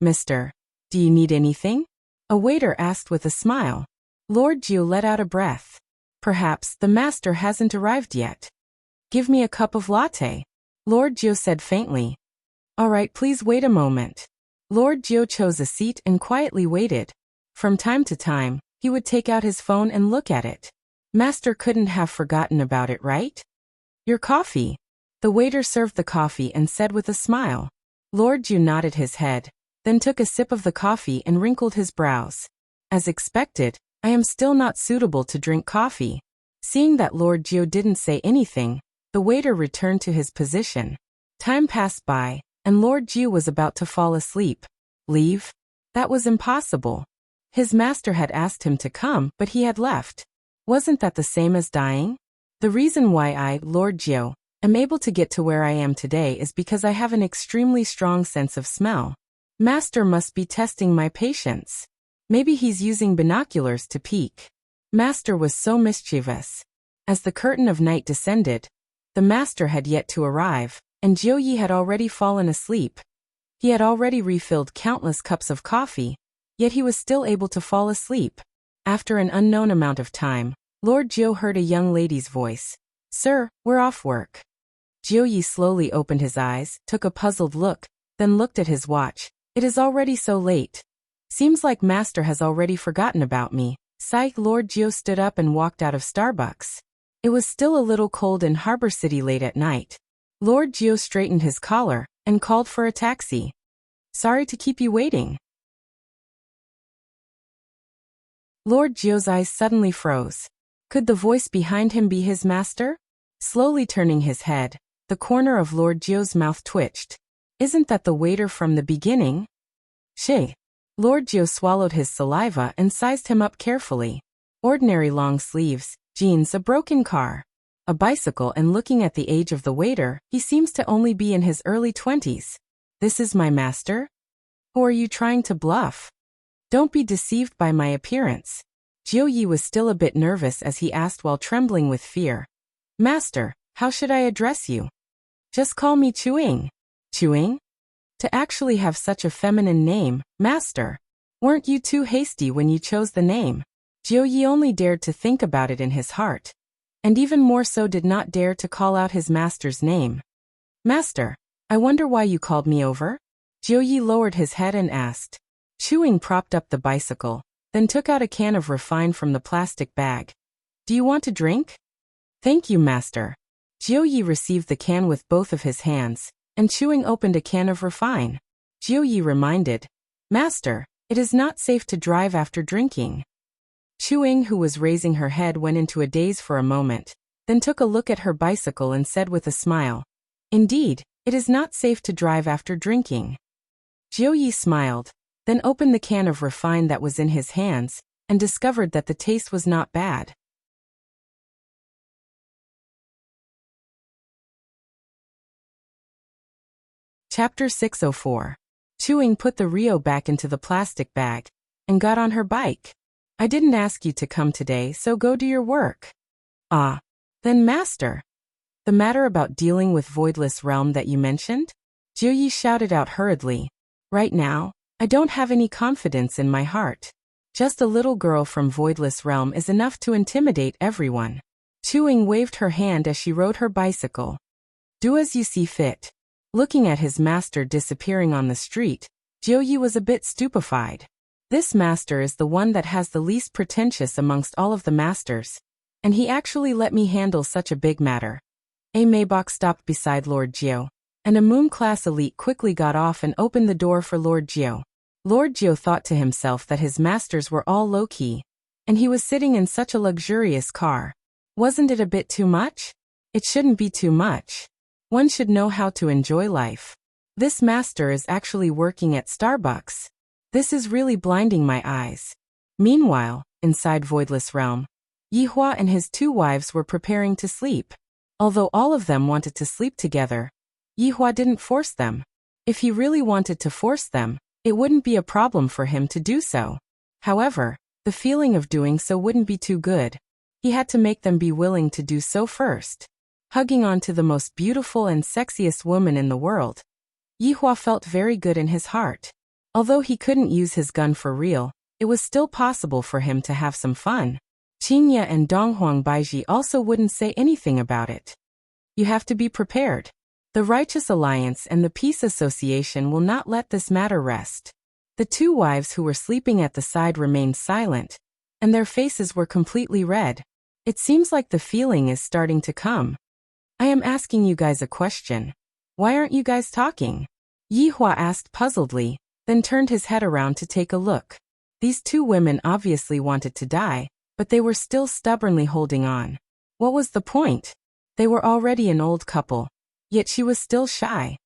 Mister, do you need anything? A waiter asked with a smile. Lord Jiu let out a breath. Perhaps the master hasn't arrived yet. Give me a cup of latte. Lord Jiu said faintly. Alright, please wait a moment. Lord Jiu chose a seat and quietly waited. From time to time, he would take out his phone and look at it. Master couldn't have forgotten about it, right? Your coffee. The waiter served the coffee and said with a smile. Lord Jiu nodded his head, then took a sip of the coffee and wrinkled his brows. As expected, I am still not suitable to drink coffee. Seeing that Lord Jiu didn't say anything, the waiter returned to his position. Time passed by, and Lord Jiu was about to fall asleep. Leave? That was impossible. His master had asked him to come, but he had left. Wasn't that the same as dying? The reason why I, Lord Jiu, am able to get to where I am today is because I have an extremely strong sense of smell. Master must be testing my patience. Maybe he's using binoculars to peek. Master was so mischievous. As the curtain of night descended, the master had yet to arrive, and Jiu Yi had already fallen asleep. He had already refilled countless cups of coffee, yet he was still able to fall asleep. After an unknown amount of time, Lord Jiu heard a young lady's voice. Sir, we're off work. Jiu Yi slowly opened his eyes, took a puzzled look, then looked at his watch. It is already so late. Seems like Master has already forgotten about me. Sigh. Lord Jiu stood up and walked out of Starbucks. It was still a little cold in Harbor City late at night. Lord Jiu straightened his collar and called for a taxi. Sorry to keep you waiting. Lord Jiu's eyes suddenly froze. Could the voice behind him be his master? Slowly turning his head, the corner of Lord Jiu's mouth twitched. Isn't that the waiter from the beginning? She. Lord Jiu swallowed his saliva and sized him up carefully. Ordinary long sleeves, jeans, a broken car, a bicycle, and looking at the age of the waiter, he seems to only be in his early 20s. This is my master? Who are you trying to bluff? Don't be deceived by my appearance. Jiu Yi was still a bit nervous as he asked while trembling with fear. Master, how should I address you? Just call me Chuing. Chuing? To actually have such a feminine name, Master. Weren't you too hasty when you chose the name? Jiu Yi only dared to think about it in his heart, and even more so did not dare to call out his master's name. Master, I wonder why you called me over? Jiu Yi lowered his head and asked. Chuing propped up the bicycle, then took out a can of refine from the plastic bag. Do you want a drink? Thank you, Master. Jiu Yi received the can with both of his hands, and Chuing opened a can of refine. Jiu Yi reminded, Master, it is not safe to drive after drinking. Chuing, who was raising her head, went into a daze for a moment, then took a look at her bicycle and said with a smile, Indeed, it is not safe to drive after drinking. Jiu Yi smiled, then opened the can of refine that was in his hands, and discovered that the taste was not bad. Chapter 604. Chuing put the Rio back into the plastic bag and got on her bike. I didn't ask you to come today, so go do your work. Ah. Then Master. The matter about dealing with Voidless Realm that you mentioned? Jiu Yi shouted out hurriedly. Right now, I don't have any confidence in my heart. Just a little girl from Voidless Realm is enough to intimidate everyone. Chuing waved her hand as she rode her bicycle. Do as you see fit. Looking at his master disappearing on the street, Jiu Yi was a bit stupefied. This master is the one that has the least pretentious amongst all of the masters, and he actually let me handle such a big matter. A Maybach stopped beside Lord Jiu, and a Moon-class elite quickly got off and opened the door for Lord Jiu. Lord Jiu thought to himself that his masters were all low-key, and he was sitting in such a luxurious car. Wasn't it a bit too much? It shouldn't be too much. One should know how to enjoy life. This master is actually working at Starbucks. This is really blinding my eyes. Meanwhile, inside Voidless Realm, Yihua and his two wives were preparing to sleep. Although all of them wanted to sleep together, Yihua didn't force them. If he really wanted to force them, it wouldn't be a problem for him to do so. However, the feeling of doing so wouldn't be too good. He had to make them be willing to do so first. Hugging on to the most beautiful and sexiest woman in the world, Yihua felt very good in his heart. Although he couldn't use his gun for real, it was still possible for him to have some fun. Qingye and Donghuang Baiji also wouldn't say anything about it. You have to be prepared. The Righteous Alliance and the Peace Association will not let this matter rest. The two wives who were sleeping at the side remained silent, and their faces were completely red. It seems like the feeling is starting to come. I am asking you guys a question. Why aren't you guys talking? Yihua asked puzzledly, then turned his head around to take a look. These two women obviously wanted to die, but they were still stubbornly holding on. What was the point? They were already an old couple, yet she was still shy.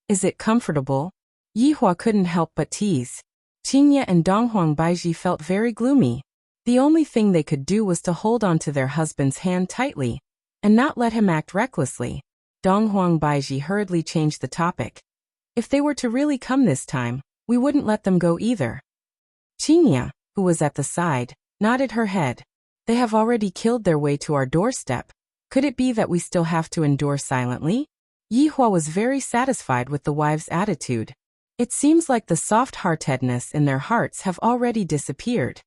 Is it comfortable? Yihua couldn't help but tease. Qingye and Donghuang Baiji felt very gloomy. The only thing they could do was to hold on to their husband's hand tightly, and not let him act recklessly. Donghuang Baiji hurriedly changed the topic. If they were to really come this time, we wouldn't let them go either. Qingye, who was at the side, nodded her head. They have already killed their way to our doorstep. Could it be that we still have to endure silently? Yihua was very satisfied with the wives' attitude. It seems like the soft-heartedness in their hearts have already disappeared.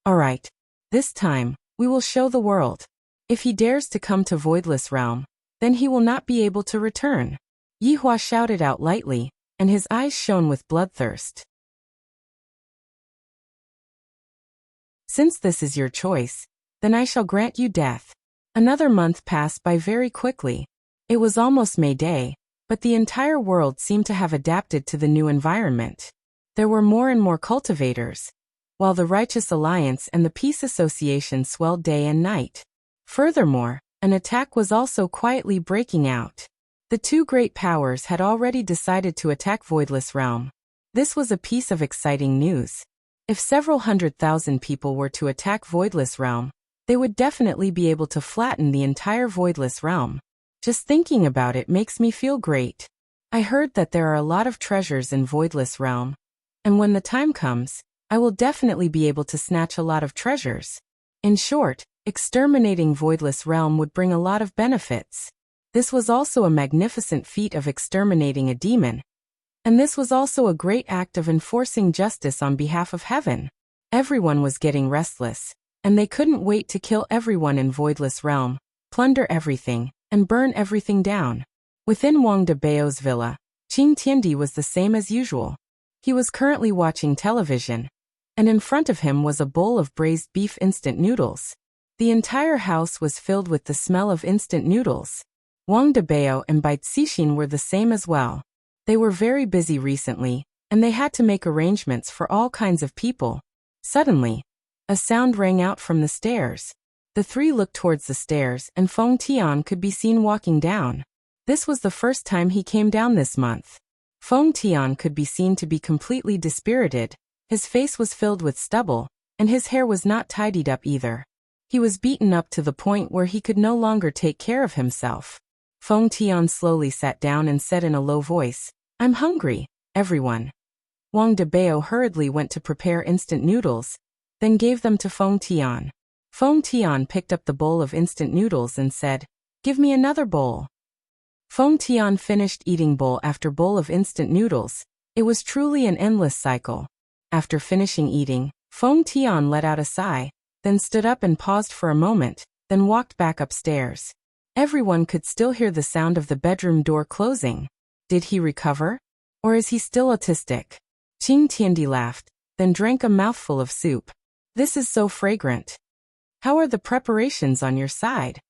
All right, This time, we will show the world. If he dares to come to Voidless Realm, then he will not be able to return. Yihua shouted out lightly, and his eyes shone with bloodthirst. Since this is your choice, then I shall grant you death. Another month passed by very quickly. It was almost May Day, but the entire world seemed to have adapted to the new environment. There were more and more cultivators, while the Righteous Alliance and the Peace Association swelled day and night. Furthermore, an attack was also quietly breaking out. The two great powers had already decided to attack Voidless Realm. This was a piece of exciting news. If several 100,000 people were to attack Voidless Realm, they would definitely be able to flatten the entire Voidless Realm. Just thinking about it makes me feel great. I heard that there are a lot of treasures in Voidless Realm, and when the time comes, I will definitely be able to snatch a lot of treasures. In short, exterminating Voidless Realm would bring a lot of benefits. This was also a magnificent feat of exterminating a demon. And this was also a great act of enforcing justice on behalf of heaven. Everyone was getting restless, and they couldn't wait to kill everyone in Voidless Realm, plunder everything, and burn everything down. Within Wang de Bao's villa, Qing Tiandi was the same as usual. He was currently watching television, and in front of him was a bowl of braised beef instant noodles. The entire house was filled with the smell of instant noodles. Wang de Bao and Bai Cixin were the same as well. They were very busy recently, and they had to make arrangements for all kinds of people. Suddenly, a sound rang out from the stairs. The three looked towards the stairs, and Feng Tian could be seen walking down. This was the first time he came down this month. Feng Tian could be seen to be completely dispirited. His face was filled with stubble, and his hair was not tidied up either. He was beaten up to the point where he could no longer take care of himself. Feng Tian slowly sat down and said in a low voice, "I'm hungry, everyone." Wang de Bao hurriedly went to prepare instant noodles, then gave them to Feng Tian. Feng Tian picked up the bowl of instant noodles and said, "Give me another bowl." Feng Tian finished eating bowl after bowl of instant noodles. It was truly an endless cycle. After finishing eating, Feng Tian let out a sigh, then stood up and paused for a moment, then walked back upstairs. Everyone could still hear the sound of the bedroom door closing. Did he recover? Or is he still autistic? Qing Tiandi laughed, then drank a mouthful of soup. "This is so fragrant. How are the preparations on your side?"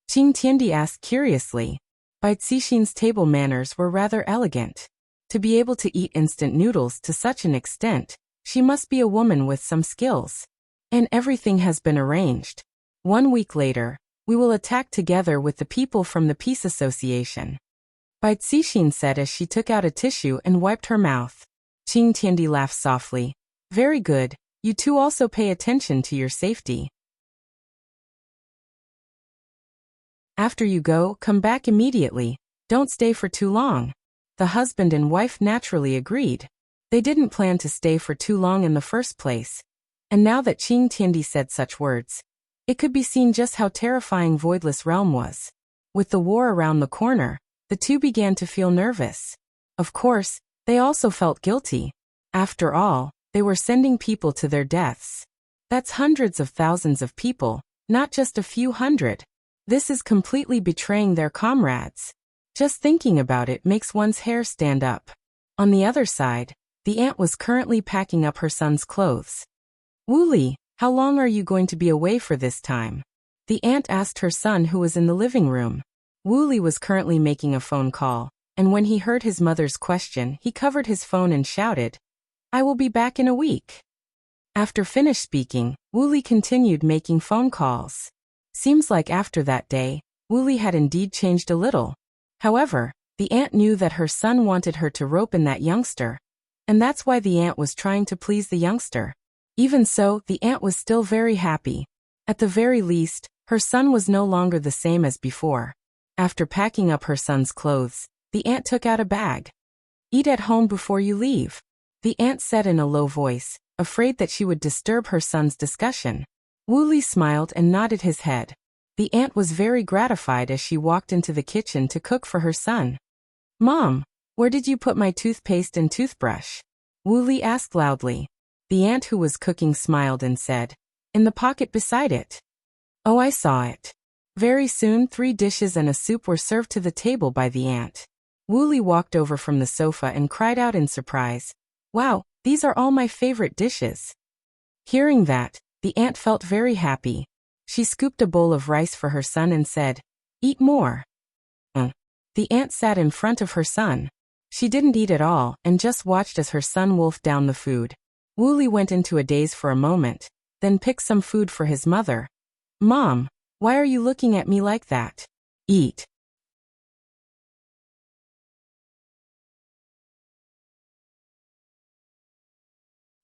Qing Tiandi asked curiously. Bai Cixin's table manners were rather elegant. To be able to eat instant noodles to such an extent, she must be a woman with some skills. And everything has been arranged. 1 week later, we will attack together with the people from the Peace Association. Bai Cixin said as she took out a tissue and wiped her mouth. Qing Tiandi laughed softly. "Very good, you two also pay attention to your safety. After you go, come back immediately. Don't stay for too long." The husband and wife naturally agreed. They didn't plan to stay for too long in the first place. And now that Qing Tiandi said such words, it could be seen just how terrifying Voidless Realm was. With the war around the corner, the two began to feel nervous. Of course, they also felt guilty. After all, they were sending people to their deaths. That's hundreds of thousands of people, not just a few hundred. This is completely betraying their comrades. Just thinking about it makes one's hair stand up. On the other side, the aunt was currently packing up her son's clothes. "Wooly, how long are you going to be away for this time?" The aunt asked her son who was in the living room. Wooly was currently making a phone call, and when he heard his mother's question, he covered his phone and shouted, "I will be back in a week." After finished speaking, Wooly continued making phone calls. Seems like after that day, Wooly had indeed changed a little. However, the aunt knew that her son wanted her to rope in that youngster, and that's why the aunt was trying to please the youngster. Even so, the aunt was still very happy. At the very least, her son was no longer the same as before. After packing up her son's clothes, the aunt took out a bag. "Eat at home before you leave," the aunt said in a low voice, afraid that she would disturb her son's discussion. Wooly smiled and nodded his head. The aunt was very gratified as she walked into the kitchen to cook for her son. "Mom, where did you put my toothpaste and toothbrush?" Wooly asked loudly. The aunt who was cooking smiled and said, In the pocket beside it. Oh, I saw it. Very soon 3 dishes and a soup were served to the table by the aunt. Wooly walked over from the sofa and cried out in surprise. Wow, these are all my favorite dishes. Hearing that, the aunt felt very happy. She scooped a bowl of rice for her son and said, "Eat more." The aunt sat in front of her son. She didn't eat at all and just watched as her son wolfed down the food. Wooly went into a daze for a moment, then picked some food for his mother. "Mom, why are you looking at me like that? Eat."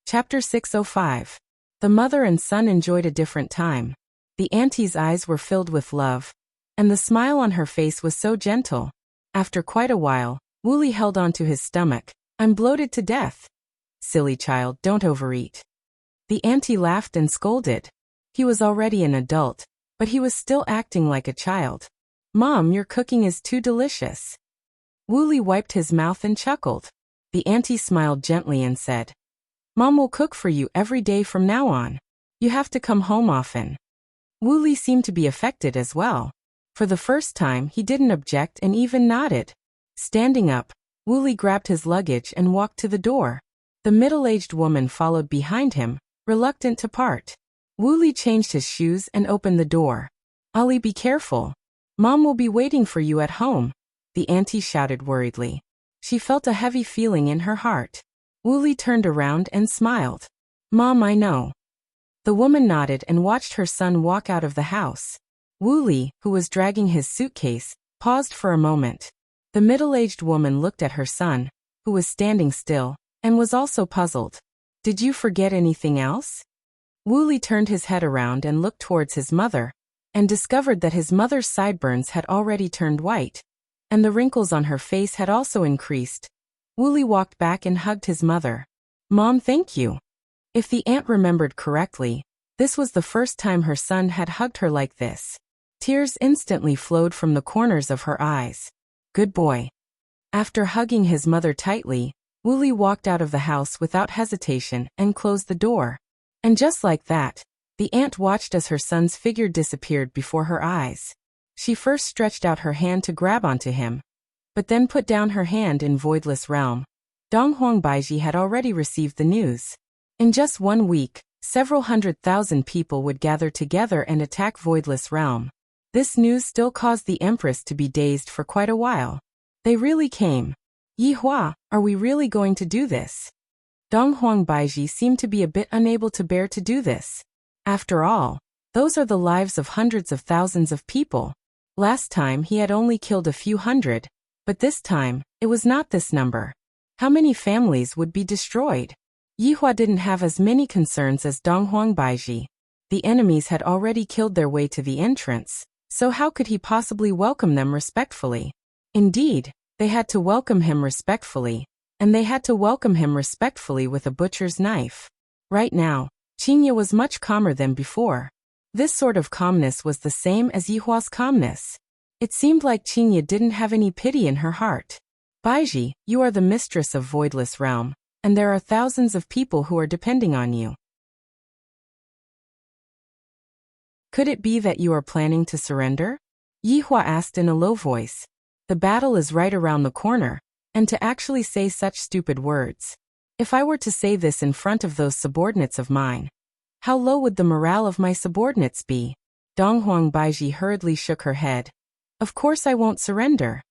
Chapter 605. The mother and son enjoyed a different time. The auntie's eyes were filled with love, and the smile on her face was so gentle. After quite a while, Wooly held on to his stomach. "I'm bloated to death." "Silly child, don't overeat." The auntie laughed and scolded. He was already an adult, but he was still acting like a child. "Mom, your cooking is too delicious." Wooly wiped his mouth and chuckled. The auntie smiled gently and said, "Mom will cook for you every day from now on. You have to come home often." Wooly seemed to be affected as well. For the first time, he didn't object and even nodded. Standing up, Wooly grabbed his luggage and walked to the door. The middle-aged woman followed behind him, reluctant to part. Wooly changed his shoes and opened the door. "Ollie, be careful. Mom will be waiting for you at home," the auntie shouted worriedly. She felt a heavy feeling in her heart. Wooly turned around and smiled. "Mom, I know." The woman nodded and watched her son walk out of the house. Wooly, who was dragging his suitcase, paused for a moment. The middle-aged woman looked at her son, who was standing still, and was also puzzled. "Did you forget anything else?" Wooly turned his head around and looked towards his mother, and discovered that his mother's sideburns had already turned white, and the wrinkles on her face had also increased. Wooly walked back and hugged his mother. "Mom, thank you." If the aunt remembered correctly, this was the first time her son had hugged her like this. Tears instantly flowed from the corners of her eyes. "Good boy." After hugging his mother tightly, Wooly walked out of the house without hesitation and closed the door. And just like that, the aunt watched as her son's figure disappeared before her eyes. She first stretched out her hand to grab onto him, but then put down her hand in Voidless Realm. Donghuang Baiji had already received the news. In just 1 week, several 100,000 people would gather together and attack Voidless Realm. This news still caused the Empress to be dazed for quite a while. They really came. "Yihua, are we really going to do this?" Donghuang Baiji seemed to be a bit unable to bear to do this. After all, those are the lives of hundreds of thousands of people. Last time he had only killed a few hundred, but this time, it was not this number. How many families would be destroyed? Yihua didn't have as many concerns as Donghuang Baiji. The enemies had already killed their way to the entrance, so how could he possibly welcome them respectfully? Indeed, they had to welcome him respectfully, and they had to welcome him respectfully with a butcher's knife. Right now, Qinya was much calmer than before. This sort of calmness was the same as Yihua's calmness. It seemed like Qinya didn't have any pity in her heart. "Baiji, you are the mistress of Voidless Realm, and there are thousands of people who are depending on you. Could it be that you are planning to surrender?" Yihua asked in a low voice. "The battle is right around the corner, and to actually say such stupid words. If I were to say this in front of those subordinates of mine, how low would the morale of my subordinates be?" Donghuang Baiji hurriedly shook her head. "Of course I won't surrender."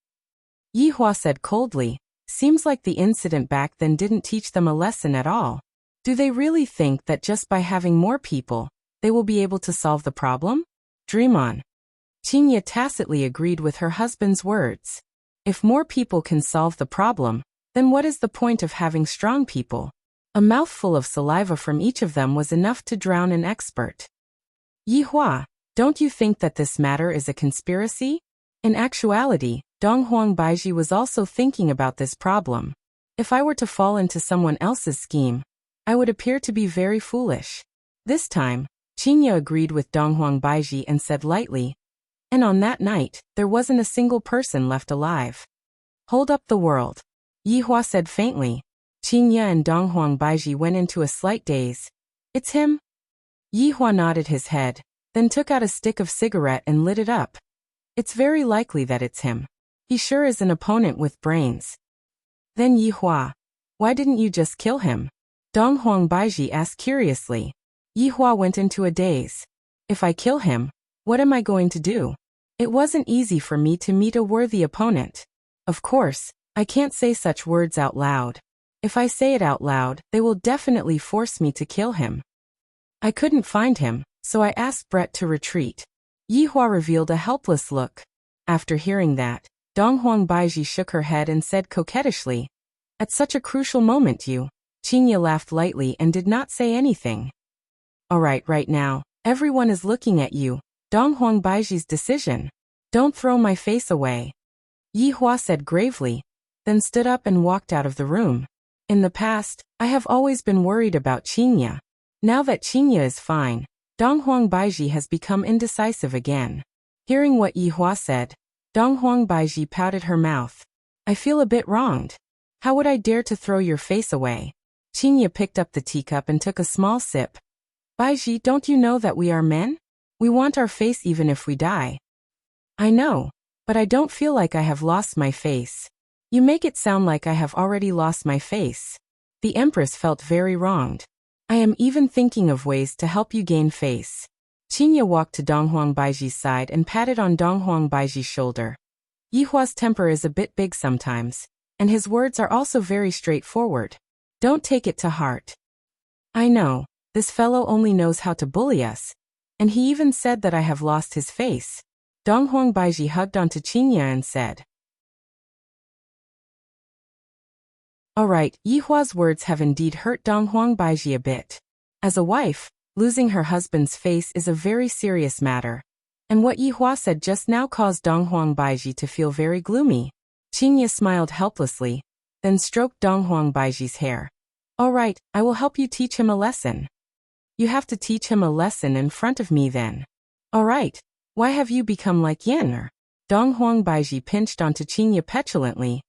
Yihua said coldly, "Seems like the incident back then didn't teach them a lesson at all. Do they really think that just by having more people, they will be able to solve the problem? Dream on." Qinya tacitly agreed with her husband's words. If more people can solve the problem, then what is the point of having strong people? A mouthful of saliva from each of them was enough to drown an expert. "Yihua, don't you think that this matter is a conspiracy?" In actuality, Donghuang Baiji was also thinking about this problem. If I were to fall into someone else's scheme, I would appear to be very foolish. This time, Qinya agreed with Donghuang Baiji and said lightly, "And on that night, there wasn't a single person left alive." "Hold up the world," Yihua said faintly. Qinya and Donghuang Baiji went into a slight daze. "It's him?" Yihua nodded his head, then took out a stick of cigarette and lit it up. It's very likely that it's him. He sure is an opponent with brains. Then Yihua, why didn't you just kill him? Donghuang Baiji asked curiously. Yihua went into a daze. If I kill him, what am I going to do? It wasn't easy for me to meet a worthy opponent. Of course, I can't say such words out loud. If I say it out loud, they will definitely force me to kill him. I couldn't find him, so I asked Brett to retreat. Yihua revealed a helpless look. After hearing that, Donghuang Baiji shook her head and said coquettishly, at such a crucial moment you. Qingye laughed lightly and did not say anything. Alright, right now, everyone is looking at you. Donghuang Baiji's decision. Don't throw my face away. Yihua said gravely, then stood up and walked out of the room. In the past, I have always been worried about Qingye. Now that Qingye is fine, Donghuang Baiji has become indecisive again. Hearing what Yihua said, Donghuang Baiji pouted her mouth. I feel a bit wronged. How would I dare to throw your face away? Qingye picked up the teacup and took a small sip. Baiji, don't you know that we are men? We want our face even if we die. I know, but I don't feel like I have lost my face. You make it sound like I have already lost my face. The Empress felt very wronged. I am even thinking of ways to help you gain face. Qingye walked to Donghuang Baiji's side and patted on Donghuang Baiji's shoulder. Yihua's temper is a bit big sometimes, and his words are also very straightforward. Don't take it to heart. I know, this fellow only knows how to bully us, and he even said that I have lost his face. Donghuang Baiji hugged onto Qingye and said, Alright, Yihua's words have indeed hurt Donghuang Baiji a bit. As a wife, losing her husband's face is a very serious matter, and what Yihua said just now caused Donghuang Baiji to feel very gloomy. Qingye smiled helplessly, then stroked Donghuang Baiji's hair. Alright, I will help you teach him a lesson. You have to teach him a lesson in front of me then. Alright, why have you become like Yen? Donghuang Baiji pinched onto Qingye petulantly.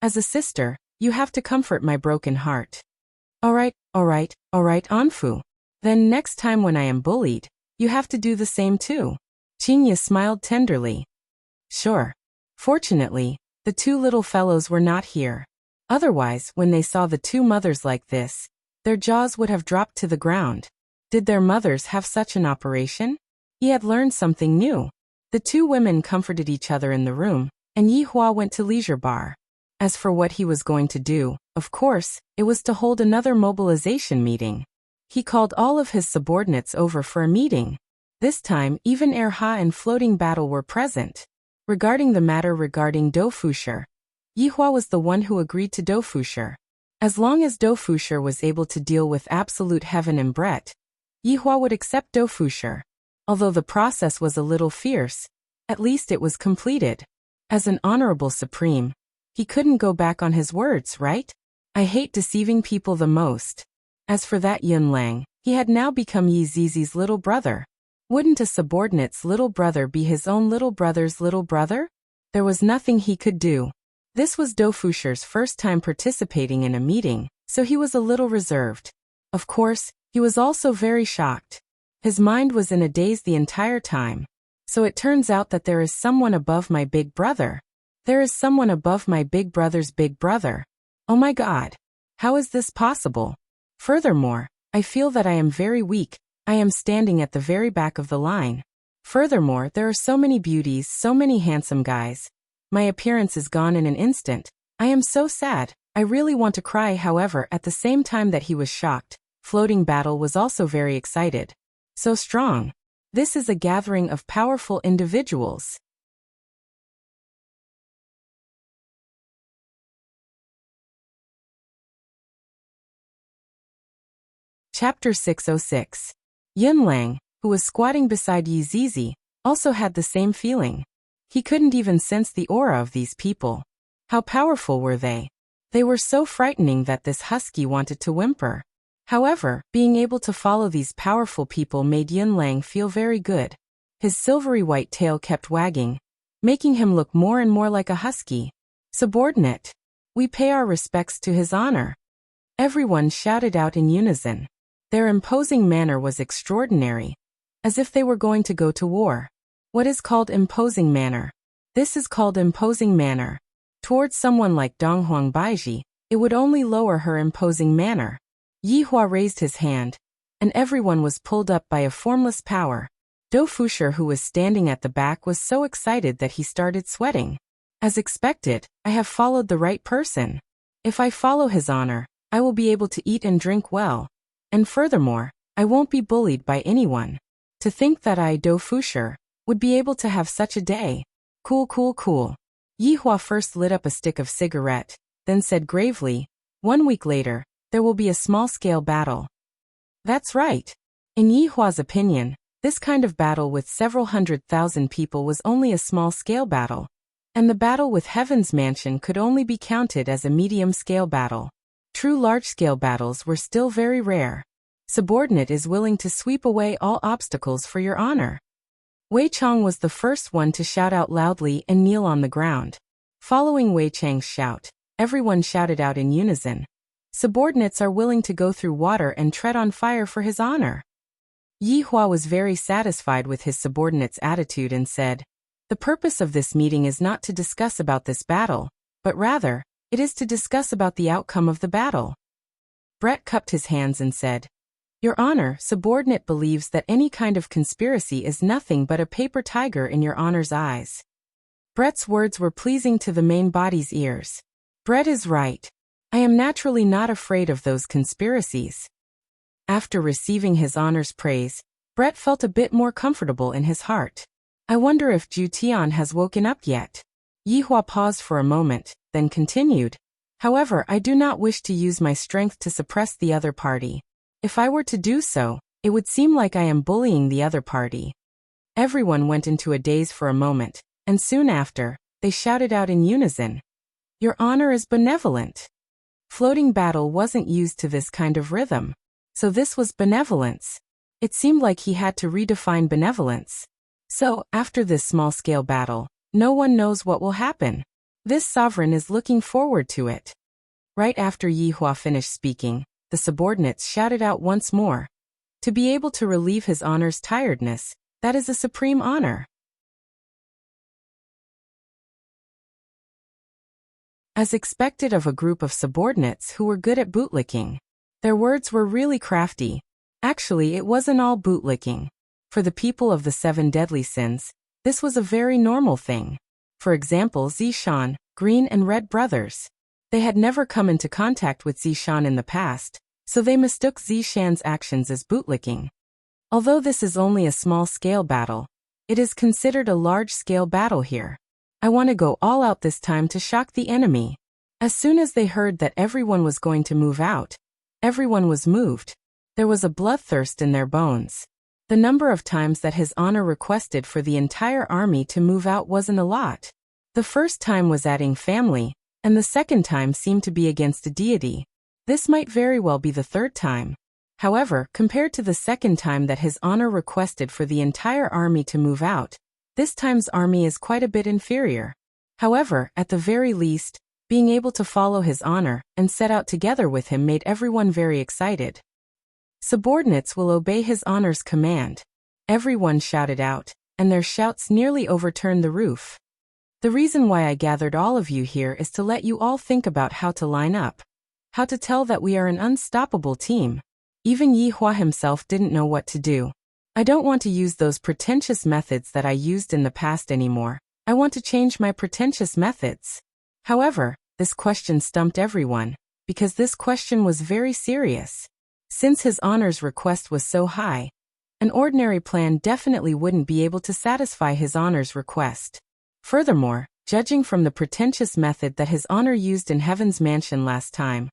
As a sister, you have to comfort my broken heart. Alright, Anfu. Then next time when I am bullied, you have to do the same too. Qingye smiled tenderly. Sure. Fortunately, the two little fellows were not here. Otherwise, when they saw the two mothers like this, their jaws would have dropped to the ground. Did their mothers have such an operation? He had learned something new. The two women comforted each other in the room, and Yihua went to leisure bar. As for what he was going to do, of course, it was to hold another mobilization meeting. He called all of his subordinates over for a meeting. This time, even Erha and Floating Battle were present. Regarding the matter regarding Dofusher, Yihua was the one who agreed to Dofusher. As long as Dofusher was able to deal with Absolute Heaven and Brett, Yihua would accept Dofusher. Although the process was a little fierce, at least it was completed. As an honorable supreme, he couldn't go back on his words, right? I hate deceiving people the most. As for that Yunlang, he had now become Yi Zizi's little brother. Wouldn't a subordinate's little brother be his own little brother's little brother? There was nothing he could do. This was Dofusher's first time participating in a meeting, so he was a little reserved. Of course, he was also very shocked. His mind was in a daze the entire time. So it turns out that there is someone above my big brother. There is someone above my big brother's big brother. Oh my God. How is this possible? Furthermore, I feel that I am very weak. I am standing at the very back of the line. Furthermore, there are so many beauties, so many handsome guys. My appearance is gone in an instant. I am so sad. I really want to cry. However, at the same time that he was shocked, Floating Battle was also very excited. So strong. This is a gathering of powerful individuals. Chapter 606. Yunlang, who was squatting beside Yi Zizi, also had the same feeling. He couldn't even sense the aura of these people. How powerful were they? They were so frightening that this husky wanted to whimper. However, being able to follow these powerful people made Yunlang feel very good. His silvery white tail kept wagging, making him look more and more like a husky. Subordinate. We pay our respects to his honor. Everyone shouted out in unison. Their imposing manner was extraordinary, as if they were going to go to war. What is called imposing manner? This is called imposing manner. Towards someone like Donghuang Baiji, it would only lower her imposing manner. Yihua raised his hand, and everyone was pulled up by a formless power. Do Fusher, who was standing at the back, was so excited that he started sweating. As expected, I have followed the right person. If I follow his honor, I will be able to eat and drink well. And furthermore, I won't be bullied by anyone. To think that I, Do Fusher, would be able to have such a day. Cool, cool, cool. Yihua first lit up a stick of cigarette, then said gravely, 1 week later, there will be a small-scale battle. That's right. In Yihua's opinion, this kind of battle with several 100,000 people was only a small-scale battle, and the battle with Heaven's Mansion could only be counted as a medium-scale battle. True large-scale battles were still very rare. Subordinate is willing to sweep away all obstacles for your honor. Wei Chang was the first one to shout out loudly and kneel on the ground. Following Wei Chang's shout, everyone shouted out in unison. Subordinates are willing to go through water and tread on fire for his honor. Yihua was very satisfied with his subordinate's attitude and said, the purpose of this meeting is not to discuss about this battle, but rather, it is to discuss about the outcome of the battle. Brett cupped his hands and said, Your Honor, subordinate believes that any kind of conspiracy is nothing but a paper tiger in your honor's eyes. Brett's words were pleasing to the main body's ears. Brett is right. I am naturally not afraid of those conspiracies. After receiving his honor's praise, Brett felt a bit more comfortable in his heart. I wonder if Ju Tian has woken up yet. Yihua paused for a moment, then continued. However, I do not wish to use my strength to suppress the other party. If I were to do so, it would seem like I am bullying the other party. Everyone went into a daze for a moment, and soon after, they shouted out in unison. Your honor is benevolent. Floating battle wasn't used to this kind of rhythm. So this was benevolence. It seemed like he had to redefine benevolence. So, after this small-scale battle, no one knows what will happen. This sovereign is looking forward to it. Right after Yihua finished speaking, the subordinates shouted out once more. To be able to relieve his honor's tiredness, that is a supreme honor. As expected of a group of subordinates who were good at bootlicking. Their words were really crafty. Actually, it wasn't all bootlicking. For the people of the 7 deadly sins, this was a very normal thing. For example, Zishan, Green and Red brothers. They had never come into contact with Zishan in the past, so they mistook Zishan's actions as bootlicking. Although this is only a small-scale battle, it is considered a large-scale battle here. I want to go all out this time to shock the enemy. As soon as they heard that everyone was going to move out, everyone was moved. There was a bloodthirst in their bones. The number of times that his honor requested for the entire army to move out wasn't a lot. The first time was adding family, and the second time seemed to be against a deity. This might very well be the third time. However, compared to the second time that his honor requested for the entire army to move out, this time's army is quite a bit inferior. However, at the very least, being able to follow his honor and set out together with him made everyone very excited. Subordinates will obey his honor's command. Everyone shouted out, and their shouts nearly overturned the roof. The reason why I gathered all of you here is to let you all think about how to line up. How to tell that we are an unstoppable team. Even Yihua himself didn't know what to do. I don't want to use those pretentious methods that I used in the past anymore. I want to change my pretentious methods. However, this question stumped everyone, because this question was very serious. Since his honor's request was so high, an ordinary plan definitely wouldn't be able to satisfy his honor's request. Furthermore, judging from the pretentious method that his honor used in Heaven's Mansion last time,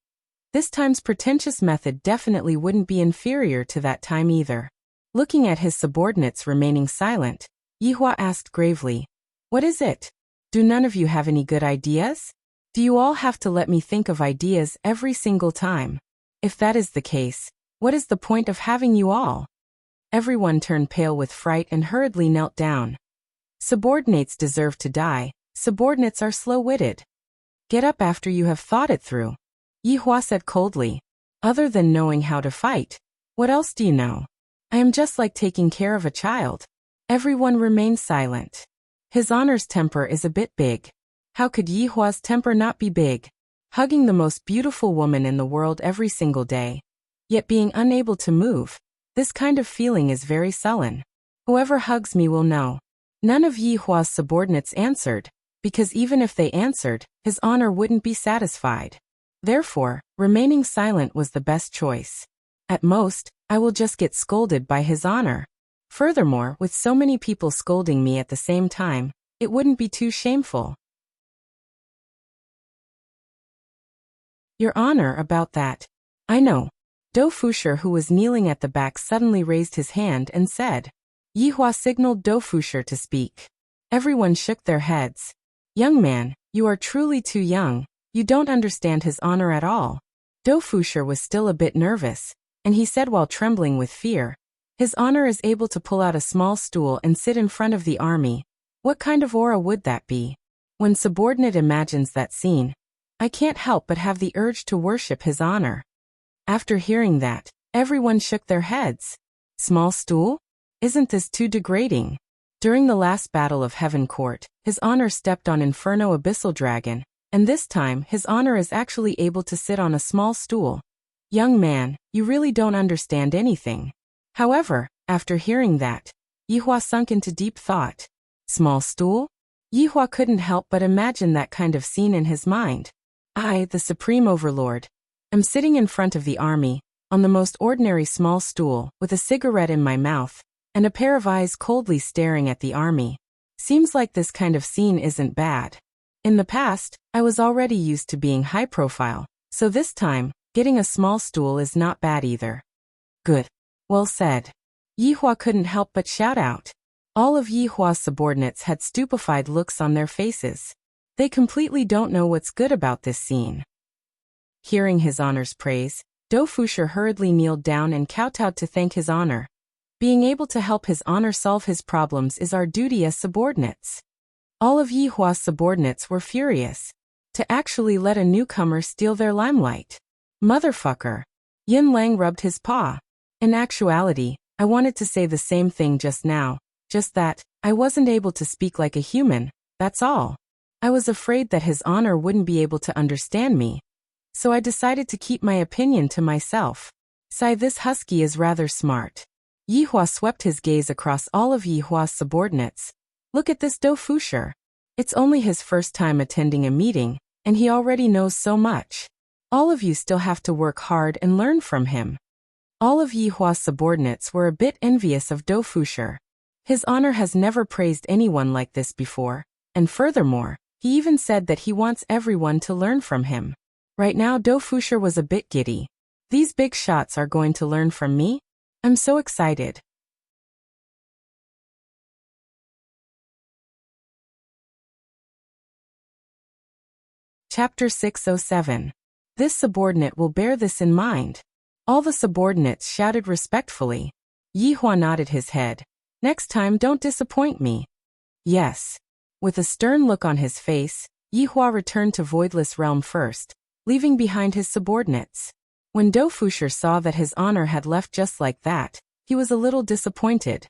this time's pretentious method definitely wouldn't be inferior to that time either. Looking at his subordinates remaining silent, Yihua asked gravely, What is it? Do none of you have any good ideas? Do you all have to let me think of ideas every single time? If that is the case, what is the point of having you all? Everyone turned pale with fright and hurriedly knelt down. Subordinates deserve to die. Subordinates are slow-witted. Get up after you have thought it through. Yihua said coldly. Other than knowing how to fight, What else do you know? I am just like taking care of a child. Everyone remained silent. His Honor's temper is a bit big. How could Yihua's temper not be big? Hugging the most beautiful woman in the world every single day, yet being unable to move. This kind of feeling is very sullen. Whoever hugs me will know. None of Yihua's subordinates answered, because even if they answered, His Honor wouldn't be satisfied. Therefore, remaining silent was the best choice. At most, I will just get scolded by His Honor. Furthermore, with so many people scolding me at the same time, it wouldn't be too shameful. Your Honor, about that. I know. Do Fusher, who was kneeling at the back, suddenly raised his hand and said. Yihua signaled Do Fusher to speak. Everyone shook their heads. Young man, you are truly too young. You don't understand His Honor at all. Do Fusher was still a bit nervous, and he said while trembling with fear, His Honor is able to pull out a small stool and sit in front of the army. What kind of aura would that be? When subordinate imagines that scene, I can't help but have the urge to worship His Honor. After hearing that, everyone shook their heads. Small stool? Isn't this too degrading? During the last battle of Heaven Court, His Honor stepped on Inferno Abyssal Dragon, and this time His Honor is actually able to sit on a small stool. Young man, you really don't understand anything. However, after hearing that, Yihua sunk into deep thought. Small stool? Yihua couldn't help but imagine that kind of scene in his mind. I, the Supreme Overlord, am sitting in front of the army, on the most ordinary small stool, with a cigarette in my mouth, and a pair of eyes coldly staring at the army. Seems like this kind of scene isn't bad. In the past, I was already used to being high profile, so this time, getting a small stool is not bad either. Good. Well said. Yihua couldn't help but shout out. All of Yihua's subordinates had stupefied looks on their faces. They completely don't know what's good about this scene. Hearing His Honor's praise, Do Fusher hurriedly kneeled down and kowtowed to thank His Honor. Being able to help His Honor solve his problems is our duty as subordinates. All of Yihua's subordinates were furious. To actually let a newcomer steal their limelight. Motherfucker. Yin Lang rubbed his paw. In actuality, I wanted to say the same thing just now, just that, I wasn't able to speak like a human, that's all. I was afraid that His Honor wouldn't be able to understand me. So I decided to keep my opinion to myself. Sigh, this husky is rather smart. Yihua swept his gaze across all of Yihua's subordinates. Look at this Do Fusher. It's only his first time attending a meeting, and he already knows so much. All of you still have to work hard and learn from him. All of Yihua's subordinates were a bit envious of Do Fusher. His Honor has never praised anyone like this before, and furthermore, he even said that he wants everyone to learn from him. Right now Do Fusher was a bit giddy. These big shots are going to learn from me? I'm so excited. Chapter 607. This subordinate will bear this in mind. All the subordinates shouted respectfully. Yihua nodded his head. Next time don't disappoint me. Yes. With a stern look on his face, Yihua returned to Voidless Realm first, leaving behind his subordinates. When Do Fusher saw that His Honor had left just like that, he was a little disappointed.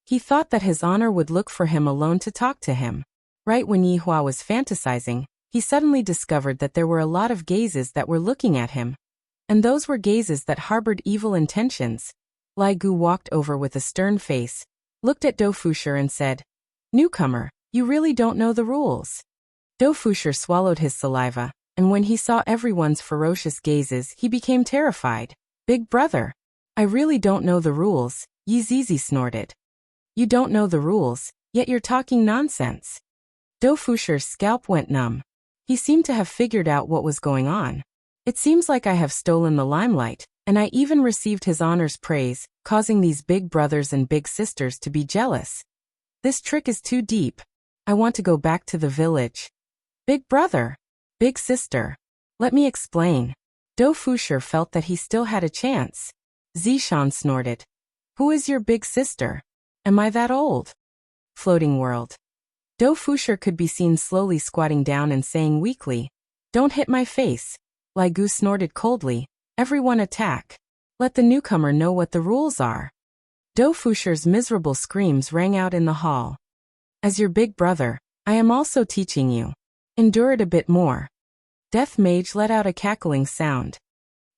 He thought that His Honor would look for him alone to talk to him. Right when Yihua was fantasizing, he suddenly discovered that there were a lot of gazes that were looking at him. And those were gazes that harbored evil intentions. Lai Gu walked over with a stern face, looked at Do Fusher and said, Newcomer, you really don't know the rules. Do Fusher swallowed his saliva, and when he saw everyone's ferocious gazes, he became terrified. Big brother. I really don't know the rules, Yi Zizi snorted. You don't know the rules, yet you're talking nonsense. Do Fusher's scalp went numb. He seemed to have figured out what was going on. It seems like I have stolen the limelight, and I even received His Honor's praise, causing these big brothers and big sisters to be jealous. This trick is too deep. I want to go back to the village. Big brother. Big sister. Let me explain. Do Fusher felt that he still had a chance. Zishan snorted. Who is your big sister? Am I that old? Floating world. Do Fusher could be seen slowly squatting down and saying weakly, Don't hit my face. Lai Gu snorted coldly. Everyone attack. Let the newcomer know what the rules are. Dou Fusher's miserable screams rang out in the hall. As your big brother, I am also teaching you. Endure it a bit more. Death Mage let out a cackling sound.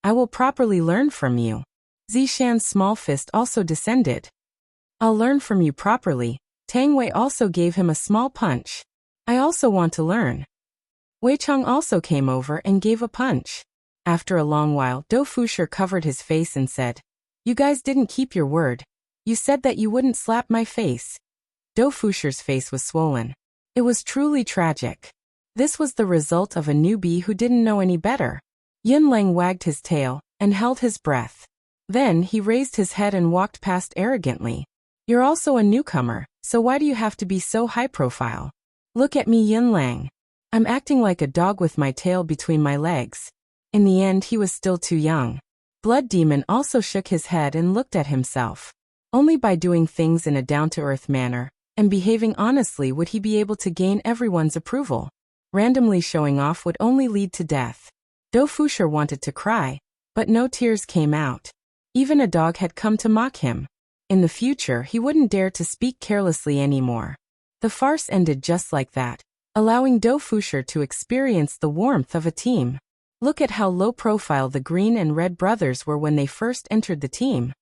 I will properly learn from you. Zishan's small fist also descended. I'll learn from you properly. Tang Wei also gave him a small punch. I also want to learn. Wei Cheng also came over and gave a punch. After a long while, Dou Fusher covered his face and said, You guys didn't keep your word. You said that you wouldn't slap my face. Dou Fusher's face was swollen. It was truly tragic. This was the result of a newbie who didn't know any better. Yin Lang wagged his tail and held his breath. Then he raised his head and walked past arrogantly. You're also a newcomer, so why do you have to be so high profile? Look at me, Yin Lang. I'm acting like a dog with my tail between my legs. In the end, he was still too young. Blood Demon also shook his head and looked at himself. Only by doing things in a down-to-earth manner and behaving honestly would he be able to gain everyone's approval. Randomly showing off would only lead to death. Dou Fusher wanted to cry, but no tears came out. Even a dog had come to mock him. In the future, he wouldn't dare to speak carelessly anymore. The farce ended just like that, allowing Dou Fusher to experience the warmth of a team. Look at how low profile the Green and Red brothers were when they first entered the team.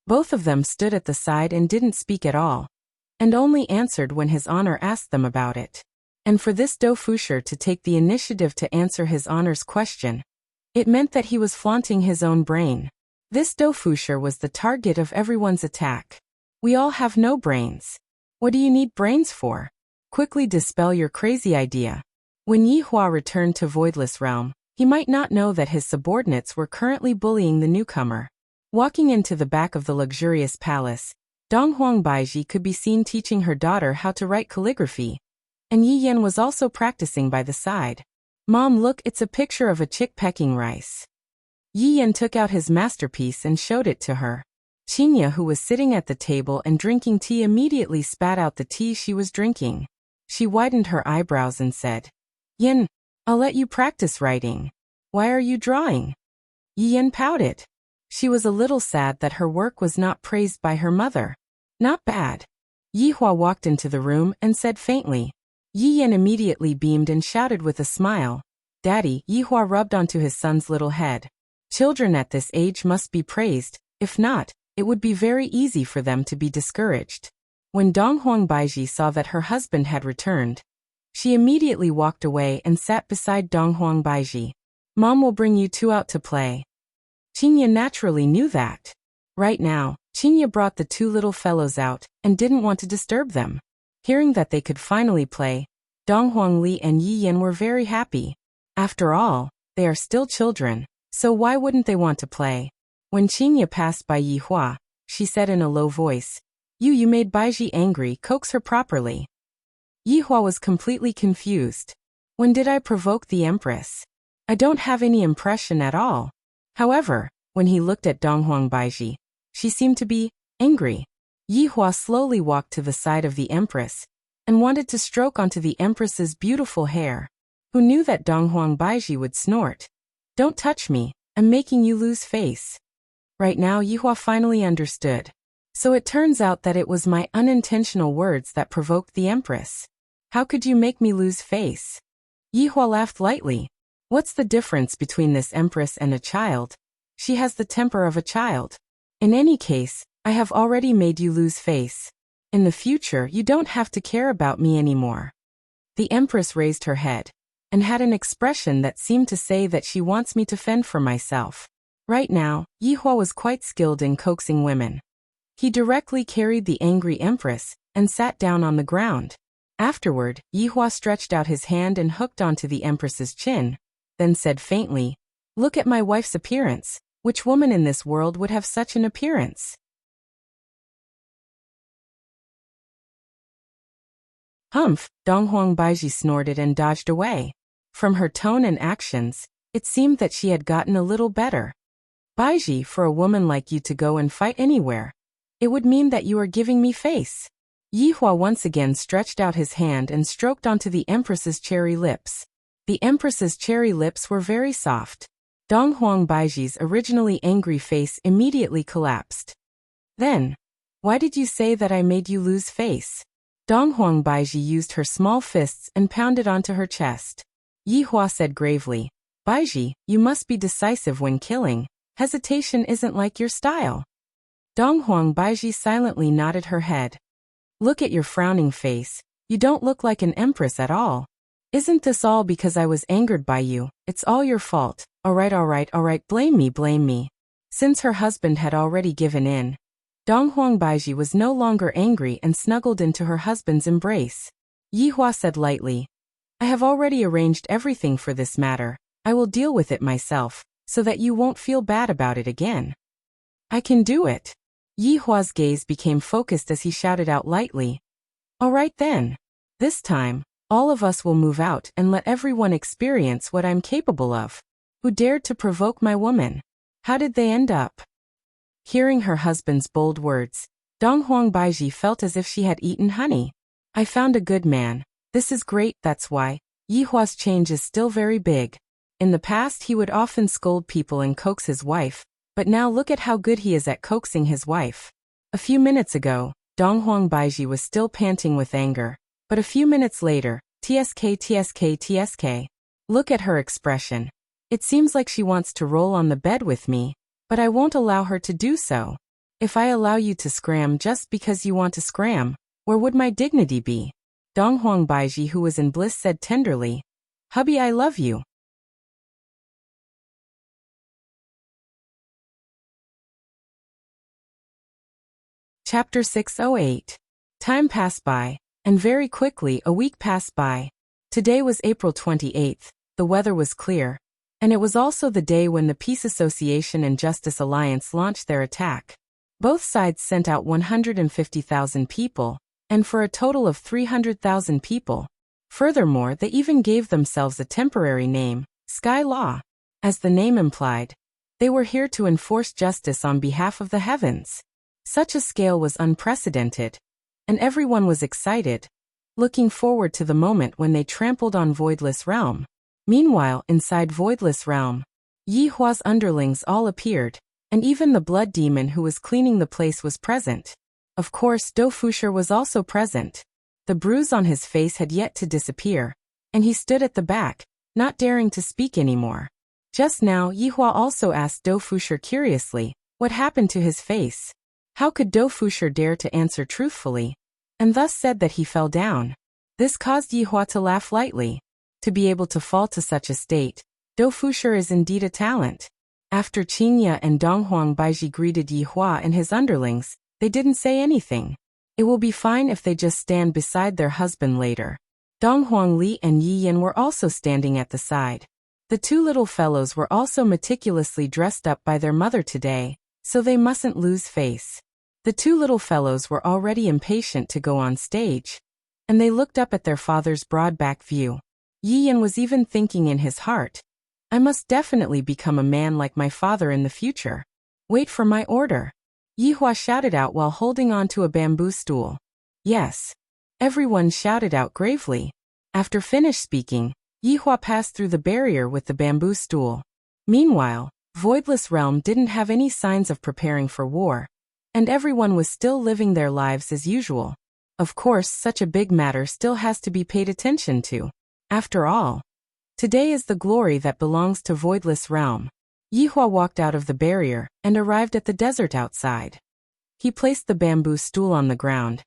Both of them stood at the side and didn't speak at all, and only answered when His Honor asked them about it. And for this Dou Fusher to take the initiative to answer His Honor's question, it meant that he was flaunting his own brain. This Dou Fusher was the target of everyone's attack. We all have no brains. What do you need brains for? Quickly dispel your crazy idea. When Yi Hua returned to Voidless Realm, he might not know that his subordinates were currently bullying the newcomer. Walking into the back of the luxurious palace, Donghuang Baiji could be seen teaching her daughter how to write calligraphy, and Yi Yan was also practicing by the side. Mom, look, it's a picture of a chick pecking rice. Yi Yan took out his masterpiece and showed it to her. Qinya, who was sitting at the table and drinking tea, immediately spat out the tea she was drinking. She widened her eyebrows and said, Yin, I'll let you practice writing. Why are you drawing? Yi Yan pouted. She was a little sad that her work was not praised by her mother. Not bad. Yi Hua walked into the room and said faintly. Yi Yan immediately beamed and shouted with a smile, Daddy. Yi Hua rubbed onto his son's little head. Children at this age must be praised, if not, it would be very easy for them to be discouraged. When Donghuang Baiji saw that her husband had returned, she immediately walked away and sat beside Donghuang Baiji. Mom will bring you two out to play. Qinya naturally knew that. Right now, Qinya brought the two little fellows out and didn't want to disturb them. Hearing that they could finally play, Donghuang Li and Yi Yan were very happy. After all, they are still children, so why wouldn't they want to play? When Qinya passed by Yi Hua, she said in a low voice, You made Baiji angry, coax her properly. Yi Hua was completely confused. When did I provoke the Empress? I don't have any impression at all. However, when he looked at Donghuang Baiji, she seemed to be angry. Yi Hua slowly walked to the side of the Empress and wanted to stroke onto the Empress's beautiful hair. Who knew that Donghuang Baiji would snort? Don't touch me, I'm making you lose face. Right now Yi Hua finally understood. So it turns out that it was my unintentional words that provoked the Empress. How could you make me lose face? Yi Hua laughed lightly. What's the difference between this Empress and a child? She has the temper of a child. In any case, I have already made you lose face. In the future, you don't have to care about me anymore. The Empress raised her head and had an expression that seemed to say that she wants me to fend for myself. Right now, Yi Hua was quite skilled in coaxing women. He directly carried the angry Empress and sat down on the ground. Afterward, Yi Hua stretched out his hand and hooked onto the Empress's chin, then said faintly, Look at my wife's appearance. Which woman in this world would have such an appearance? Humph, Donghuang Baiji snorted and dodged away. From her tone and actions, it seemed that she had gotten a little better. Baiji, for a woman like you to go and fight anywhere, it would mean that you are giving me face. Yi Hua once again stretched out his hand and stroked onto the Empress's cherry lips. The Empress's cherry lips were very soft. Donghuang Baiji's originally angry face immediately collapsed. Then, why did you say that I made you lose face? Donghuang Baiji used her small fists and pounded onto her chest. Yihua said gravely, Baiji, you must be decisive when killing. Hesitation isn't like your style. Donghuang Baiji silently nodded her head. Look at your frowning face. You don't look like an empress at all. Isn't this all because I was angered by you? It's all your fault. All right, blame me. Since her husband had already given in, Donghuang Baiji was no longer angry and snuggled into her husband's embrace. Yihua said lightly, I have already arranged everything for this matter. I will deal with it myself, so that you won't feel bad about it again. I can do it. Yihua's gaze became focused as he shouted out lightly, all right then. This time, all of us will move out and let everyone experience what I'm capable of. Who dared to provoke my woman? How did they end up? Hearing her husband's bold words, Donghuang Baiji felt as if she had eaten honey. I found a good man. This is great, that's why. Yihua's change is still very big. In the past he would often scold people and coax his wife, but now look at how good he is at coaxing his wife. A few minutes ago, Donghuang Baiji was still panting with anger, but a few minutes later, TSK. Look at her expression. It seems like she wants to roll on the bed with me, but I won't allow her to do so. If I allow you to scram just because you want to scram, where would my dignity be? Donghuang Baiji, who was in bliss, said tenderly, Hubby, I love you. Chapter 608. Time passed by, and very quickly a week passed by. Today was April 28th, the weather was clear, and it was also the day when the Peace Association and Justice Alliance launched their attack. Both sides sent out 150,000 people, and for a total of 300,000 people. Furthermore, they even gave themselves a temporary name, Sky Law. As the name implied, they were here to enforce justice on behalf of the heavens. Such a scale was unprecedented, and everyone was excited, looking forward to the moment when they trampled on Voidless Realm. Meanwhile, inside Voidless Realm, Yihua's underlings all appeared, and even the blood demon who was cleaning the place was present. Of course, Dofusher was also present. The bruise on his face had yet to disappear, and he stood at the back, not daring to speak anymore. Just now, Yihua also asked Dofusher curiously, what happened to his face? How could Dofusher dare to answer truthfully, and thus said that he fell down? This caused Yihua to laugh lightly. To be able to fall to such a state, Dofusher is indeed a talent. After Qingya and Donghuang Baiji greeted Yihua and his underlings, they didn't say anything. It will be fine if they just stand beside their husband later. Donghuang Li and Yi Yin were also standing at the side. The two little fellows were also meticulously dressed up by their mother today, so they mustn't lose face. The two little fellows were already impatient to go on stage, and they looked up at their father's broad back view. Yi Yin was even thinking in his heart, I must definitely become a man like my father in the future. Wait for my order. Yihua shouted out while holding on to a bamboo stool. Yes. Everyone shouted out gravely. After finished speaking, Yihua passed through the barrier with the bamboo stool. Meanwhile, Voidless Realm didn't have any signs of preparing for war, and everyone was still living their lives as usual. Of course, such a big matter still has to be paid attention to. After all, today is the glory that belongs to Voidless Realm. Yihua walked out of the barrier and arrived at the desert outside. He placed the bamboo stool on the ground,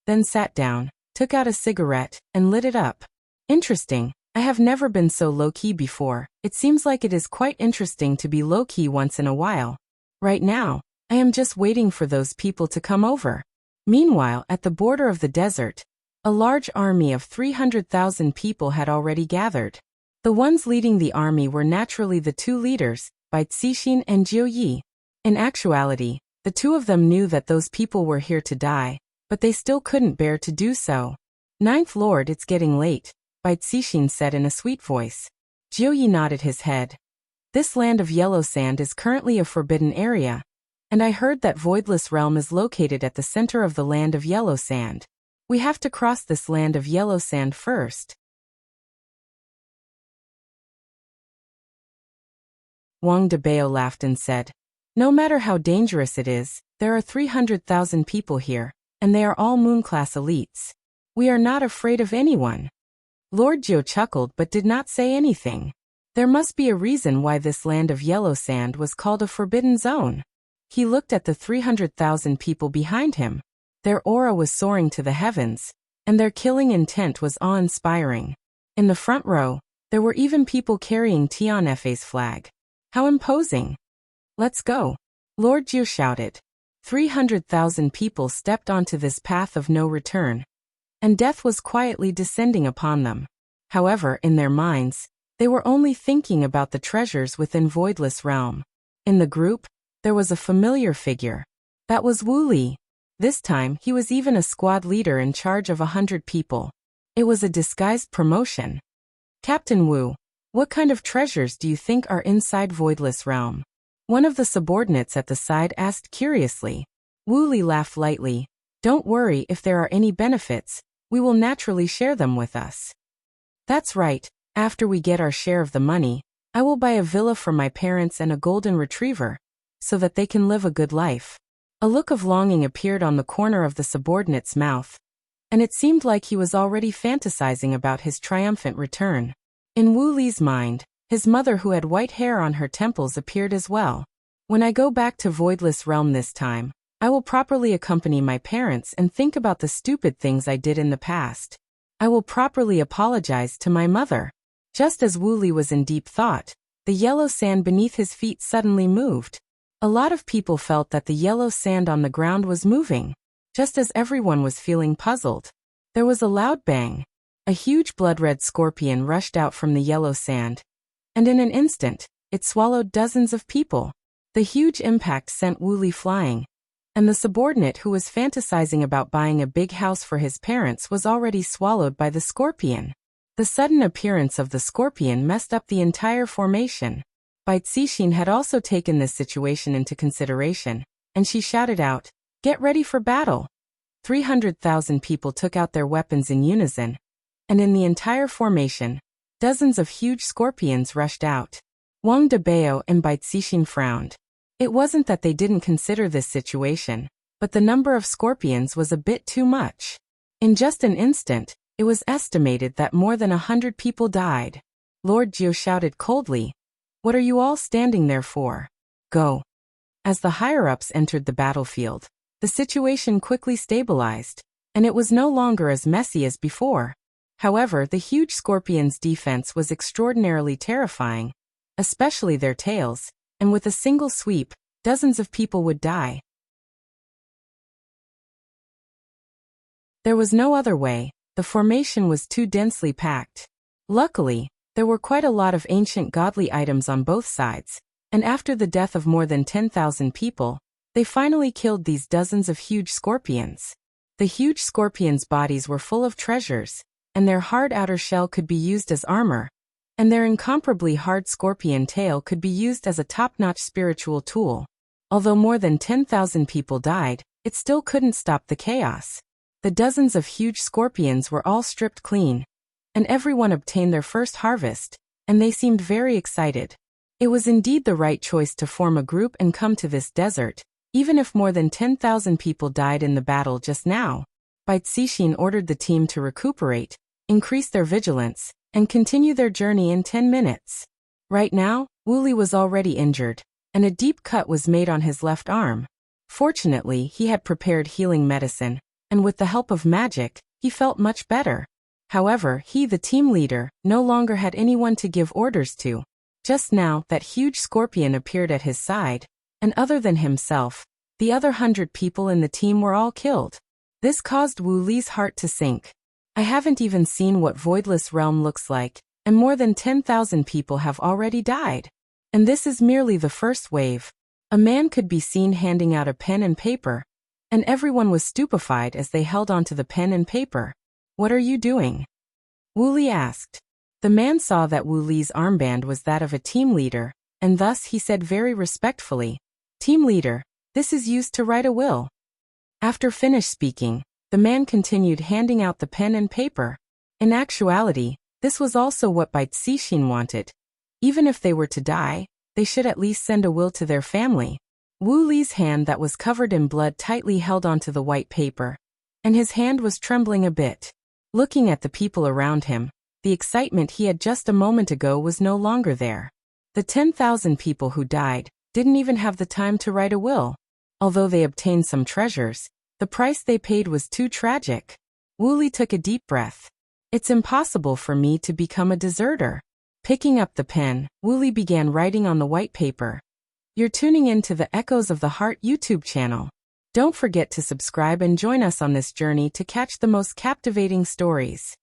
then sat down, took out a cigarette, and lit it up. Interesting. I have never been so low-key before. It seems like it is quite interesting to be low-key once in a while. Right now, I am just waiting for those people to come over. Meanwhile, at the border of the desert, a large army of 300,000 people had already gathered. The ones leading the army were naturally the two leaders, Bai Cixin and Jiu Yi. In actuality, the two of them knew that those people were here to die, but they still couldn't bear to do so. Ninth Lord, it's getting late, Bai Cixin said in a sweet voice. Jiu Yi nodded his head. This land of yellow sand is currently a forbidden area, and I heard that Voidless Realm is located at the center of the land of yellow sand. We have to cross this land of yellow sand first. Wang Debao laughed and said, "No matter how dangerous it is, there are 300,000 people here, and they are all moon-class elites. We are not afraid of anyone." Lord Jiu chuckled but did not say anything. There must be a reason why this land of yellow sand was called a forbidden zone. He looked at the 300,000 people behind him. Their aura was soaring to the heavens, and their killing intent was awe-inspiring. In the front row, there were even people carrying Tianfei's flag. How imposing! "Let's go," Lord Jiu shouted. 300,000 people stepped onto this path of no return, and death was quietly descending upon them. However, in their minds, they were only thinking about the treasures within Voidless Realm. In the group, there was a familiar figure. That was Wu Li. This time, he was even a squad leader in charge of 100 people. It was a disguised promotion. "Captain Wu, what kind of treasures do you think are inside Voidless Realm?" one of the subordinates at the side asked curiously. Wu Li laughed lightly. "Don't worry if there are any benefits, we will naturally share them with us." "That's right, after we get our share of the money, I will buy a villa for my parents and a golden retriever, so that they can live a good life." A look of longing appeared on the corner of the subordinate's mouth, and it seemed like he was already fantasizing about his triumphant return. In Wu Li's mind, his mother who had white hair on her temples appeared as well. "When I go back to Voidless Realm this time, I will properly accompany my parents and think about the stupid things I did in the past. I will properly apologize to my mother." Just as Wu Li was in deep thought, the yellow sand beneath his feet suddenly moved. A lot of people felt that the yellow sand on the ground was moving. Just as everyone was feeling puzzled, there was a loud bang. A huge blood-red scorpion rushed out from the yellow sand, and in an instant, it swallowed dozens of people. The huge impact sent Wu Li flying, and the subordinate who was fantasizing about buying a big house for his parents was already swallowed by the scorpion. The sudden appearance of the scorpion messed up the entire formation. Bai Cixin had also taken this situation into consideration, and she shouted out, "Get ready for battle!" 300,000 people took out their weapons in unison, and in the entire formation, dozens of huge scorpions rushed out. Wang Debao and Bai Cixin frowned. It wasn't that they didn't consider this situation, but the number of scorpions was a bit too much. In just an instant, it was estimated that more than 100 people died. Lord Jiu shouted coldly, "What are you all standing there for? Go!" As the higher-ups entered the battlefield, the situation quickly stabilized, and it was no longer as messy as before. However, the huge scorpions' defense was extraordinarily terrifying, especially their tails, and with a single sweep, dozens of people would die. There was no other way, the formation was too densely packed. Luckily, there were quite a lot of ancient godly items on both sides, and after the death of more than 10,000 people, they finally killed these dozens of huge scorpions. The huge scorpions' bodies were full of treasures, and their hard outer shell could be used as armor, and their incomparably hard scorpion tail could be used as a top-notch spiritual tool. Although more than 10,000 people died, it still couldn't stop the chaos. The dozens of huge scorpions were all stripped clean, and everyone obtained their first harvest, and they seemed very excited. It was indeed the right choice to form a group and come to this desert, even if more than 10,000 people died in the battle just now. Bai Cixin ordered the team to recuperate, increase their vigilance, and continue their journey in 10 minutes. Right now, Wu Li was already injured, and a deep cut was made on his left arm. Fortunately, he had prepared healing medicine, and with the help of magic, he felt much better. However, he, the team leader, no longer had anyone to give orders to. Just now, that huge scorpion appeared at his side, and other than himself, the other 100 people in the team were all killed. This caused Wu Li's heart to sink. I haven't even seen what Voidless Realm looks like, and more than 10,000 people have already died. And this is merely the first wave. A man could be seen handing out a pen and paper, and everyone was stupefied as they held onto the pen and paper. "What are you doing?" Wu Li asked. The man saw that Wu Li's armband was that of a team leader, and thus he said very respectfully, "Team leader, this is used to write a will." After finished speaking, the man continued handing out the pen and paper. In actuality, this was also what Bai Cixin wanted. Even if they were to die, they should at least send a will to their family. Wu Li's hand that was covered in blood tightly held onto the white paper, and his hand was trembling a bit. Looking at the people around him, the excitement he had just a moment ago was no longer there. The 10,000 people who died didn't even have the time to write a will. Although they obtained some treasures, the price they paid was too tragic. Wu Li took a deep breath. It's impossible for me to become a deserter. Picking up the pen, Wu Li began writing on the white paper. You're tuning in to the Echoes of the Heart YouTube channel. Don't forget to subscribe and join us on this journey to catch the most captivating stories.